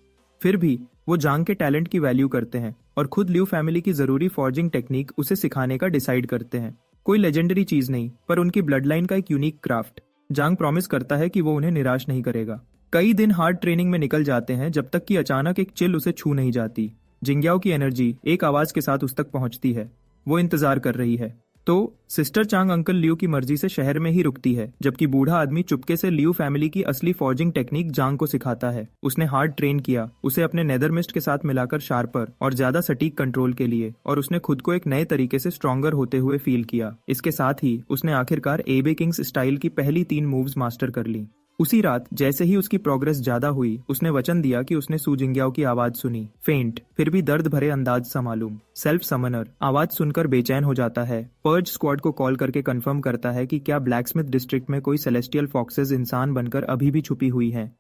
फिर भी वो जांग के टैलेंट की वैल्यू करते हैं और खुद लियू फैमिली की जरूरी फॉर्जिंग टेक्निक उसे सिखाने का डिसाइड करते हैं। कोई लेजेंडरी चीज नहीं, पर उनकी ब्लड लाइन का एक यूनिक क्राफ्ट। जांग प्रॉमिस करता है कि वो उन्हें निराश नहीं करेगा। कई दिन हार्ड ट्रेनिंग में निकल जाते हैं, जब तक कि अचानक एक चिल उसे छू नहीं जाती। जिंग्याओ की एनर्जी एक आवाज के साथ उस तक पहुंचती है। वो इंतजार कर रही है तो सिस्टर चांग अंकल लियू की मर्जी से शहर में ही रुकती है, जबकि बूढ़ा आदमी चुपके से लियू फैमिली की असली फॉर्जिंग टेक्निक जांग को सिखाता है। उसने हार्ड ट्रेन किया, उसे अपने नेदरमिस्ट के साथ मिलाकर शार्पर और ज्यादा सटीक कंट्रोल के लिए, और उसने खुद को एक नए तरीके से स्ट्रॉन्गर होते हुए फील किया। इसके साथ ही उसने आखिरकार एबे किंग्स स्टाइल की पहली 3 मूव्स मास्टर कर ली। उसी रात जैसे ही उसकी प्रोग्रेस ज्यादा हुई, उसने वचन दिया कि उसने सू जिंग्याओ की आवाज सुनी। फेंट, फिर भी दर्द भरे अंदाज सा मालूम। सेल्फ समनर आवाज सुनकर बेचैन हो जाता है। पर्ज स्क्वाड को कॉल करके कंफर्म करता है कि क्या ब्लैकस्मिथ डिस्ट्रिक्ट में कोई सेलेस्टियल फॉक्सेस इंसान बनकर अभी भी छुपी हुई हैं।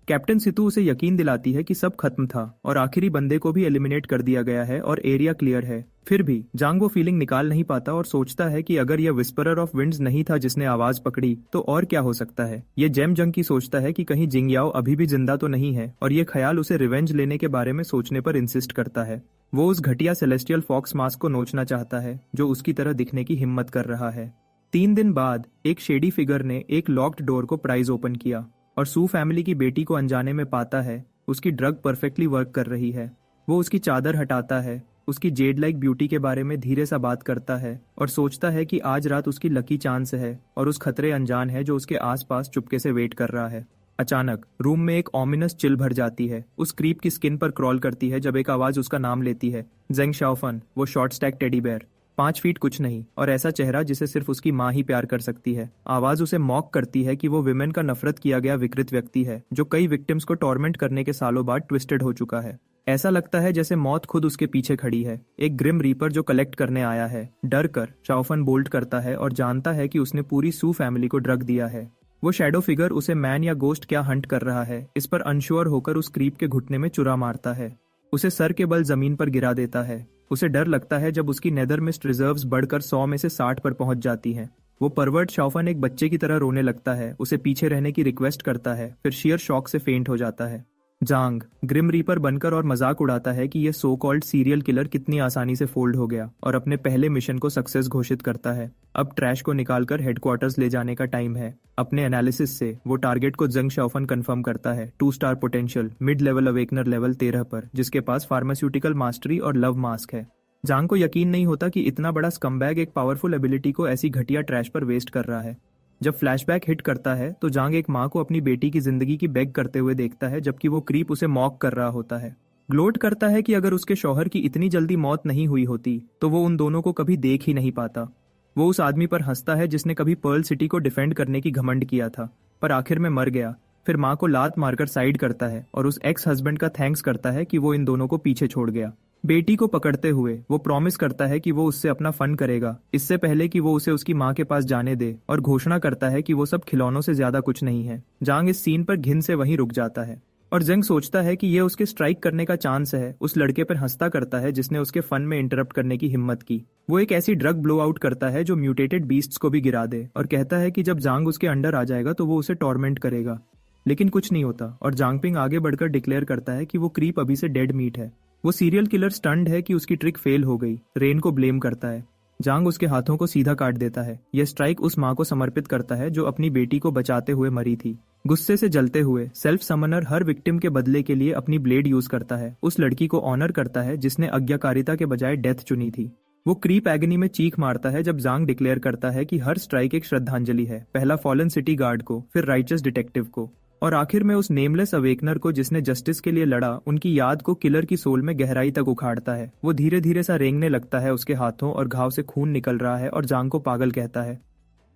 कैप्टन सितु उसे यकीन दिलाती है कि सब खत्म था और आखिरी बंदे को भी एलिमिनेट कर दिया गया है और एरिया क्लियर है। फिर भी जांग वो फीलिंग निकाल नहीं पाता और सोचता है कि अगर यह विस्परर ऑफ विंड्स नहीं था जिसने आवाज पकड़ी, तो और क्या हो सकता है। ये जेम जंग की सोचता है कि कहीं जिंगयाओ अभी भी जिंदा तो नहीं है, और ये ख्याल उसे रिवेंज लेने के बारे में सोचने पर इंसिस्ट करता है। वो उस घटिया सेलेस्टियल फॉक्स मास्क को नोचना चाहता है जो उसकी तरह दिखने की हिम्मत कर रहा है। 3 दिन बाद एक शेडी फिगर ने एक लॉक्ड डोर को प्राइज ओपन किया और सू फैमिली की बेटी को अनजाने में पाता है उसकी ड्रग परफेक्टली वर्क कर रही है। वो उसकी चादर हटाता है, उसकी जेड लाइक ब्यूटी के बारे में धीरे सा बात करता है और सोचता है कि आज रात उसकी लकी चांस है और उस खतरे अनजान है जो उसके आसपास चुपके से वेट कर रहा है। अचानक रूम में एक ऑमिनस चिल भर जाती है, उस क्रीप की स्किन पर क्रॉल करती है जब एक आवाज उसका नाम लेती है। जेंग शाओफन, वो short stack teddy bear, 5 feet कुछ नहीं, और ऐसा चेहरा जिसे सिर्फ उसकी माँ ही प्यार कर सकती है। आवाज उसे मॉक करती है कि वो विमेन का नफरत किया गया विकृत व्यक्ति है जो कई विक्टिम्स को टॉर्मेंट करने के सालों बाद ट्विस्टेड हो चुका है। ऐसा लगता है जैसे मौत खुद उसके पीछे खड़ी है, एक ग्रिम रीपर जो कलेक्ट करने आया है। डर कर शाओफन बोल्ट करता है और जानता है कि उसने पूरी सू फैमिली को ड्रग दिया है। वो शैडो फिगर उसे मैन या गोस्ट क्या हंट कर रहा है, इस पर अनश्योर होकर उस क्रीप के घुटने में चुरा मारता है। उसे सर के बल जमीन पर गिरा देता है। उसे डर लगता है जब उसकी नेदर मिस्ट रिजर्व्स बढ़कर 100 में से 60 पर पहुंच जाती हैं। वो परवर्ट शाओफन एक बच्चे की तरह रोने लगता है, उसे पीछे रहने की रिक्वेस्ट करता है, फिर शेयर शॉक से फेंट हो जाता है। जांग ग्रिम रीपर बनकर और मजाक उड़ाता है कि ये सो कॉल्ड सीरियल किलर कितनी आसानी से फोल्ड हो गया और अपने पहले मिशन को सक्सेस घोषित करता है। अब ट्रैश को निकालकर हेडक्वार्टर्स ले जाने का टाइम है। अपने एनालिसिस से वो टारगेट को जेंग शाओफन कंफर्म करता है, 2 star potential, mid level awakener level 13 पर, जिसके पास फार्मास्यूटिकल मास्टरी और लव मास्क है। जांग को यकीन नहीं होता कि इतना बड़ा स्कमबैग एक पावरफुल एबिलिटी को ऐसी घटिया ट्रैश पर वेस्ट कर रहा है। जब फ्लैशबैक हिट करता है तो जांग एक माँ को अपनी बेटी की जिंदगी की बेग करते हुए देखता है, जबकि वो क्रीप उसे मॉक कर रहा होता है। ग्लोट करता है कि अगर उसके शौहर की इतनी जल्दी मौत नहीं हुई होती तो वो उन दोनों को कभी देख ही नहीं पाता। वो उस आदमी पर हंसता है जिसने कभी पर्ल सिटी को डिफेंड करने की घमंड किया था, पर आखिर में मर गया। फिर माँ को लात मारकर साइड करता है और उस एक्स हस्बैंड का थैंक्स करता है कि वो इन दोनों को पीछे छोड़ गया। बेटी को पकड़ते हुए वो प्रॉमिस करता है कि वो उससे अपना फन करेगा, इससे पहले कि वो उसे उसकी माँ के पास जाने दे, और घोषणा करता है कि वो सब खिलौनों से ज्यादा कुछ नहीं है। जांग इस सीन पर घिन से वहीं रुक जाता है और जेंग सोचता है कि ये उसके स्ट्राइक करने का चांस है। उस लड़के पर हंसता करता है जिसने उसके फन में इंटरप्ट करने की हिम्मत की। वो एक ऐसी ड्रग ब्लो आउट करता है जो म्यूटेटेड बीस्ट्स को भी गिरा दे और कहता है कि जब जांग उसके अंडर आ जाएगा तो वो उसे टॉर्मेंट करेगा। लेकिन कुछ नहीं होता और जांगपिंग आगे बढ़कर डिक्लेयर करता है कि वो क्रीप अभी से डेड मीट है। वो सीरियल किलर स्टन्ड है कि उसकी ट्रिक फेल हो गई। रेन को ब्लेम करता है। जांग उसके हाथों को सीधा काट देता है। यह स्ट्राइक उस माँ को समर्पित करता है जो अपनी बेटी को बचाते हुए मरी थी। गुस्से से जलते हुए सेल्फ समनर हर विक्टिम के बदले के लिए अपनी ब्लेड यूज करता है। उस लड़की को ऑनर करता है जिसने आज्ञाकारिता के बजाय डेथ चुनी थी। वो क्रीप एगनी में चीख मारता है जब जांग डिक्लेयर करता है कि हर स्ट्राइक एक श्रद्धांजलि है, पहला फॉलन सिटी गार्ड को, फिर राइचस डिटेक्टिव को, और आखिर में उस नेमलेस अवेकनर को जिसने जस्टिस के लिए लड़ा। उनकी याद को किलर की सोल में गहराई तक उखाड़ता है। वो धीरे धीरे सा रेंगने लगता है उसके हाथों और घाव से खून निकल रहा है और जांग को पागल कहता है।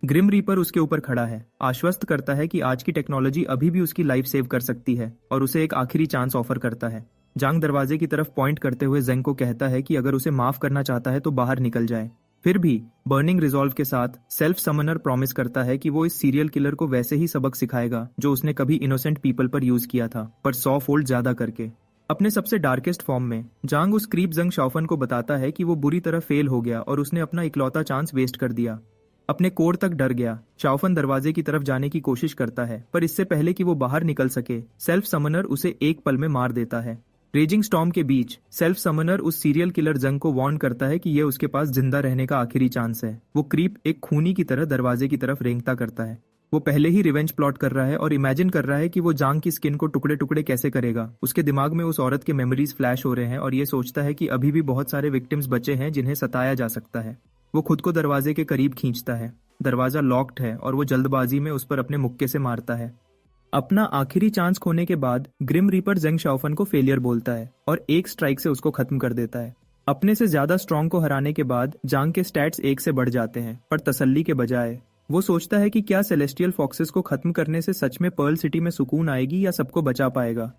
ग्रिम रीपर उसके ऊपर खड़ा है, आश्वस्त करता है कि आज की टेक्नोलॉजी अभी भी उसकी लाइफ सेव कर सकती है और उसे एक आखिरी चांस ऑफर करता है। जांग दरवाजे की तरफ पॉइंट करते हुए जेंग को कहता है कि अगर उसे माफ करना चाहता है तो बाहर निकल जाए। फिर भी बर्निंग रिजॉल्व के साथ सेल्फ समनर प्रॉमिस करता है कि वो इस सीरियल किलर को वैसे ही सबक सिखाएगा जो उसने कभी इनोसेंट पीपल पर यूज किया था, पर 100 फोल्ड ज्यादा करके। अपने सबसे डार्केस्ट फॉर्म में जांग उस क्रीप जेंग शाओफन को बताता है कि वो बुरी तरह फेल हो गया और उसने अपना इकलौता चांस वेस्ट कर दिया। अपने कोर तक डर गया। शाओफन दरवाजे की तरफ जाने की कोशिश करता है, पर इससे पहले कि वो बाहर निकल सके सेल्फ समनर उसे एक पल में मार देता है। रेजिंग स्टॉर्म के बीच सेल्फ समनर उस सीरियल किलर जंग को वार्न करता है कि यह उसके पास जिंदा रहने का आखिरी चांस है। वो क्रीप एक खूनी की तरह दरवाजे की तरफ रेंगता करता है। वो पहले ही रिवेंज प्लॉट कर रहा है और इमेजिन कर रहा है कि वो जांग की स्किन को टुकड़े टुकड़े कैसे करेगा। उसके दिमाग में उस औरत के मेमोरीज फ्लैश हो रहे हैं और ये सोचता है कि अभी भी बहुत सारे विक्टिम्स बचे हैं जिन्हें सताया जा सकता है। वो खुद को दरवाजे के करीब खींचता है। दरवाजा लॉक्ड है और वो जल्दबाजी में उस पर अपने मुक्के से मारता है। अपना आखिरी चांस खोने के बाद ग्रिम रीपर जेंग शाओफन को फेलियर बोलता है और एक स्ट्राइक से उसको खत्म कर देता है। अपने से ज्यादा स्ट्रॉन्ग को हराने के बाद जांग के स्टैट्स 1 से बढ़ जाते हैं, पर तसल्ली के बजाय वो सोचता है कि क्या सेलेस्टियल फॉक्सेस को खत्म करने से सच में पर्ल सिटी में सुकून आएगी या सबको बचा पाएगा।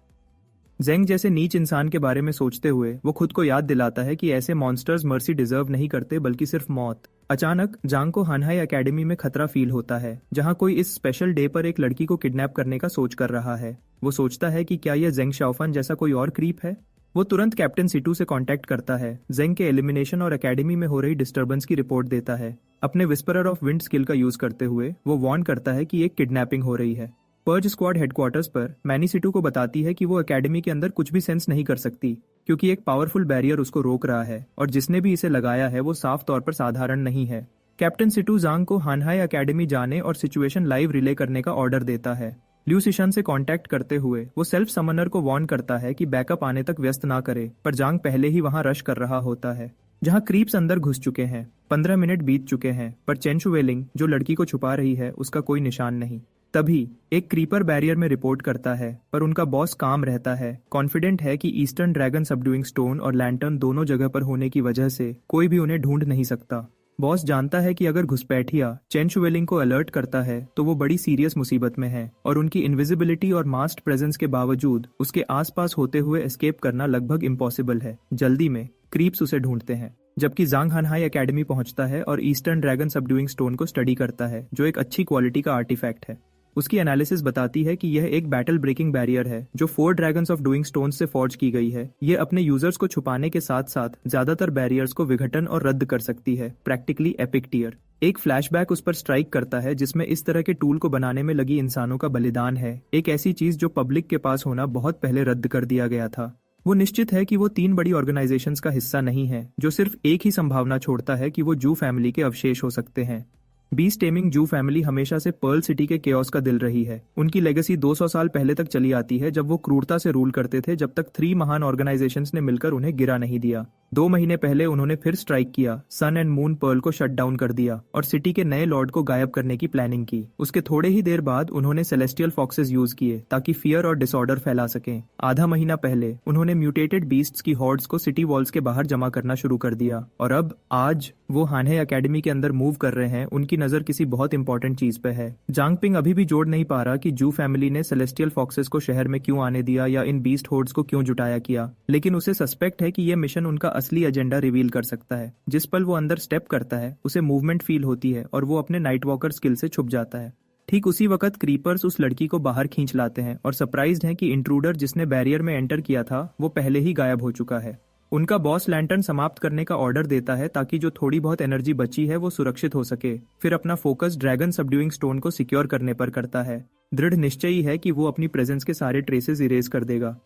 जेंग जैसे नीच इंसान के बारे में सोचते हुए वो खुद को याद दिलाता है कि ऐसे मॉन्स्टर्स मर्सी डिजर्व नहीं करते बल्कि सिर्फ मौत। अचानक जांग को हानहाई एकेडमी में खतरा फील होता है, जहां कोई इस स्पेशल डे पर एक लड़की को किडनैप करने का सोच कर रहा है। वो सोचता है कि क्या यह जेंग शाओफन जैसा कोई और क्रीप है। वो तुरंत कैप्टन सिटू से कांटेक्ट करता है, जेंग के एलिमिनेशन और एकेडमी में हो रही डिस्टर्बेंस की रिपोर्ट देता है। अपने विस्परर ऑफ विंड स्किल का यूज करते हुए वो वार्न करता है कि एक किडनैपिंग हो रही है। पर्ज स्क्वाड हेडक्वार्टर्स पर मैनी सिटू को बताती है कि वो एकेडमी के अंदर कुछ भी सेंस नहीं कर सकती, क्योंकि एक पावरफुल बैरियर उसको रोक रहा है और जिसने भी इसे लगाया है वो साफ तौर पर साधारण नहीं है। कैप्टन सिटू जांग को हानहाई एकेडमी जाने और सिचुएशन लाइव रिले करने का ऑर्डर देता है। ल्यू सिशन से कांटेक्ट करते हुए वो सेल्फ समनर को वार्न करता है कि बैकअप आने तक व्यस्त ना करे, पर जांग पहले ही वहां रश कर रहा होता है, जहां क्रीप्स अंदर घुस चुके हैं। 15 मिनट बीत चुके हैं, पर चेन शुवेलिंग जो लड़की को छुपा रही है उसका कोई निशान नहीं। तभी एक क्रीपर बैरियर में रिपोर्ट करता है, पर उनका बॉस काम रहता है, कॉन्फिडेंट है कि ईस्टर्न ड्रैगन सबड्यूइंग स्टोन और लैंटर्न दोनों जगह पर होने की वजह से कोई भी उन्हें ढूंढ नहीं सकता। बॉस जानता है कि अगर घुसपैठिया चेन शुवेलिंग को अलर्ट करता है तो वो बड़ी सीरियस मुसीबत में है और उनकी इनविजिबिलिटी और मास्ड प्रेजेंस के बावजूद उसके आसपास होते हुए एस्केप करना लगभग इम्पॉसिबल है। जल्दी में क्रीप्स उसे ढूंढते हैं, जबकि जांग हानहाई एकेडमी पहुंचता है और ईस्टर्न ड्रैगन सबड्यूइंग स्टोन को स्टडी करता है, जो एक अच्छी क्वालिटी का आर्टिफैक्ट है। उसकी एनालिसिस बताती है कि यह एक बैटल ब्रेकिंग बैरियर है जो 4 ड्रैगन्स ऑफ डूइंग स्टोन्स से फॉर्ज की गई है। ये अपने यूजर्स को छुपाने के साथ साथ ज्यादातर बैरियर्स को विघटन और रद्द कर सकती है, प्रैक्टिकली एपिक टियर। एक फ्लैशबैक उस पर स्ट्राइक करता है जिसमें इस तरह के टूल को बनाने में लगी इंसानों का बलिदान है, एक ऐसी चीज जो पब्लिक के पास होना बहुत पहले रद्द कर दिया गया था। वो निश्चित है कि वो 3 बड़ी ऑर्गेनाइजेशंस का हिस्सा नहीं है, जो सिर्फ एक ही संभावना छोड़ता है कि वो जू फैमिली के अवशेष हो सकते हैं। बीस्ट टेमिंग जू फैमिली हमेशा से पर्ल सिटी के केओस का दिल रही है। उनकी लेगेसी 200 साल पहले तक चली आती है, जब वो क्रूरता से रूल करते थे, जब तक 3 महान ऑर्गेनाइजेशंस ने मिलकर उन्हें गिरा नहीं दिया। 2 महीने पहले उन्होंने फिर स्ट्राइक किया, सन एंड मून पर्ल को शट डाउन कर दिया और सिटी के नए लॉर्ड को गायब करने की प्लानिंग की। उसके थोड़े ही देर बाद उन्होंने सेलेस्टियल फॉक्सेस यूज किए ताकि फियर और डिसऑर्डर फैला सकें। आधा महीना पहले उन्होंने म्यूटेटेड बीस्ट्स की हॉर्ड्स को सिटी वॉल्स के बाहर जमा करना शुरू कर दिया और अब आज वो हानहे एकेडमी के अंदर मूव कर रहे हैं। उनकी नजर किसी बहुत इंपॉर्टेंट चीज पे है। जांग पिंग अभी भी जोड़ नहीं पा रहा कि जू फैमिली ने सेलेस्टियल फॉक्सेस को शहर में क्यों आने दिया या इन बीस्ट हॉर्ड्स को क्यों जुटाया किया, लेकिन उसे सस्पेक्ट है कि यह मिशन उनका असली एजेंडा रिवील कर सकता है। जिस पल वो अंदर स्टेप करता है उसे मूवमेंट फील होती है और वो अपने नाइट वॉकर स्किल से छुप जाता है। ठीक उसी वक्त क्रीपर्स उस लड़की को बाहर खींच लाते हैं और सरप्राइज्ड हैं कि इंट्रूडर जिसने बैरियर में एंटर किया था वो पहले ही गायब हो चुका है। उनका बॉस लैंटर्न समाप्त करने का ऑर्डर देता है ताकि जो थोड़ी बहुत एनर्जी बची है वो सुरक्षित हो सके। फिर अपना फोकस ड्रैगन सबड्यूइंग स्टोन को सिक्योर करने पर करता है, दृढ़ निश्चयी है कि वो अपनी प्रेजेंस के सारे ट्रेसेस इरेज कर देगा।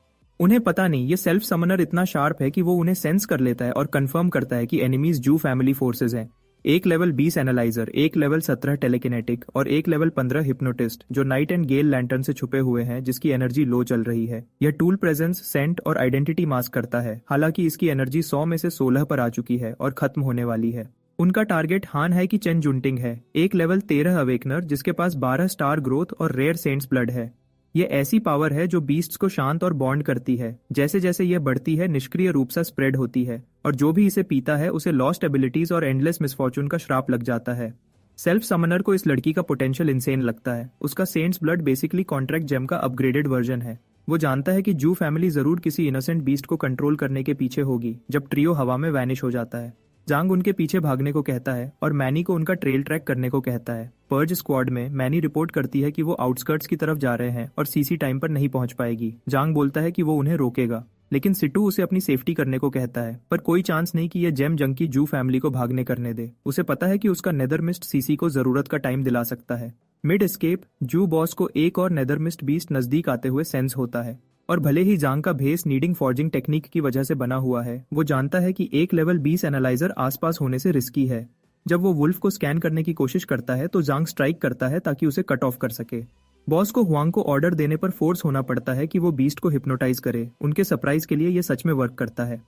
उन्हें पता नहीं ये सेल्फ समनर इतना शार्प है कि वो उन्हें सेंस कर लेता है और कंफर्म करता है कि एनिमीज जू फैमिली फोर्सेज हैं। एक लेवल 20 एनालाइजर, एक लेवल 17 टेलीकिनेटिक और एक लेवल 15 हिप्नोटिस्ट जो नाइट एंड गेल लैंटर्न से छुपे हुए हैं, जिसकी एनर्जी लो चल रही है। यह टूल प्रेजेंस, सेंट और आइडेंटिटी मास्क करता है। हालांकि इसकी एनर्जी 100 में से 16 पर आ चुकी है और खत्म होने वाली है। उनका टारगेट हान है कि चेन जुंटिंग है, एक लेवल 13 अवेकनर जिसके पास 12 स्टार ग्रोथ और रेयर सेंट्स ब्लड है। ये ऐसी पावर है जो बीस्ट्स को शांत और बॉन्ड करती है। जैसे जैसे ये बढ़ती है निष्क्रिय रूप से स्प्रेड होती है और जो भी इसे पीता है उसे लॉस्ट एबिलिटीज और एंडलेस मिसफॉर्चून का श्राप लग जाता है। सेल्फ समनर को इस लड़की का पोटेंशियल इंसेन लगता है। उसका saint's blood basically contract gem का अपग्रेडेड वर्जन है। वो जानता है कि जू फैमिली जरूर किसी इनोसेंट बीस्ट को कंट्रोल करने के पीछे होगी जब ट्रियो हवा में वैनिश हो जाता है। जांग उनके पीछे भागने को कहता है और मैनी को उनका ट्रेल ट्रैक करने को कहता है। पर्ज स्क्वाड में मैनी रिपोर्ट करती है कि वो आउटस्कर्ट्स की तरफ जा रहे हैं और सीसी टाइम पर नहीं पहुंच पाएगी। जांग बोलता है कि वो उन्हें रोकेगा, लेकिन सिटू उसे अपनी सेफ्टी करने को कहता है, पर कोई चांस नहीं कि यह जेम जंकी जू फैमिली को भागने करने दे। उसे पता है कि उसका नेदरमिस्ट सीसी को जरूरत का टाइम दिला सकता है। मिड एस्केप जू बॉस को एक और नेदरमिस्ट बीस्ट नजदीक आते हुए सेंस होता है और भले ही जांग का भेस नीडिंग फॉर्जिंग टेक्निक की वजह से बना हुआ है, वो जानता है कि एक लेवल 20 एनालाइजर आसपास होने से रिस्की है। जब वो वुल्फ को स्कैन करने की कोशिश करता है तो जांग स्ट्राइक करता है ताकि उसे कट ऑफ कर सके। बॉस को हुआंग को ऑर्डर देने पर फोर्स होना पड़ता है कि वो बीस्ट को हिप्नोटाइज करे। उनके सरप्राइज के लिए ये सच में वर्क करता है,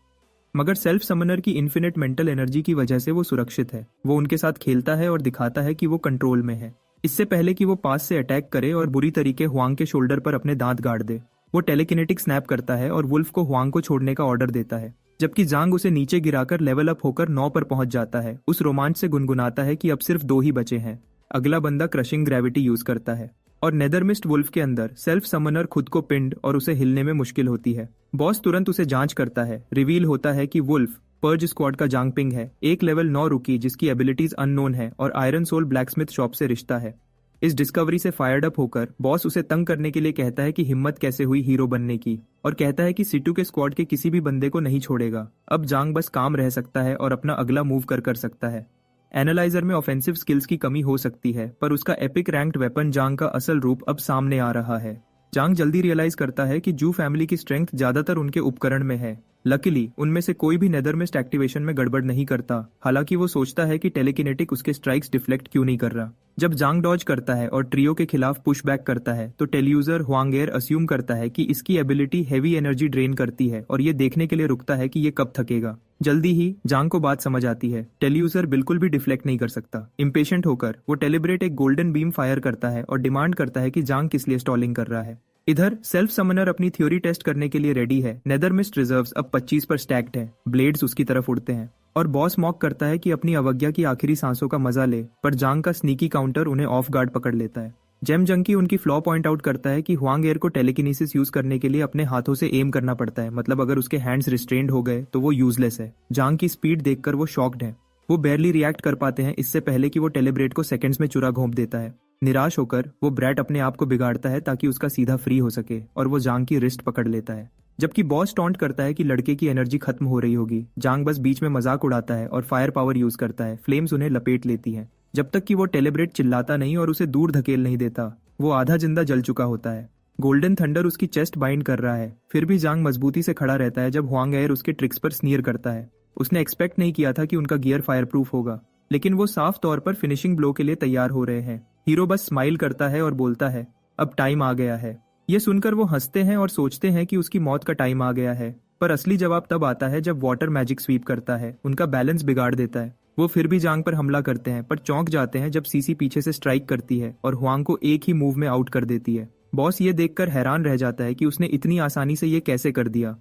मगर सेल्फ समनर की इन्फिनिट मेंटल एनर्जी की वजह से वो सुरक्षित है। वो उनके साथ खेलता है और दिखाता है कि वो कंट्रोल में है। इससे पहले कि वो पास से अटैक करे और बुरी तरीके हुआंग के शोल्डर पर अपने दांत गाड़ दे, वो टेलीकिनेटिक स्नैप करता है और वुल्फ को हुआंग को छोड़ने का ऑर्डर देता है, जबकि जांग उसे नीचे गिराकर लेवल अप होकर 9 पर पहुंच जाता है। उस रोमांच से गुनगुनाता है कि अब सिर्फ 2 ही बचे हैं। अगला बंदा क्रशिंग ग्रेविटी यूज करता है और नेदरमिस्ट वुल्फ के अंदर सेल्फ समनर खुद को पिंड और उसे हिलने में मुश्किल होती है। बॉस तुरंत उसे जांच करता है। रिवील होता है कि वुल्फ पर्ज स्क्वाड का जांगपिंग है, एक लेवल 9 रुकी जिसकी एबिलिटीज अननोन है और आयरन सोल ब्लैकस्मिथ शॉप से रिश्ता है। इस डिस्कवरी से फायर्ड अप होकर बॉस उसे तंग करने के लिए कहता है कि हिम्मत कैसे हुई हीरो बनने की, और कहता है कि सिटू के स्क्वाड के किसी भी बंदे को नहीं छोड़ेगा। अब जांग बस काम रह सकता है और अपना अगला मूव कर सकता है। एनालाइजर में ऑफेंसिव स्किल्स की कमी हो सकती है, पर उसका एपिक रैंक्ड वेपन जांग का असल रूप अब सामने आ रहा है। जांग जल्दी रियलाइज करता है कि जू फैमिली की स्ट्रेंथ ज्यादातर उनके उपकरण में है। लकीली उनमें से कोई भी नेदरमिस्ट एक्टिवेशन में गड़बड़ नहीं करता। हालांकि वो सोचता है कि टेलीकिनेटिक उसके स्ट्राइक्स डिफ्लेक्ट क्यों नहीं कर रहा। जब जांग डॉज करता है और ट्रियो के खिलाफ पुश बैक करता है तो टेलीयूजर हुआंगेर अस्यूम करता है कि इसकी एबिलिटी हेवी एनर्जी ड्रेन करती है और ये देखने के लिए रुकता है कि ये कब थकेगा। जल्दी ही जांग को बात समझ आती है। टेलीयूजर बिल्कुल भी डिफ्लेक्ट नहीं कर सकता। इम्पेशेंट होकर वो टेलीब्रेट एक गोल्डन बीम फायर करता है और डिमांड करता है कि जांग किस लिए स्टॉलिंग कर रहा है। इधर सेल्फ समनर अपनी थ्योरी टेस्ट करने के लिए रेडी है। नेदरमिस्ट रिजर्व्स अब 25 पर स्टैक्ड है। ब्लेड्स उसकी तरफ उड़ते हैं और बॉस मॉक करता है कि अपनी अवज्ञा की आखिरी सांसों का मजा ले, पर जांग का स्नीकी काउंटर उन्हें ऑफ गार्ड पकड़ लेता है। जेम जंकी उनकी फ्लॉ पॉइंट आउट करता है कि हुआंगेर को टेलीकिनेसिस यूज करने के लिए अपने हाथों से एम करना पड़ता है, मतलब अगर उसके हैंड्स रिस्ट्रेंड हो गए तो वो यूजलेस है। जांग की स्पीड देखकर वो शॉक्ड है। वो बैरली रिएक्ट कर पाते हैं इससे पहले कि वो टेलीब्रेट को सेकंड्स में चुरा घोंप देता है। निराश होकर वो ब्रैट अपने आप को बिगाड़ता है ताकि उसका सीधा फ्री हो सके और वो जांग की रिस्ट पकड़ लेता है। जबकि बॉस टॉन्ट करता है कि लड़के की एनर्जी खत्म हो रही होगी। जांग बस बीच में मजाक उड़ाता है और फायर पावर यूज करता है। फ्लेम्स उन्हें लपेट लेती हैं जब तक कि वो टेलीब्रेट चिल्लाता नहीं और उसे दूर धकेल नहीं देता। वो आधा जिंदा जल चुका होता है। गोल्डन थंडर उसकी चेस्ट बाइंड कर रहा है। फिर भी जांग मजबूती से खड़ा रहता है जब हुआंगेर उसके ट्रिक्स पर स्नीयर करता है। उसने एक्सपेक्ट नहीं किया था कि उनका गियर फायर प्रूफ होगा, लेकिन वो साफ तौर पर फिनिशिंग ब्लो के लिए तैयार हो रहे हैं। हीरो बस स्माइल करता है और बोलता है, अब टाइम आ गया है। ये सुनकर वो हंसते हैं और सोचते हैं कि उसकी मौत का टाइम आ गया है, पर असली जवाब तब आता है जब वाटर मैजिक स्वीप करता है। उनका बैलेंस बिगाड़ देता है। वो फिर भी जांग पर हमला करते हैं, पर चौंक जाते हैं जब सीसी पीछे से स्ट्राइक करती है और हुआंग को एक ही मूव में आउट कर देती है। बॉस ये देखकर हैरान रह जाता है कि उसने इतनी आसानी से ये कैसे कर दिया।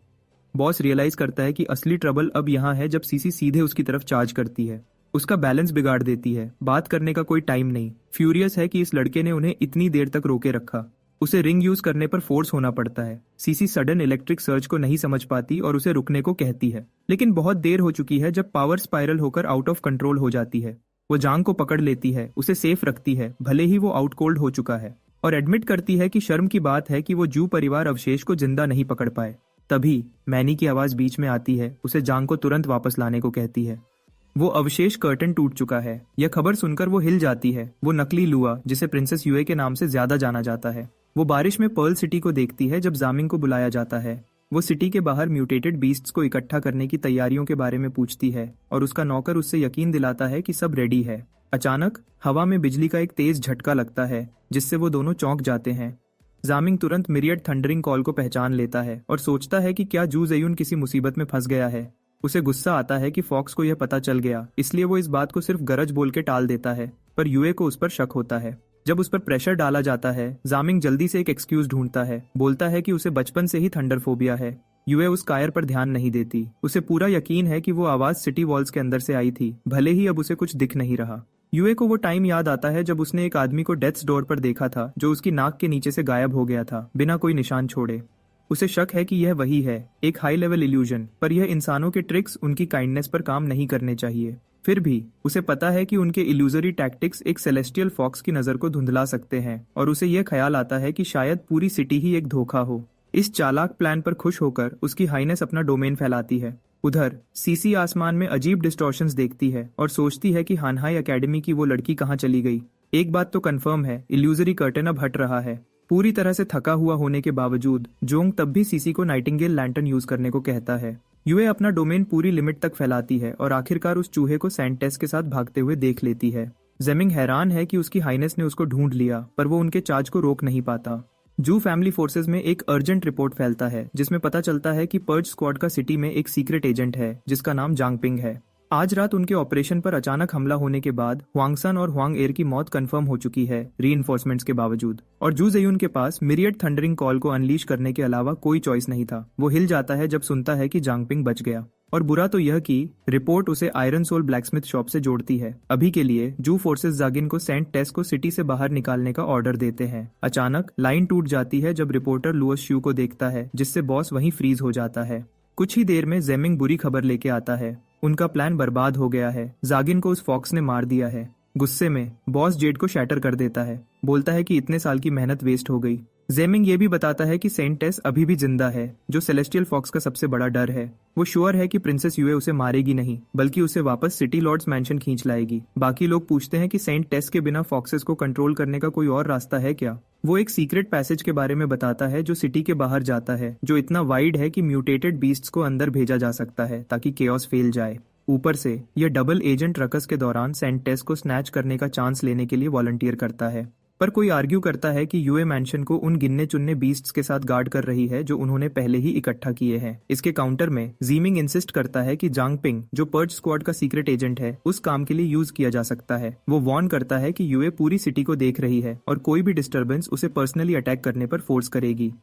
बॉस रियलाइज करता है कि असली ट्रबल अब यहाँ है जब सीसी सीधे उसकी तरफ चार्ज करती है। उसका बैलेंस बिगाड़ देती है। बात करने का कोई टाइम नहीं। फ्यूरियस है कि इस लड़के ने उन्हें इतनी देर तक रोके रखा। उसे रिंग यूज करने पर फोर्स होना पड़ता है। सीसी सडन इलेक्ट्रिक सर्ज को नहीं समझ पाती और उसे रुकने को कहती है, लेकिन बहुत देर हो चुकी है जब पावर स्पाइरल होकर आउट ऑफ कंट्रोल हो जाती है। वो जांग को पकड़ लेती है, उसे सेफ रखती है भले ही वो आउट कोल्ड हो चुका है, और एडमिट करती है कि शर्म की बात है कि वो जू परिवार अवशेष को जिंदा नहीं पकड़ पाए। तभी मैनी की आवाज बीच में आती है। उसे जांग को तुरंत वापस लाने को कहती है। वो अवशेष कर्टन टूट चुका है। यह खबर सुनकर वो हिल जाती है। वो नकली लुआ, जिसे प्रिंसेस यूए के नाम से ज्यादा जाना जाता है। वो बारिश में पर्ल सिटी को देखती है जब जामिंग को बुलाया जाता है। वो सिटी के बाहर म्यूटेटेड बीस्ट्स को इकट्ठा करने की तैयारियों के बारे में पूछती है और उसका नौकर उससे यकीन दिलाता है कि सब रेडी है। अचानक हवा में बिजली का एक तेज झटका लगता है जिससे वो दोनों चौंक जाते हैं। जामिंग तुरंत मिरियड थंडरिंग कॉल को पहचान लेता है और सोचता है कि क्या जू ज़ेयुन किसी मुसीबत में फंस गया है। उसे गुस्सा आता है कि फॉक्स को यह पता चल गया, इसलिए वो इस बात को सिर्फ गरज बोल के टाल देता है, पर यूए को उस पर शक होता है। जब उस पर प्रेशर डाला जाता है, जामिंग जल्दी से एक एक्सक्यूज ढूंढता है। बोलता है कि उसे बचपन से ही थंडर फोबिया है। यूए उस कायर पर ध्यान नहीं देती। उसे पूरा यकीन है कि वो आवाज सिटी वॉल्स के अंदर से आई थी, भले ही अब उसे कुछ दिख नहीं रहा। यूए को वो टाइम याद आता है जब उसने एक आदमी को डेथ्स डोर पर देखा था जो उसकी नाक के नीचे से गायब हो गया था बिना कोई निशान छोड़े। उसे शक है कि यह वही है, एक हाई लेवल इल्यूजन, पर यह इंसानों के ट्रिक्स उनकी काइंडनेस पर काम नहीं करने चाहिए। फिर भी उसे पता है कि उनके इल्यूजरी टैक्टिक्स एक सेलेस्टियल फॉक्स की नजर को धुंधला सकते हैं, और उसे यह ख्याल आता है कि शायद पूरी सिटी ही एक धोखा हो। इस चालाक प्लान पर खुश होकर उसकी हाईनेस अपना डोमेन फैलाती है। उधर सीसी आसमान में अजीब डिस्टॉर्शंस देखती है और सोचती है कि हानहाई एकेडमी की वो लड़की कहाँ चली गई। एक बात तो कंफर्म है, इल्यूजरी कर्टन अब हट रहा है। पूरी तरह से थका हुआ होने के बावजूद जोंग तब भी सीसी को नाइटिंगेल लैंटर्न यूज करने को कहता है। यूए अपना डोमेन पूरी लिमिट तक फैलाती है और आखिरकार उस चूहे को सैंटेस के साथ भागते हुए देख लेती है। जेमिंग हैरान है कि उसकी हाइनेस ने उसको ढूंढ लिया, पर वो उनके चार्ज को रोक नहीं पाता। जू फैमिली फोर्सेस में एक अर्जेंट रिपोर्ट फैलता है जिसमें पता चलता है कि पर्ज स्क्वाड का सिटी में एक सीक्रेट एजेंट है जिसका नाम जांगपिंग है। आज रात उनके ऑपरेशन पर अचानक हमला होने के बाद हुआंगसन और हुआंग एर की मौत कंफर्म हो चुकी है रीइंफोर्समेंट्स के बावजूद, और जू ज़ेयुन के पास मिरियड थंडरिंग कॉल को अनलीश करने के अलावा कोई चॉइस नहीं था। वो हिल जाता है जब सुनता है कि जांगपिंग बच गया। और बुरा तो यह कि रिपोर्ट उसे आयरन सोल ब्लैकस्मिथ शॉप से जोड़ती है। अभी के लिए जू फोर्सेस जागिन को सेंट टेस को सिटी से बाहर निकालने का ऑर्डर देते हैं। अचानक लाइन टूट जाती है जब रिपोर्टर लुओस शू को देखता है, जिससे बॉस वहीं फ्रीज हो जाता है। कुछ ही देर में जेमिंग बुरी खबर लेके आता है। उनका प्लान बर्बाद हो गया है। जागिन को उस फॉक्स ने मार दिया है। गुस्से में बॉस जेड को शैटर कर देता है। बोलता है कि इतने साल की मेहनत वेस्ट हो गई। जेमिंग ये भी बताता है कि सेंट टेस अभी भी जिंदा है, जो सेलेस्टियल फॉक्स का सबसे बड़ा डर है। वो श्योर है कि प्रिंसेस यूए उसे मारेगी नहीं, बल्कि उसे वापस सिटी लॉर्ड्स मैंशन खींच लाएगी। बाकी लोग पूछते हैं कि सेंट टेस के बिना फॉक्सेस को कंट्रोल करने का कोई और रास्ता है क्या। वो एक सीक्रेट पैसेज के बारे में बताता है जो सिटी के बाहर जाता है, जो इतना वाइड है कि म्यूटेटेड बीस्ट्स को अंदर भेजा जा सकता है ताकि केओस फैल जाए। ऊपर से यह डबल एजेंट रकस के दौरान सेंट टेस को स्नैच करने का चांस लेने के लिए वॉलंटियर करता है। पर कोई आर्ग्यू करता है कि यूए मैंशन को उन गिनने चुनने बीस्ट्स के साथ गार्ड कर रही है जो उन्होंने पहले ही इकट्ठा किए हैं। इसके काउंटर में जीमिंग इंसिस्ट करता है कि जांग पिंग, जो पर्ज स्क्वाड का सीक्रेट एजेंट है, उस काम के लिए यूज किया जा सकता है। वो वार्न करता है कि यूए पूरी सिटी को देख रही है और कोई भी डिस्टर्बेंस उसे पर्सनली अटैक करने पर फोर्स करेगी।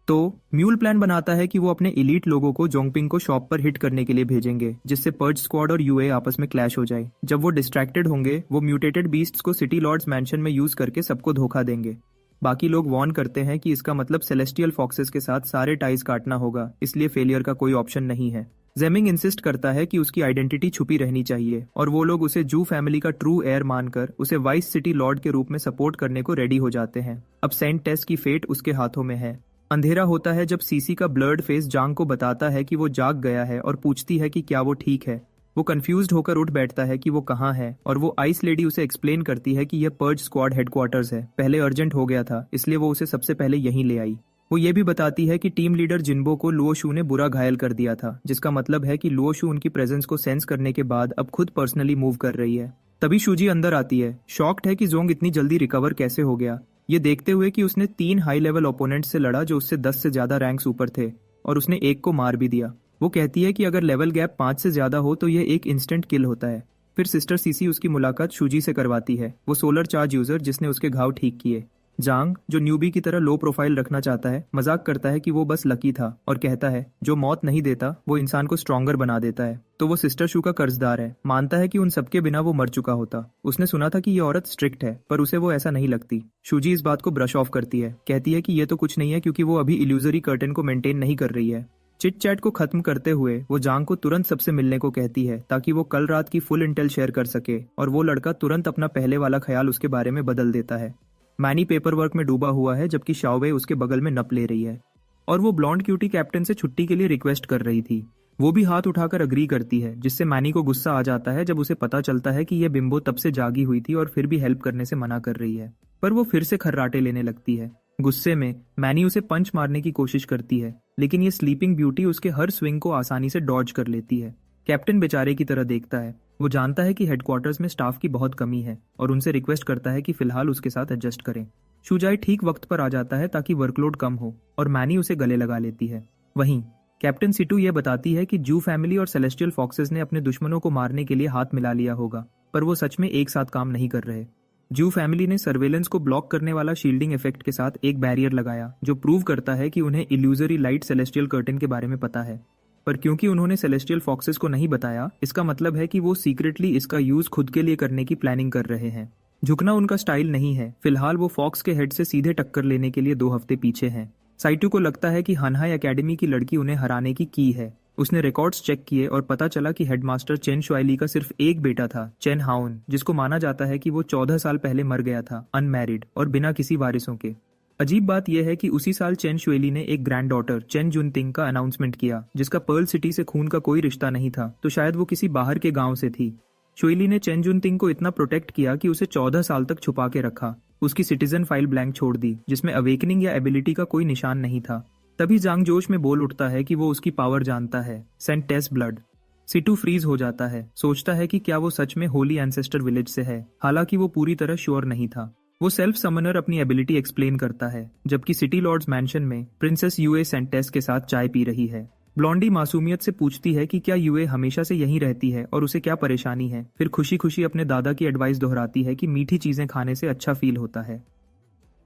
तो म्यूल प्लान बनाता है कि वो अपने इलीट लोगों को जोंगपिंग को शॉप पर हिट करने के लिए भेजेंगे, जिससे पर्ज स्क्वाड और यूए आपस में क्लैश हो जाए। जब वो डिस्ट्रैक्टेड होंगे, वो म्यूटेटेड बीस्ट्स को सिटी लॉर्ड्स मैंशन में यूज करके सबको धोखा देंगे। बाकी लोग वार्न करते हैं कि इसका मतलब सेलेस्टियल फॉक्सेस के साथ सारे टाइज काटना होगा, इसलिए फेलियर का कोई ऑप्शन नहीं है। जेमिंग इंसिस्ट करता है कि उसकी आइडेंटिटी छुपी रहनी चाहिए और वो लोग उसे जू फैमिली का ट्रू एयर मानकर उसे वाइस सिटी लॉर्ड के रूप में सपोर्ट करने को रेडी हो जाते हैं। अब सेंट टेस की फेट उसके हाथों में है। अंधेरा होता है जब सीसी का ब्लर्ड फेस जांग को बताता है कि वो जाग गया है और पूछती है कि क्या वो ठीक है। वो कंफ्यूज्ड होकर उठ बैठता है कि वो कहाँ है और वो आइस लेडी उसे एक्सप्लेन करती है कि यह पर्ज स्क्वाड हेडक्वार्टर्स है। पहले अर्जेंट हो गया था, इसलिए वो उसे सबसे पहले यहीं ले आई। वो ये भी बताती है कि टीम लीडर जिन्बो को लुओ शू ने बुरा घायल कर दिया था, जिसका मतलब है कि लुओ शू उनकी प्रेजेंस को सेंस करने के बाद अब खुद पर्सनली मूव कर रही है। तभी शूजी अंदर आती है, शॉक्ड है कि जोंग इतनी जल्दी रिकवर कैसे हो गया, ये देखते हुए कि उसने 3 हाई लेवल ओपोनेंट से लड़ा जो उससे 10 से ज्यादा रैंक्स ऊपर थे और उसने एक को मार भी दिया। वो कहती है कि अगर लेवल गैप 5 से ज्यादा हो तो यह एक इंस्टेंट किल होता है। फिर सिस्टर सीसी उसकी मुलाकात शूजी से करवाती है, वो सोलर चार्ज यूजर जिसने उसके घाव ठीक किए। जांग, जो न्यूबी की तरह लो प्रोफाइल रखना चाहता है, मजाक करता है कि वो बस लकी था और कहता है जो मौत नहीं देता वो इंसान को स्ट्रॉन्गर बना देता है। तो वो सिस्टर शू का कर्जदार है, मानता है कि उन सबके बिना वो मर चुका होता। उसने सुना था कि ये औरत स्ट्रिक्ट है, पर उसे वो ऐसा नहीं लगती। शूजी इस बात को ब्रश ऑफ करती है, कहती है कि ये तो कुछ नहीं है क्योंकि वो अभी इल्यूजरी कर्टन को मेंटेन नहीं कर रही है। चिट चैट को खत्म करते हुए वो जांग को तुरंत सबसे मिलने को कहती है ताकि वो कल रात की फुल इंटेल शेयर कर सके, और वो लड़का तुरंत अपना पहले वाला ख्याल उसके बारे में बदल देता है। मैनी पेपर वर्क में डूबा हुआ है जबकि शाओवे उसके बगल में नप ले रही है और वो ब्लॉन्ड क्यूटी कैप्टन से छुट्टी के लिए रिक्वेस्ट कर रही थी। वो भी हाथ उठाकर अग्री करती है, जिससे मैनी को गुस्सा आ जाता है जब उसे पता चलता है कि यह बिम्बो तब से जागी हुई थी और फिर भी हेल्प करने से मना कर रही है। पर वो फिर से खर्राटे लेने लगती है। गुस्से में मैनी उसे पंच मारने की कोशिश करती है, लेकिन ये स्लीपिंग ब्यूटी उसके हर स्विंग को आसानी से डॉज कर लेती है। कैप्टन बेचारे की तरह देखता है। वो जानता है कि हेडक्वार्टर्स में स्टाफ की बहुत कमी है और उनसे रिक्वेस्ट करता है कि फिलहाल उसके साथ एडजस्ट करें। शुजाई ठीक वक्त पर आ जाता है ताकि वर्कलोड कम हो और मैनी उसे गले लगा लेती है। वहीं कैप्टन सिटू ये बताती है कि जू फैमिली और सेलेस्टियल फॉक्सेस ने अपने दुश्मनों को मारने के लिए हाथ मिला लिया होगा, पर वो सच में एक साथ काम नहीं कर रहे। जू फैमिली ने सर्वेलेंस को ब्लॉक करने वाला शील्डिंग इफेक्ट के साथ एक बैरियर लगाया जो प्रूव करता है कि उन्हें इल्यूजरी लाइट सेलेस्टियल कर्टन के बारे में पता है। पर क्योंकि उन्होंने सेलेस्टियल फॉक्सेस को नहीं बताया, इसका मतलब है कि वो सीक्रेटली इसका यूज खुद के लिए करने की प्लानिंग कर रहे हैं। झुकना उनका स्टाइल नहीं है। फिलहाल वो फॉक्स के हेड से सीधे टक्कर लेने के लिए 2 हफ्ते पीछे हैं। साइटू को लगता है कि हनहाई एकेडमी की लड़की उन्हें हराने की है। उसने रिकॉर्ड्स चेक किए और पता चला कि हेडमास्टर चेन शुआइली का सिर्फ एक बेटा था, चेन हाउन, जिसको माना जाता है कि वो 14 साल पहले मर गया था, अनमैरिड और बिना किसी वारिसों के। अजीब बात यह है कि उसी साल चेन शुएली ने एक ग्रैंड डॉटर चेन जुनतिंग का अनाउंसमेंट किया, जिसका पर्ल सिटी से खून का कोई रिश्ता नहीं था, तो शायद वो किसी बाहर के गांव से थी। शुएली ने चेन जुनतिंग को इतना प्रोटेक्ट किया कि उसे 14 साल तक छुपा के रखा। उसकी सिटीजन फाइल ब्लैंक छोड़ दी, जिसमें अवेकनिंग या एबिलिटी का कोई निशान नहीं था। तभी जांग जोश में बोल उठता है कि वो उसकी पावर जानता है, सेंट टेस ब्लड। सिटू फ्रीज हो जाता है, सोचता है कि क्या वो सच में होली एंसेस्टर विलेज से है, हालांकि वो पूरी तरह श्योर नहीं था। वो सेल्फ समनर अपनी एबिलिटी एक्सप्लेन करता है, जबकि सिटी लॉर्ड्स मैंशन में प्रिंसेस यूए सेंट टेस के साथ चाय पी रही है। ब्लॉन्डी मासूमियत से पूछती है कि क्या यूए हमेशा से यहीं रहती है और उसे क्या परेशानी है। फिर खुशी खुशी अपने दादा की एडवाइस दोहराती है कि मीठी चीजें खाने से अच्छा फील होता है।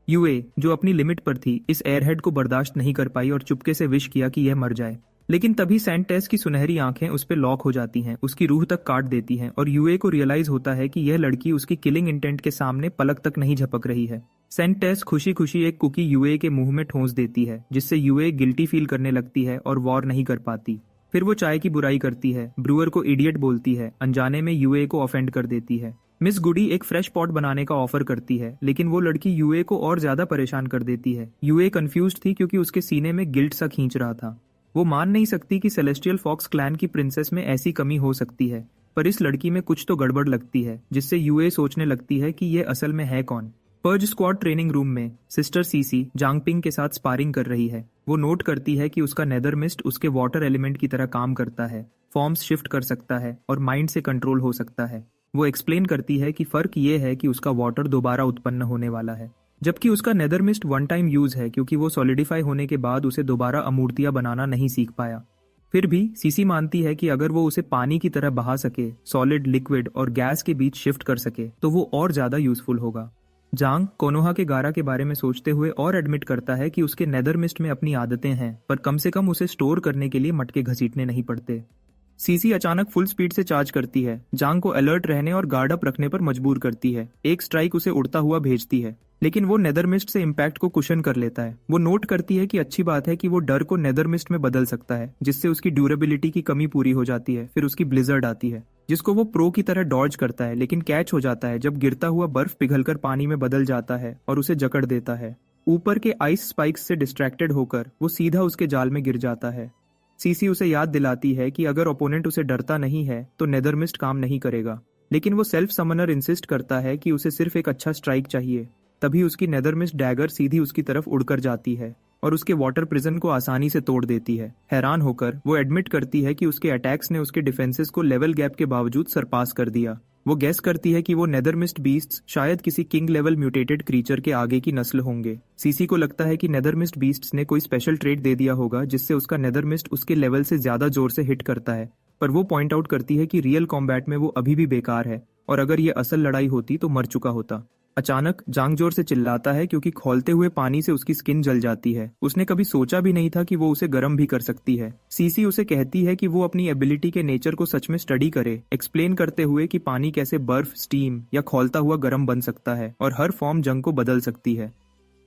यूए, जो अपनी लिमिट पर थी, इस एयरहेड को बर्दाश्त नहीं कर पाई और चुपके से विश किया कि यह मर जाए। लेकिन तभी सेंटेस की सुनहरी आंखें उस पर लॉक हो जाती हैं, उसकी रूह तक काट देती हैं और यूए को रियलाइज होता है कि यह लड़की उसकी किलिंग इंटेंट के सामने पलक तक नहीं झपक रही है। सेंटेस खुशी खुशी एक कुकी यूए के मुंह में ठोंस देती है, जिससे यूए गिल्टी फील करने लगती है और वॉर नहीं कर पाती। फिर वो चाय की बुराई करती है, ब्रूअर को इडियट बोलती है, अनजाने में यूए को ऑफेंड कर देती है। मिस गुडी एक फ्रेश पॉट बनाने का ऑफर करती है, लेकिन वो लड़की यूए को और ज्यादा परेशान कर देती है। यूए कंफ्यूज्ड थी क्योंकि उसके सीने में गिल्ट सा खींच रहा था। वो मान नहीं सकती कि सेलेस्टियल फॉक्स क्लैन की प्रिंसेस में ऐसी कमी हो सकती है, पर इस लड़की में कुछ तो गड़बड़ लगती है, जिससे यूए सोचने लगती है कि ये असल में है कौन। पर्ज स्क्वाड ट्रेनिंग रूम में सिस्टर सीसी जांगपिंग के साथ स्पारिंग कर रही है। वो नोट करती है कि उसका नेदर मिस्ट उसके वाटर एलिमेंट की तरह काम करता है, फॉर्म्स शिफ्ट कर सकता है और माइंड से कंट्रोल हो सकता है। वो एक्सप्लेन करती है कि फर्क ये है कि उसका वाटर दोबारा उत्पन्न होने वाला है, जबकि उसका nether mist one time use है, क्योंकि वो सॉलिडिफाई होने के बाद उसे दोबारा अमूर्तियां बनाना नहीं सीख पाया। फिर भी सीसी मानती है कि अगर वो उसे पानी की तरह बहा सके, सॉलिड, लिक्विड और गैस के बीच शिफ्ट कर सके, तो वो और ज्यादा यूजफुल होगा। जांग कोनोहा के गारा के बारे में सोचते हुए और एडमिट करता है कि उसके नेदर मिस्ट में अपनी आदतें हैं, पर कम से कम उसे स्टोर करने के लिए मटके घसीटने नहीं पड़ते। सीसी अचानक फुल स्पीड से चार्ज करती है, जांग को अलर्ट रहने और गार्ड अप रखने पर मजबूर करती है। एक स्ट्राइक उसे उड़ता हुआ भेजती है, लेकिन वो नेदर मिस्ट से इम्पैक्ट को कुशन कर लेता है। वो नोट करती है कि अच्छी बात है कि वो डर को नेदर मिस्ट में बदल सकता है, जिससे उसकी ड्यूरेबिलिटी की कमी पूरी हो जाती है। फिर उसकी ब्लिजर्ड आती है, जिसको वो प्रो की तरह डॉज करता है, लेकिन कैच हो जाता है जब गिरता हुआ बर्फ पिघलकर पानी में बदल जाता है और उसे जकड़ देता है। ऊपर के आइस स्पाइक्स से डिस्ट्रैक्टेड होकर वो सीधा उसके जाल में गिर जाता है। सीसी उसे याद दिलाती है कि अगर ओपोनेंट उसे डरता नहीं है तो नेदर मिस्ट काम नहीं करेगा, लेकिन वो सेल्फ समनर इंसिस्ट करता है कि उसे सिर्फ एक अच्छा स्ट्राइक चाहिए। तभी उसकी नेदर मिस्ट डैगर सीधी उसकी तरफ उड़कर जाती है और उसके वाटर प्रिजन को आसानी से तोड़ देती है। हैरान होकर वो एडमिट करती है कि उसके अटैक्स ने उसके डिफेंसेस को लेवल गैप के बावजूद सरपास कर दिया। वो गेस करती है कि वो नेदर मिस्ट बीस्ट्स शायद किसी किंग लेवल म्यूटेटेड क्रीचर के आगे की नस्ल होंगे। सीसी को लगता है कि नेदर मिस्ट बीस्ट्स ने कोई स्पेशल ट्रेट दे दिया होगा, जिससे उसका नेदर मिस्ट उसके लेवल से ज्यादा जोर से हिट करता है। पर वो पॉइंट आउट करती है कि रियल कॉम्बैट में वो अभी भी बेकार है, और अगर ये असल लड़ाई होती तो मर चुका होता। अचानक जांग जोर से चिल्लाता है क्योंकि खौलते हुए पानी से उसकी स्किन जल जाती है। उसने कभी सोचा भी नहीं था कि वो उसे गर्म भी कर सकती है। सीसी उसे कहती है कि वो अपनी एबिलिटी के नेचर को सच में स्टडी करे, एक्सप्लेन करते हुए कि पानी कैसे बर्फ, स्टीम या खौलता हुआ गर्म बन सकता है और हर फॉर्म जंग को बदल सकती है।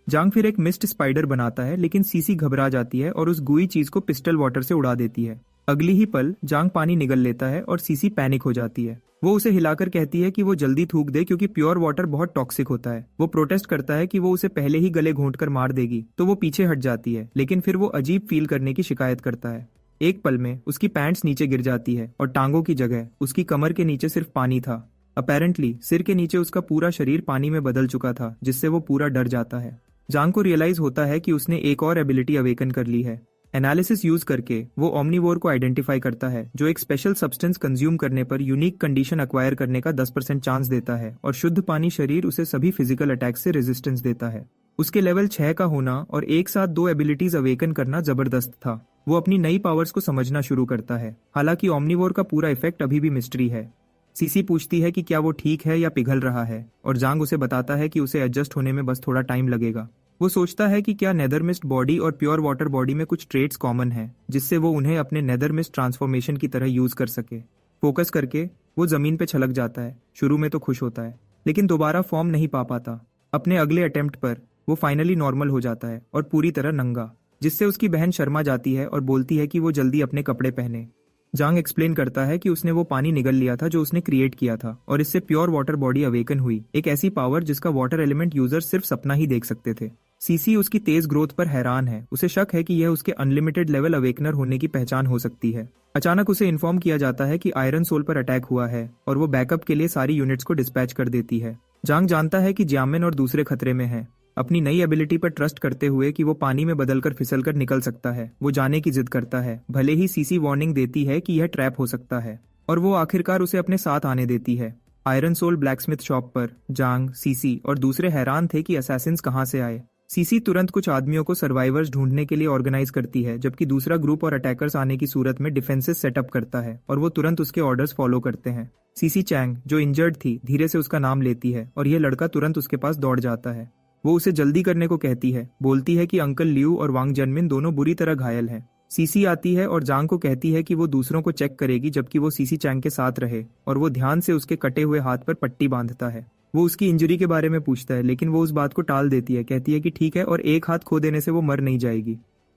जांग फिर एक मिस्ट स्पाइडर बनाता है, लेकिन सीसी घबरा जाती है और उस गुई चीज को पिस्टल वाटर से उड़ा देती है। अगली ही पल जांग पानी निगल लेता है और सीसी पैनिक हो जाती है। वो उसे हिलाकर कहती है कि वो जल्दी थूक दे क्योंकि प्योर वाटर बहुत टॉक्सिक होता है। वो प्रोटेस्ट करता है कि वो उसे पहले ही गले घोंटकर मार देगी, तो वो पीछे हट जाती है, लेकिन फिर वो अजीब फील करने की शिकायत करता है। एक पल में उसकी पैंट्स नीचे गिर जाती है और टांगों की जगह उसकी कमर के नीचे सिर्फ पानी था। अपेरेंटली सिर के नीचे उसका पूरा शरीर पानी में बदल चुका था, जिससे वो पूरा डर जाता है। जांग को रियलाइज होता है कि उसने एक और एबिलिटी अवेकन कर ली है। एनालिसिस यूज करके वो ओमनीवोर को आइडेंटिफाई करता है, जो एक स्पेशल सब्सटेंस कंज्यूम करने पर यूनिक कंडीशन अक्वायर करने का 10% चांस देता है, और शुद्ध पानी शरीर उसे सभी फिजिकल अटैक से रेजिस्टेंस देता है। उसके लेवल 6 का होना और एक साथ 2 एबिलिटीज अवेकन करना जबरदस्त था। वो अपनी नई पावर्स को समझना शुरू करता है, हालांकि ओमनीवोर का पूरा इफेक्ट अभी भी मिस्ट्री है। सीसी पूछती है कि क्या वो ठीक है या पिघल रहा है, और जांग उसे बताता है कि उसे एडजस्ट होने में बस थोड़ा टाइम लगेगा। वो सोचता है कि क्या नेदर मिस्ट बॉडी और प्योर वाटर बॉडी में कुछ ट्रेट्स कॉमन हैं, जिससे वो उन्हें अपने नेदर मिस्ट ट्रांसफॉर्मेशन की तरह यूज कर सके। फोकस करके वो जमीन पे छलक जाता है। शुरू में तो खुश होता है, लेकिन दोबारा फॉर्म नहीं पा पाता। अपने अगले अटेम्प्ट पर वो फाइनली नॉर्मल हो जाता है और पूरी तरह नंगा, जिससे उसकी बहन शर्मा जाती है और बोलती है कि वो जल्दी अपने कपड़े पहने। जांग एक्सप्लेन करता है कि उसने वो पानी निगल लिया था जो उसने क्रिएट किया था, और इससे प्योर वाटर बॉडी अवेकन हुई, एक ऐसी पावर जिसका वाटर एलिमेंट यूजर सिर्फ सपना ही देख सकते थे। सीसी उसकी तेज ग्रोथ पर हैरान है। उसे शक है कि यह उसके अनलिमिटेड लेवल अवेकनर होने की पहचान हो सकती है। अचानक उसे इन्फॉर्म किया जाता है कि आयरन सोल पर अटैक हुआ है, और वो बैकअप के लिए सारी यूनिट्स को डिस्पैच कर देती है। जांग जानता है कि जियामिन और दूसरे खतरे में है। अपनी नई एबिलिटी पर ट्रस्ट करते हुए कि वो पानी में बदलकर फिसलकर निकल सकता है, वो जाने की जिद करता है, भले ही सीसी वार्निंग देती है कि यह ट्रैप हो सकता है, और वो आखिरकार उसे अपने साथ आने देती है। आयरन सोल ब्लैकस्मिथ शॉप पर जांग, सीसी और दूसरे हैरान थे कि असैसिन्स कहां से आए। सीसी तुरंत कुछ आदमियों को सर्वाइवर्स ढूंढने के लिए ऑर्गेनाइज करती है, जबकि दूसरा ग्रुप और अटैकर्स आने की सूरत में डिफेंसेस सेटअप करता है, और वो तुरंत उसके ऑर्डर्स फॉलो करते हैं। सीसी चैंग, जो इंजर्ड थी, धीरे से उसका नाम लेती है, और यह लड़का तुरंत उसके पास दौड़ जाता है। वो उसे जल्दी करने को कहती है, बोलती है कि अंकल लियू और वांग जनमिन दोनों बुरी तरह घायल हैं। सीसी आती है और जांग को कहती है कि वो दूसरों को चेक करेगी जबकि वो सीसी चैंग के साथ रहे, और वो ध्यान से उसके कटे हुए हाथ पर पट्टी बांधता है। वो उसकी इंजरी के बारे में पूछता है, लेकिन वो उस बात को टाल देती है, कहती है कि ठीक है और एक हाथ खो देने से वो मर नहीं जाएगी।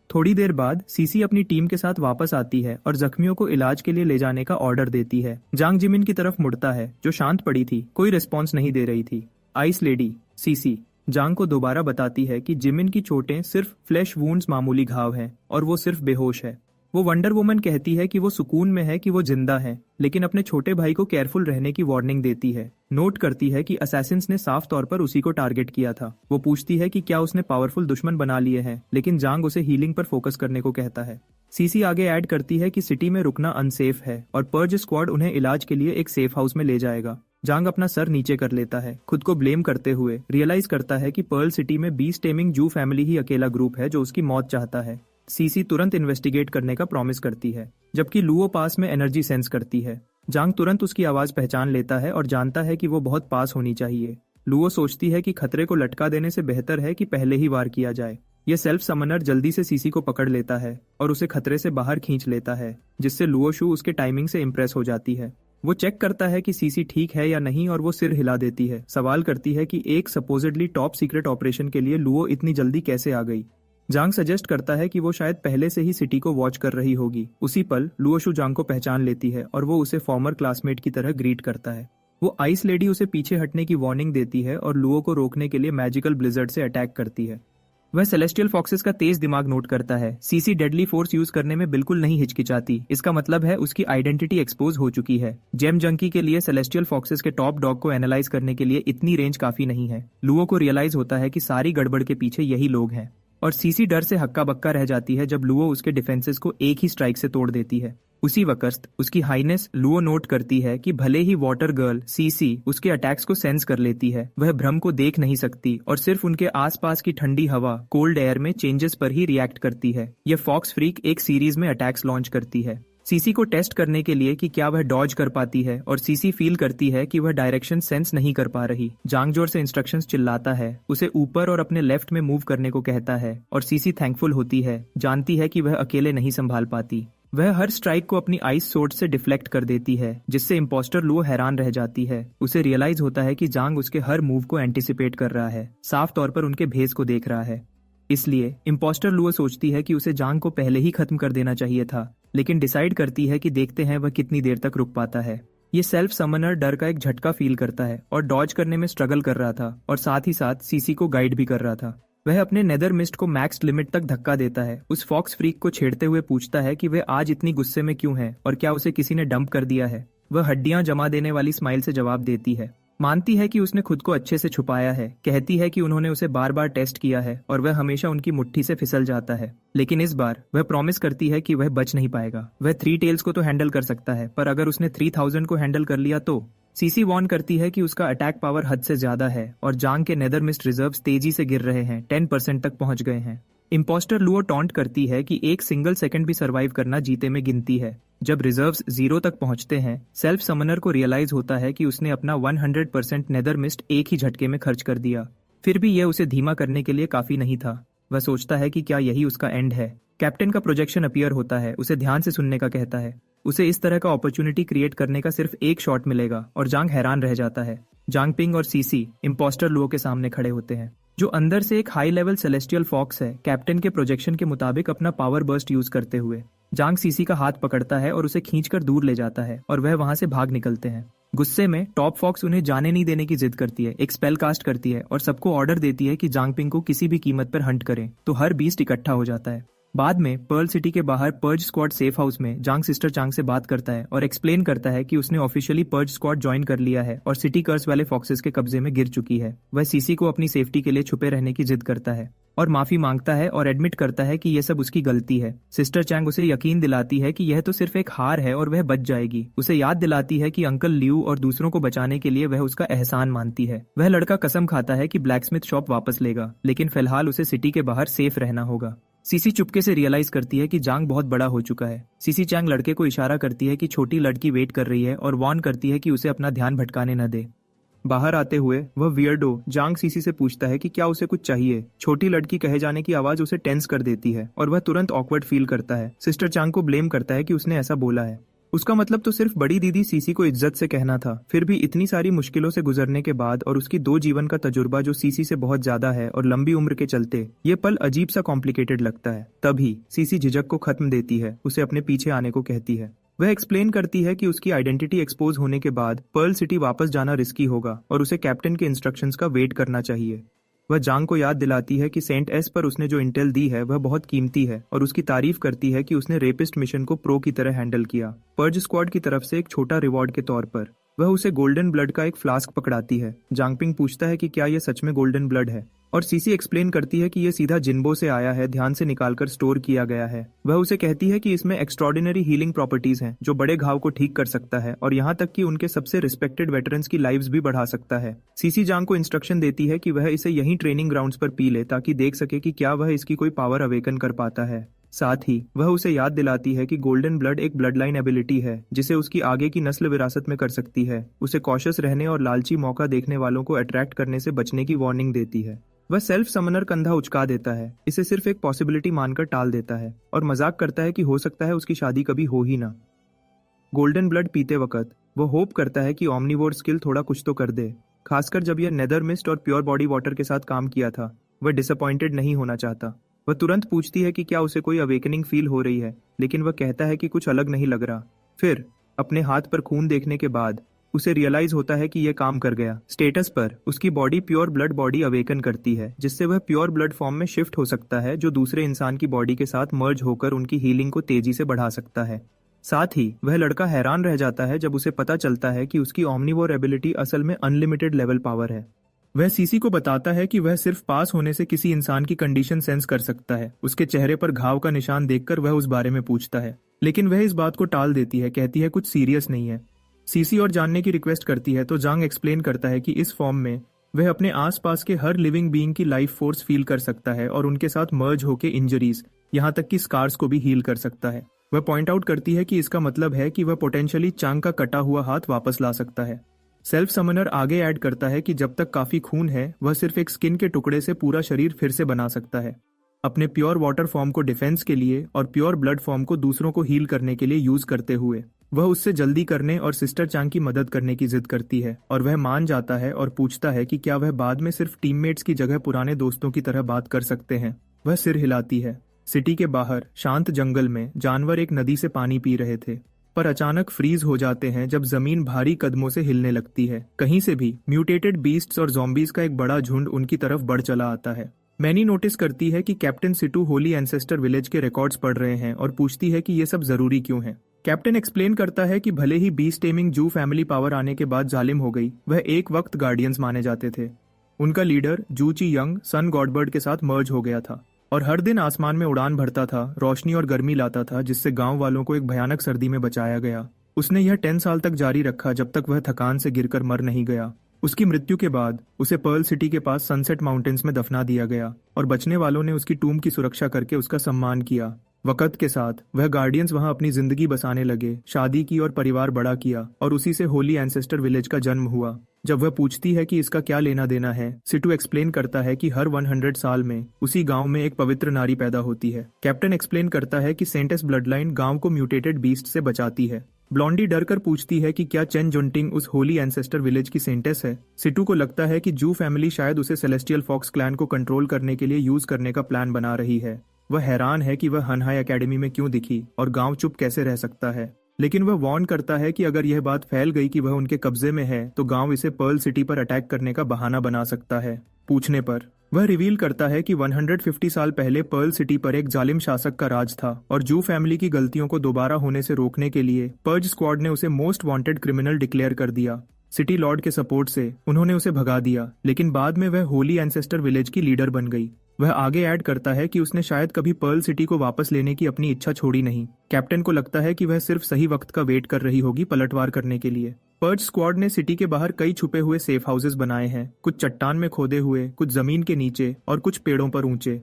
थोड़ी देर बाद सीसी अपनी टीम के साथ वापस आती है और जख्मियों को इलाज के लिए ले जाने का ऑर्डर देती है। जांग जिमिन की तरफ मुड़ता है जो शांत पड़ी थी, कोई रिस्पॉन्स नहीं दे रही थी। आइस लेडी सीसी जांग को दोबारा बताती है कि जिमिन की चोटें सिर्फ फ्लैश वुंड्स मामूली घाव हैं और वो सिर्फ बेहोश है। वो वंडर वुमन कहती है कि वो सुकून में है कि वो जिंदा है, लेकिन अपने छोटे भाई को केयरफुल रहने की वार्निंग देती है। नोट करती है कि असैसिन्स ने साफ तौर पर उसी को टारगेट किया था। वो पूछती है कि क्या उसने पावरफुल दुश्मन बना लिए हैं, लेकिन जांग उसे हीलिंग पर फोकस करने को कहता है। सीसी आगे ऐड करती है कि सिटी में रुकना अनसेफ है और पर्ज स्क्वाड उन्हें इलाज के लिए एक सेफ हाउस में ले जाएगा। जांग अपना सर नीचे कर लेता है, खुद को ब्लेम करते हुए रियलाइज करता है कि पर्ल सिटी में बीस्ट टेमिंग जू फैमिली ही अकेला ग्रुप है जो उसकी मौत चाहता है। सीसी तुरंत इन्वेस्टिगेट करने का प्रॉमिस करती है, जबकि लुओ पास में एनर्जी सेंस करती है। जांग तुरंत उसकी आवाज पहचान लेता है और जानता है कि वो बहुत पास होनी चाहिए। लुओ सोचती है कि खतरे को लटका देने से बेहतर है कि पहले ही वार किया जाए। यह सेल्फ समनर जल्दी से सीसी को पकड़ लेता है और उसे खतरे से बाहर खींच लेता है, जिससे लुओ शू उसके टाइमिंग से इम्प्रेस हो जाती है। वो चेक करता है कि सीसी ठीक है या नहीं और वो सिर हिला देती है, सवाल करती है कि एक सपोजिडली टॉप सीक्रेट ऑपरेशन के लिए लुओ इतनी जल्दी कैसे आ गई। जांग सजेस्ट करता है कि वो शायद पहले से ही सिटी को वॉच कर रही होगी। उसी पल लुओ शू जांग को पहचान लेती है और वो उसे फॉर्मर क्लासमेट की तरह ग्रीट करता है। वो आइस लेडी उसे पीछे हटने की वार्निंग देती है और लुओ को रोकने के लिए मैजिकल ब्लिजर्ड से अटैक करती है। वह सेलेस्टियल फॉक्सेस का तेज दिमाग नोट करता है। सीसी डेडली फोर्स यूज करने में बिल्कुल नहीं हिचकिचाती। इसका मतलब है उसकी आइडेंटिटी एक्सपोज हो चुकी है। जेम जंकी के लिए सेलेस्टियल फॉक्सेस के टॉप डॉग को एनालाइज करने के लिए इतनी रेंज काफी नहीं है। लुओ को रियलाइज होता है कि सारी गड़बड़ के पीछे यही लोग हैं, और सीसी डर से हक्का बक्का रह जाती है जब लुओ उसके डिफेंसेस को एक ही स्ट्राइक से तोड़ देती है। उसी वक्त उसकी हाईनेस लुओ नोट करती है कि भले ही वाटर गर्ल सीसी उसके अटैक्स को सेंस कर लेती है, वह भ्रम को देख नहीं सकती और सिर्फ उनके आसपास की ठंडी हवा कोल्ड एयर में चेंजेस पर ही रिएक्ट करती है। यह फॉक्स फ्रीक एक सीरीज में अटैक्स लॉन्च करती है सीसी को टेस्ट करने के लिए कि क्या वह डॉज कर पाती है, और सीसी फील करती है कि वह डायरेक्शन सेंस नहीं कर पा रही। जांग जोर से इंस्ट्रक्शंस चिल्लाता है, उसे ऊपर और अपने लेफ्ट में मूव करने को कहता है, और सीसी थैंकफुल होती है, जानती है कि वह अकेले नहीं संभाल पाती। वह हर स्ट्राइक को अपनी आइस सोर्ड से डिफ्लेक्ट कर देती है, जिससे इम्पोस्टर लुओ हैरान रह जाती है। उसे रियलाइज होता है कि जांग उसके हर मूव को एंटिसिपेट कर रहा है, साफ तौर पर उनके भेस को देख रहा है। इसलिए इम्पोस्टर लुओ सोचती है कि उसे जांग को पहले ही खत्म कर देना चाहिए था, लेकिन डिसाइड करती है कि देखते हैं वह कितनी देर तक रुक पाता है। ये सेल्फ समनर डर का एक झटका फील करता है और डॉज करने में स्ट्रगल कर रहा था, और साथ ही साथ सीसी को गाइड भी कर रहा था। वह अपने नेदर मिस्ट को मैक्स लिमिट तक धक्का देता है, उस फॉक्स फ्रीक को छेड़ते हुए पूछता है कि वह आज इतनी गुस्से में क्यों है और क्या उसे किसी ने डंप कर दिया है। वह हड्डियां जमा देने वाली स्माइल से जवाब देती है, मानती है कि उसने खुद को अच्छे से छुपाया है, कहती है कि उन्होंने उसे बार बार टेस्ट किया है और वह हमेशा उनकी मुट्ठी से फिसल जाता है, लेकिन इस बार वह प्रॉमिस करती है कि वह बच नहीं पाएगा। वह 3 टेल्स को तो हैंडल कर सकता है, पर अगर उसने 3000 को हैंडल कर लिया तो। सीसी वार्न करती है कि उसका अटैक पावर हद से ज्यादा है और जांग के नेदर मिस्ट रिजर्व्स तेजी से गिर रहे हैं, 10% तक पहुंच गए हैं। इम्पोस्टर लुओ टॉन्ट करती है कि एक सिंगल सेकंड भी सरवाइव करना जीते में गिनती है। जब रिजर्व्स 0 तक पहुंचते हैं, सेल्फ समनर को रियलाइज होता है कि उसने अपना 100% नेदर मिस्ट एक ही झटके में खर्च कर दिया। फिर भी यह उसे धीमा करने के लिए काफी नहीं था। वह सोचता है कि क्या यही उसका एंड है। कैप्टन का प्रोजेक्शन अपीयर होता है, उसे ध्यान से सुनने का कहता है। उसे इस तरह का अपॉर्चुनिटी क्रिएट करने का सिर्फ एक शॉट मिलेगा, और जांग हैरान रह जाता है। जांग पिंग और सीसी इम्पोस्टर लुओ के सामने खड़े होते हैं, जो अंदर से एक हाई लेवल सेलेस्टियल फॉक्स है, कैप्टन के प्रोजेक्शन के मुताबिक अपना पावर बर्स्ट यूज करते हुए। जांग सीसी का हाथ पकड़ता है और उसे खींचकर दूर ले जाता है, और वह वहां से भाग निकलते हैं। गुस्से में टॉप फॉक्स उन्हें जाने नहीं देने की जिद करती है, एक स्पेल कास्ट करती है और सबको ऑर्डर देती है कि जांग पिंग को किसी भी कीमत पर हंट करें, तो हर बीस्ट इकट्ठा हो जाता है। बाद में पर्ल सिटी के बाहर पर्ज स्क्वाड सेफ हाउस में जांग सिस्टर चांग से बात करता है और एक्सप्लेन करता है कि उसने ऑफिशियली पर्ज स्क्वाड ज्वाइन कर लिया है और सिटी कर्स वाले फॉक्सेस के कब्जे में गिर चुकी है। वह सीसी को अपनी सेफ्टी के लिए छुपे रहने की जिद करता है और माफी मांगता है और एडमिट करता है कि यह सब उसकी गलती है। सिस्टर चैंग उसे यकीन दिलाती है कि यह तो सिर्फ एक हार है और वह बच जाएगी। उसे याद दिलाती है कि अंकल लियू और दूसरों को बचाने के लिए वह उसका एहसान मानती है। वह लड़का कसम खाता है कि ब्लैकस्मिथ शॉप वापस लेगा, लेकिन फिलहाल उसे सिटी के बाहर सेफ रहना होगा। सीसी चुपके से रियलाइज करती है कि जांग बहुत बड़ा हो चुका है। सीसी चैंग लड़के को इशारा करती है कि छोटी लड़की वेट कर रही है और वार्न करती है कि उसे अपना ध्यान भटकाने न दे। बाहर आते हुए वह वियर्डो जांग सीसी से पूछता है कि क्या उसे कुछ चाहिए। छोटी लड़की कहे जाने की आवाज उसे टेंस कर देती है और वह तुरंत ऑकवर्ड फील करता है। सिस्टर चांग को ब्लेम करता है कि उसने ऐसा बोला है। उसका मतलब तो सिर्फ बड़ी दीदी सीसी को इज्जत से कहना था। फिर भी इतनी सारी मुश्किलों से गुजरने के बाद और उसकी 2 जीवन का तजुर्बा जो सीसी से बहुत ज्यादा है और लंबी उम्र के चलते ये पल अजीब सा कॉम्प्लिकेटेड लगता है। तभी सीसी झिझक को खत्म देती है, उसे अपने पीछे आने को कहती है। वह एक्सप्लेन करती है कि उसकी आइडेंटिटी एक्सपोज होने के बाद पर्ल सिटी वापस जाना रिस्की होगा और उसे कैप्टन के इंस्ट्रक्शंस का वेट करना चाहिए। वह जांग को याद दिलाती है कि सेंट एस पर उसने जो इंटेल दी है वह बहुत कीमती है और उसकी तारीफ करती है कि उसने रेपिस्ट मिशन को प्रो की तरह हैंडल किया, पर्ज स्क्वाड की तरफ से एक छोटा रिवॉर्ड के तौर पर। वह उसे गोल्डन ब्लड का एक फ्लास्क पकड़ाती है। जांगपिंग पूछता है कि क्या यह सच में गोल्डन ब्लड है और सीसी एक्सप्लेन करती है कि यह सीधा जिन्बो से आया है, ध्यान से निकालकर स्टोर किया गया है। वह उसे कहती है कि इसमें एक्स्ट्रॉर्डिनरी हीलिंग प्रॉपर्टीज हैं जो बड़े घाव को ठीक कर सकता है और यहाँ तक कि उनके सबसे रिस्पेक्टेड वेटरन्स की लाइव्स भी बढ़ा सकता है। सीसी जांग को इंस्ट्रक्शन देती है कि वह इसे यहीं ट्रेनिंग ग्राउंड्स पर पी ले ताकि देख सके कि क्या वह इसकी कोई पावर अवेकन कर पाता है। साथ ही वह उसे याद दिलाती है कि गोल्डन ब्लड एक ब्लड लाइन एबिलिटी है जिसे उसकी आगे की नस्ल विरासत में कर सकती है। उसे कॉशियस रहने और लालची मौका देखने वालों को अट्रैक्ट करने से बचने की वार्निंग देती है। वह सेल्फ समनर कंधा उचका देता है, इसे सिर्फ एक पॉसिबिलिटी मानकर टाल देता है और मजाक करता है कि हो सकता है उसकी शादी कभी हो ही ना। गोल्डन ब्लड पीते वक्त वो होप करता है कि ओमनीवोर स्किल थोड़ा कुछ तो कर दे, खासकर जब यह नेदर मिस्ट और प्योर बॉडी वाटर के साथ काम किया था। वह डिसअपॉइंटेड नहीं होना चाहता। वह तुरंत पूछती है कि क्या उसे कोई अवेकनिंग फील हो रही है, लेकिन वह कहता है कि कुछ अलग नहीं लग रहा। फिर अपने हाथ पर खून देखने के बाद उसे रियलाइज होता है कि यह काम कर गया। स्टेटस पर उसकी body pure blood body awaken करती है जिससे वह प्योर ब्लड फॉर्म में शिफ्ट हो सकता है जो दूसरे इंसान की बॉडी के साथ मर्ज होकर उनकी हीलिंग को तेजी से बढ़ा सकता है। साथ ही वह लड़का हैरान रह जाता है जब उसे पता चलता है कि उसकी ओमनीवोर एबिलिटी असल में अनलिमिटेड लेवल पावर है। वह सीसी को बताता है कि वह सिर्फ पास होने से किसी इंसान की कंडीशन सेंस कर सकता है। उसके चेहरे पर घाव का निशान देखकर वह उस बारे में पूछता है, लेकिन वह इस बात को टाल देती है, कहती है कुछ सीरियस नहीं है। सीसी और जानने की रिक्वेस्ट करती है तो जांग एक्सप्लेन करता है कि इस फॉर्म में वह अपने आसपास के हर लिविंग बीइंग की लाइफ फोर्स फील कर सकता है और उनके साथ मर्ज होकर इंजरीज, यहाँ तक कि स्कार्स को भी हील कर सकता है। वह पॉइंट आउट करती है कि इसका मतलब है कि वह पोटेंशियली चांग का कटा हुआ हाथ वापस ला सकता है। सेल्फ समनर आगे ऐड करता है कि जब तक काफी खून है वह सिर्फ एक स्किन के टुकड़े से पूरा शरीर फिर से बना सकता है। अपने प्योर वाटर फॉर्म को डिफेंस के लिए और प्योर ब्लड फॉर्म को दूसरों को हील करने के लिए यूज करते हुए वह उससे जल्दी करने और सिस्टर चांग की मदद करने की जिद करती है और वह मान जाता है और पूछता है कि क्या वह बाद में सिर्फ टीममेट्स की जगह पुराने दोस्तों की तरह बात कर सकते हैं। वह सिर हिलाती है। सिटी के बाहर शांत जंगल में जानवर एक नदी से पानी पी रहे थे पर अचानक फ्रीज हो जाते हैं जब जमीन भारी कदमों से हिलने लगती है। कहीं से भी म्यूटेटेड बीस्ट्स और ज़ॉम्बीज का एक बड़ा झुंड उनकी तरफ बढ़ चला आता है। मैनी नोटिस करती है कि captain Situ Holi ancestor village के रिकॉर्ड्स पढ़ रहे हैं और पूछती है कि ये सब जरूरी क्यों है। कैप्टन एक्सप्लेन करता है कि भले ही बीस्ट टेमिंग जू फैमिली पावर आने के बाद जालिम हो गई, वह एक वक्त गार्डियंस माने जाते थे। उनका लीडर जू ची यंग सन गॉडबर्ड के साथ मर्ज हो गया था और हर दिन आसमान में उड़ान भरता था, रोशनी और गर्मी लाता था जिससे गांव वालों को एक भयानक सर्दी में बचाया गया। उसने यह 10 साल तक जारी रखा जब तक वह थकान से गिरकर मर नहीं गया। उसकी मृत्यु के बाद उसे पर्ल सिटी के पास सनसेट माउंटेन्स में दफना दिया गया और बचने वालों ने उसकी टूम की सुरक्षा करके उसका सम्मान किया। वक्त के साथ वह गार्डियंस वहां अपनी जिंदगी बसाने लगे, शादी की और परिवार बड़ा किया और उसी से होली एंसेस्टर विलेज का जन्म हुआ। जब वह पूछती है कि इसका क्या लेना देना है, सिटू एक्सप्लेन करता है कि हर 100 साल में उसी गांव में एक पवित्र नारी पैदा होती है। कैप्टन एक्सप्लेन करता है कि सेंटेस ब्लड लाइन गांव को म्यूटेटेड बीस्ट से बचाती है। ब्लॉन्डी डर कर पूछती है कि क्या चेन जोंटिंग उस होली एंसेस्टर विलेज की सेंटेस है। सिटू को लगता है कि जू फैमिली शायद उसे सेलेस्टियल फॉक्स क्लैन को कंट्रोल करने के लिए यूज करने का प्लान बना रही है। वह हैरान है कि वह हनहाई एकेडमी में क्यों दिखी और गांव चुप कैसे रह सकता है, लेकिन वह वार्न करता है कि अगर यह बात फैल गई कि वह उनके कब्जे में है तो गांव इसे पर्ल सिटी पर अटैक करने का बहाना बना सकता है। पूछने पर वह रिवील करता है कि 150 साल पहले पर्ल सिटी पर एक जालिम शासक का राज था और जू फैमिली की गलतियों को दोबारा होने से रोकने के लिए पर्ज स्क्वाड ने उसे मोस्ट वांटेड क्रिमिनल डिक्लेयर कर दिया। सिटी लॉर्ड के सपोर्ट से उन्होंने उसे भगा दिया, लेकिन बाद में वह होली एंसेस्टर विलेज की लीडर बन गई। वह आगे ऐड करता है कि उसने शायद कभी पर्ल सिटी को वापस लेने की अपनी इच्छा छोड़ी नहीं। कैप्टन को लगता है कि वह सिर्फ सही वक्त का वेट कर रही होगी पलटवार करने के लिए। पर्ज स्क्वाड ने सिटी के बाहर कई छुपे हुए सेफ हाउसेस बनाए हैं, कुछ चट्टान में खोदे हुए, कुछ जमीन के नीचे और कुछ पेड़ों पर ऊंचे।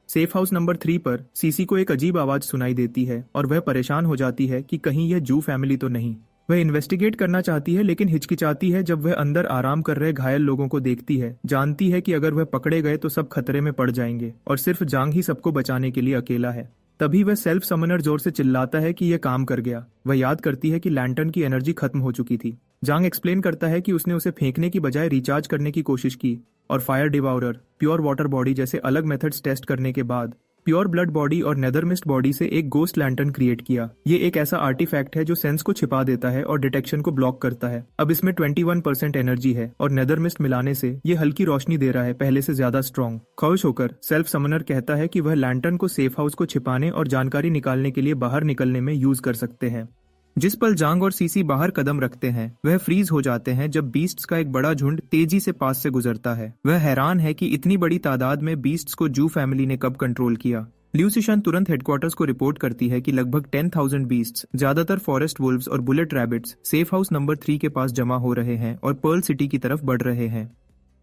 सेफ हाउस नंबर 3 पर सीसी को एक अजीब आवाज सुनाई देती है और वह परेशान हो जाती है कि कहीं यह जू फैमिली तो नहीं। वह इन्वेस्टिगेट करना चाहती है लेकिन हिचकिचाती है जब वह अंदर आराम कर रहे घायल लोगों को देखती है। जानती है कि अगर वह पकड़े गए तो सब खतरे में पड़ जाएंगे और सिर्फ जांग ही सबको बचाने के लिए अकेला है। तभी वह सेल्फ समनर जोर से चिल्लाता है कि यह काम कर गया। वह याद करती है कि लैंटर्न की एनर्जी खत्म हो चुकी थी। जांग एक्सप्लेन करता है कि उसने उसे फेंकने की बजाय रिचार्ज करने की कोशिश की और फायर डिवाउरर, प्योर वाटर बॉडी जैसे अलग मेथड्स टेस्ट करने के बाद प्योर ब्लड बॉडी और नेदरमिस्ट बॉडी से एक गोस्ट लैंटर्न क्रिएट किया। ये एक ऐसा आर्टिफैक्ट है जो सेंस को छिपा देता है और डिटेक्शन को ब्लॉक करता है। अब इसमें 21% एनर्जी है और नेदरमिस्ट मिलाने से ये हल्की रोशनी दे रहा है, पहले से ज्यादा स्ट्रॉन्ग। खुश होकर सेल्फ समनर कहता है कि वह लैंटर्न को सेफ हाउस को छिपाने और जानकारी निकालने के लिए बाहर निकलने में यूज कर सकते हैं। जिस पल जांग और सीसी बाहर कदम रखते हैं वह फ्रीज हो जाते हैं जब बीस्ट्स का एक बड़ा झुंड तेजी से पास से गुजरता है। वह हैरान है कि इतनी बड़ी तादाद में बीस्ट्स को जू फैमिली ने कब कंट्रोल किया। ल्यू सिशान तुरंत हेडक्वार्टर्स को रिपोर्ट करती है कि लगभग 10,000 बीस्ट्स, ज्यादातर फॉरेस्ट वुल्व्स और bullet rabbits, safe house number 3 के पास जमा हो रहे हैं और पर्ल सिटी की तरफ बढ़ रहे हैं।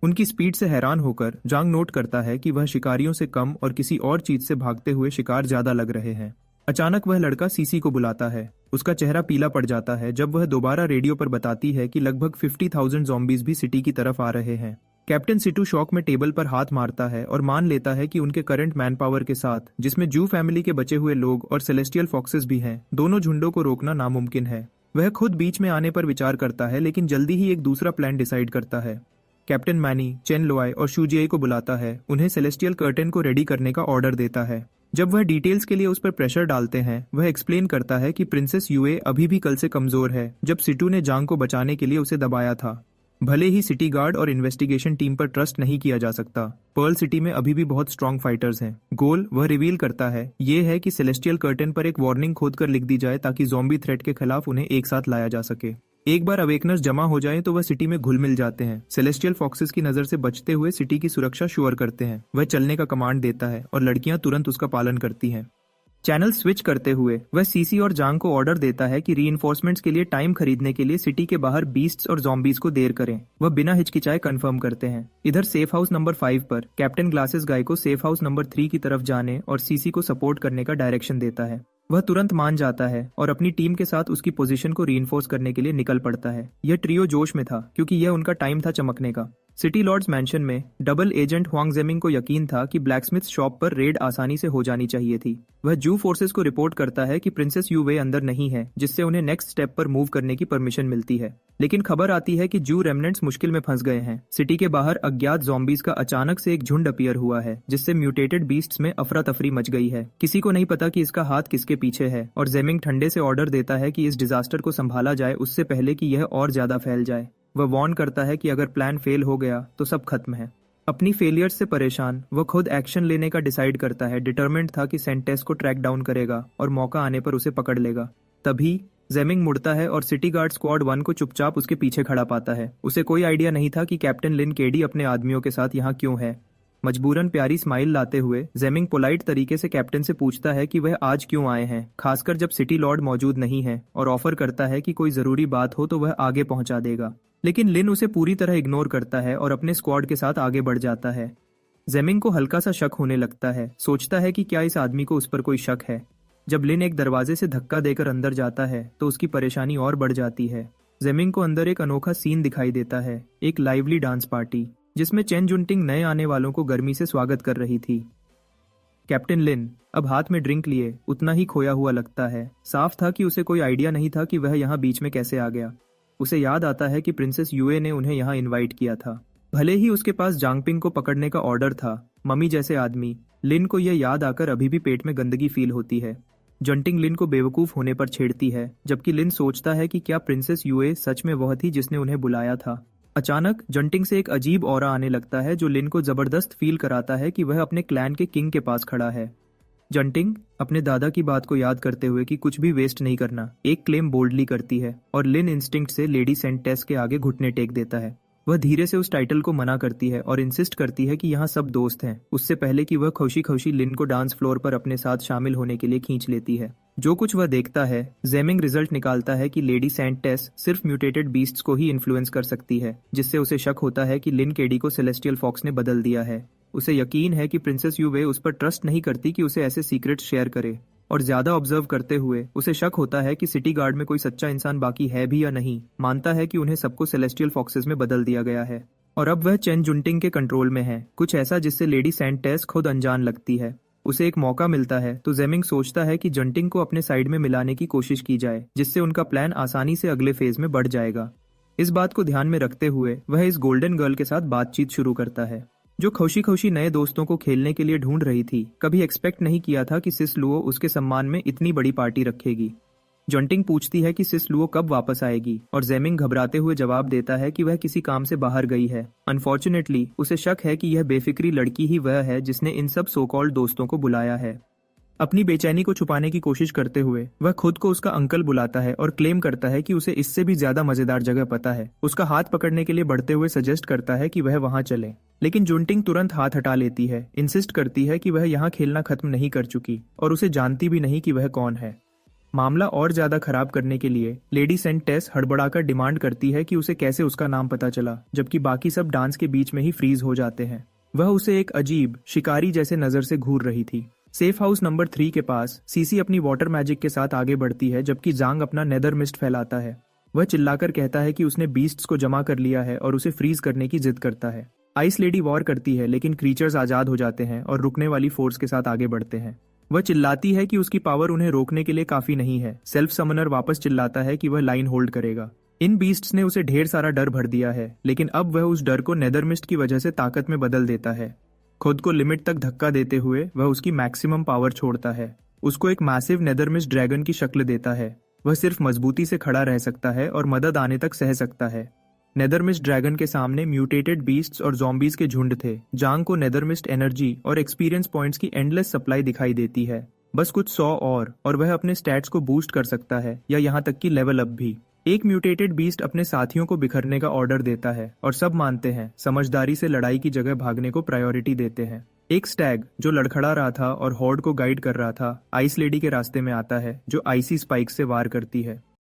उनकी स्पीड से हैरान होकर जांग नोट करता है कि वह शिकारियों से कम और किसी और चीज से भागते हुए शिकार ज्यादा लग रहे हैं। अचानक वह लड़का सीसी को बुलाता है। उसका चेहरा पीला पड़ जाता है जब वह दोबारा रेडियो पर बताती है कि लगभग 50,000 ज़ॉम्बीज भी सिटी की तरफ आ रहे हैं। कैप्टन सिटू शॉक में टेबल पर हाथ मारता है और मान लेता है कि उनके करंट मैन पावर के साथ, जिसमें जू फैमिली के बचे हुए लोग और सेलेस्टियल फॉक्सेस भी हैं, दोनों झुंडों को रोकना नामुमकिन है। वह खुद बीच में आने पर विचार करता है लेकिन जल्दी ही एक दूसरा प्लान डिसाइड करता है। कैप्टन मैनी, चेन लोआई और शूजियाई को बुलाता है, उन्हें सेलेस्टियल कर्टेन को रेडी करने का ऑर्डर देता है। जब वह डिटेल्स के लिए उस पर प्रेशर डालते हैं, वह एक्सप्लेन करता है कि प्रिंसेस यूए अभी भी कल से कमजोर है, जब सिटू ने जांग को बचाने के लिए उसे दबाया था। भले ही सिटी गार्ड और इन्वेस्टिगेशन टीम पर ट्रस्ट नहीं किया जा सकता, पर्ल सिटी में अभी भी बहुत स्ट्रॉन्ग फाइटर्स हैं। गोल वह रिवील करता है ये है कि सेलेस्टियल कर्टेन पर एक वार्निंग खोदकर लिख दी जाए ताकि ज़ॉम्बी थ्रेट के खिलाफ उन्हें एक साथ लाया जा सके। एक बार अवेकनर्स जमा हो जाएं तो वह सिटी में घुल मिल जाते हैं। सेलेस्टियल फॉक्सेस की नजर से बचते हुए सिटी की सुरक्षा श्योर करते हैं। वह चलने का कमांड देता है और लड़कियां तुरंत उसका पालन करती हैं। चैनल स्विच करते हुए वह सीसी और जांग को ऑर्डर देता है कि रीइंफोर्समेंट्स के लिए टाइम खरीदने के लिए सिटी के बाहर बीस्ट्स और ज़ॉम्बीज को देर करें। वह बिना हिचकिचाए कंफर्म करते हैं। इधर सेफ हाउस नंबर 5 पर कैप्टन ग्लासेस गाय को सेफ हाउस नंबर 3 की तरफ जाने और सीसी को सपोर्ट करने का डायरेक्शन देता है। वह तुरंत मान जाता है और अपनी टीम के साथ उसकी पोजीशन को रीइंफोर्स करने के लिए निकल पड़ता है। यह ट्रियो जोश में था क्योंकि यह उनका टाइम था चमकने का। सिटी लॉर्ड्स मैंशन में डबल एजेंट हुआंग जेमिंग को यकीन था कि ब्लैकस्मिथ शॉप पर रेड आसानी से हो जानी चाहिए थी। वह जू फोर्सेस को रिपोर्ट करता है कि प्रिंसेस यू वे अंदर नहीं है, जिससे उन्हें नेक्स्ट स्टेप पर मूव करने की परमिशन मिलती है। लेकिन खबर आती है कि जू रेमनेंट्स मुश्किल में फंस गए हैं। सिटी के बाहर अज्ञात ज़ॉम्बीज का अचानक से एक झुंड अपीयर हुआ है, जिससे म्यूटेटेड बीस्ट्स में अफरा तफरी मच गई है। किसी को नहीं पता कि इसका हाथ किसके पीछे है और जेमिंग ठंडे से ऑर्डर देता है कि इस डिजास्टर को संभाला जाए उससे पहले कि यह और ज्यादा फैल जाए। वह वार्न करता है कि अगर प्लान फेल हो गया तो सब खत्म है। अपनी फेलियर से परेशान वह खुद एक्शन लेने का डिसाइड करता है। डिटरमेंट था कि सेंटेस को ट्रैक डाउन करेगा और मौका आने पर उसे पकड़ लेगा। तभी जेमिंग मुड़ता है और सिटी गार्ड स्क्वाड 1 को चुपचाप उसके पीछे खड़ा पाता है। उसे कोई आइडिया नहीं था कि कैप्टन लिन केडी अपने आदमियों के साथ यहाँ क्यों है। मजबूरन प्यारी स्माइल लाते हुए जेमिंग पोलाइट तरीके से कैप्टन से पूछता है कि वह आज क्यों आए हैं, खासकर जब सिटी लॉर्ड मौजूद नहीं है, और ऑफर करता है कि कोई जरूरी बात हो तो वह आगे पहुंचा देगा। लेकिन लिन उसे पूरी तरह इग्नोर करता है और अपने स्क्वाड के साथ आगे बढ़ जाता है। जेमिंग को हल्का सा शक होने लगता है। सोचता है कि क्या इस आदमी को उस पर कोई शक है। जब लिन एक दरवाजे से धक्का देकर अंदर जाता है तो उसकी परेशानी और बढ़ जाती है। जेमिंग को अंदर एक अनोखा सीन दिखाई देता है, एक लाइवली डांस पार्टी जिसमें चेन जुनटिंग नए आने वालों को गर्मी से स्वागत कर रही थी। कैप्टन लिन अब हाथ में ड्रिंक लिए उतना ही खोया हुआ लगता है। साफ था कि उसे कोई आइडिया नहीं था कि वह यहाँ बीच में कैसे आ गया। उसे याद आता है कि प्रिंसेस यूए ने उन्हें यहाँ इनवाइट किया था। भले ही उसके पास जांगपिंग को पकड़ने का ऑर्डर था, मम्मी जैसे आदमी, लिन को यह याद आकर अभी भी पेट में गंदगी फील होती है। जंटिंग लिन को बेवकूफ होने पर छेड़ती है, जबकि लिन सोचता है कि क्या प्रिंसेस यूए सच में वह थी जिसने उन्हें बुलाया था। अचानक जंटिंग से एक अजीब ऑरा आने लगता है जो लिन को जबरदस्त फील कराता है कि वह अपने क्लैन के किंग के पास खड़ा है। जंटिंग अपने दादा की बात को याद करते हुए कि कुछ भी वेस्ट नहीं करना, एक क्लेम बोल्डली करती है और लिन इंस्टिंक्ट से लेडी सेंटेस के आगे घुटने टेक देता है। वह धीरे से उस टाइटल को मना करती है और इंसिस्ट करती है कि यहाँ सब दोस्त हैं, उससे पहले कि वह खुशी खुशी लिन को डांस फ्लोर पर अपने साथ शामिल होने के लिए खींच लेती है। जो कुछ वह देखता है, जेमिंग रिजल्ट निकालता है कि लेडी सेंटेस सिर्फ म्यूटेटेड बीस्ट्स को ही इन्फ्लुएंस कर सकती है, जिससे उसे शक होता है कि लिन केडी को सेलेस्टियल फॉक्स ने बदल दिया है। उसे यकीन है कि प्रिंसेस युवे उस पर ट्रस्ट नहीं करती कि उसे ऐसे सीक्रेट्स शेयर करे, और ज्यादा ऑब्जर्व करते हुए उसे शक होता है कि सिटी गार्ड में कोई सच्चा इंसान बाकी है भी या नहीं। मानता है कि उन्हें सबको सेलेस्टियल फॉक्सेस में बदल दिया गया है और अब वह चेन जुंटिंग के कंट्रोल में है, कुछ ऐसा जिससे लेडी सेंटेस खुद अनजान लगती है। उसे एक मौका मिलता है तो जेमिंग सोचता है कि जंटिंग को अपने साइड में मिलाने की कोशिश की जाए, जिससे उनका प्लान आसानी से अगले फेज में बढ़ जाएगा। इस बात को ध्यान में रखते हुए वह इस गोल्डन गर्ल के साथ बातचीत शुरू करता है, जो खुशी खुशी नए दोस्तों को खेलने के लिए ढूंढ रही थी। कभी एक्सपेक्ट नहीं किया था कि सिस लुओ उसके सम्मान में इतनी बड़ी पार्टी रखेगी। जंटिंग पूछती है कि सिस लुओ कब वापस आएगी और जेमिंग घबराते हुए जवाब देता है कि वह किसी काम से बाहर गई है। अनफॉर्चुनेटली उसे शक है कि यह बेफिक्री लड़की ही वह है जिसने इन सब सो कॉल्ड दोस्तों को बुलाया है। अपनी बेचैनी को छुपाने की कोशिश करते हुए वह खुद को उसका अंकल बुलाता है और क्लेम करता है कि उसे इससे भी ज्यादा मजेदार जगह पता है। उसका हाथ पकड़ने के लिए बढ़ते हुए सजेस्ट करता है कि वह वहां चले, लेकिन जुंटिंग तुरंत हाथ हटा लेती है, इंसिस्ट करती है कि वह यहाँ खेलना खत्म नहीं कर चुकी और उसे जानती भी नहीं कि वह कौन है। मामला और ज्यादा खराब करने के लिए लेडी सेंटेस हड़बड़ाकर डिमांड करती है कि उसे कैसे उसका नाम पता चला, जबकि बाकी सब डांस के बीच में ही फ्रीज हो जाते हैं। वह उसे एक अजीब शिकारी जैसे नजर से घूर रही थी। सेफ हाउस नंबर 3 के पास सीसी अपनी वाटर मैजिक के साथ आगे बढ़ती है, जबकि जांग अपना नेदर मिस्ट फैलाता है। वह चिल्लाकर कहता है कि उसने बीस्ट्स को जमा कर लिया है और उसे फ्रीज करने की जिद करता है। आइस लेडी वॉर करती है, लेकिन क्रीचर्स आजाद हो जाते हैं और रुकने वाली फोर्स के साथ आगे बढ़ते हैं। वह चिल्लाती है कि उसकी पावर उन्हें रोकने के लिए काफी नहीं है। सेल्फ समनर वापस चिल्लाता है कि वह लाइन होल्ड करेगा। इन बीस्ट्स ने उसे ढेर सारा डर भर दिया है, लेकिन अब वह उस डर को नेदरमिस्ट की वजह से ताकत में बदल देता है। खुद को लिमिट तक धक्का देते हुए वह उसकी मैक्सिमम पावर छोड़ता है। उसको एक मैसिव नेदरमिस्ट ड्रैगन की शक्ल देता है। वह सिर्फ मजबूती से खड़ा रह सकता है और मदद आने तक सह सकता है। नेदरमिस्ट ड्रैगन के सामने म्यूटेटेड बीस्ट्स और ज़ॉम्बीज के झुंड थे। जांग को नेदरमिस्ट एनर्जी और एक्सपीरियंस पॉइंट्स की एंडलेस सप्लाई दिखाई देती है। बस कुछ 100 और वह अपने स्टैट्स को बूस्ट कर सकता है, या यहाँ तक कि लेवल अप भी। एक म्यूटेटेड बीस्ट अपने साथियों को बिखरने का ऑर्डर देता है और सब मानते हैं, समझदारी से लड़ाई की जगह भागने को प्रायोरिटी देते हैं। एक स्टैग जो लड़खड़ा रहा था और हॉर्ड को गाइड कर रहा था, आइस लेडी के रास्ते में आता है, जो आइसी स्पाइक से वार करती है।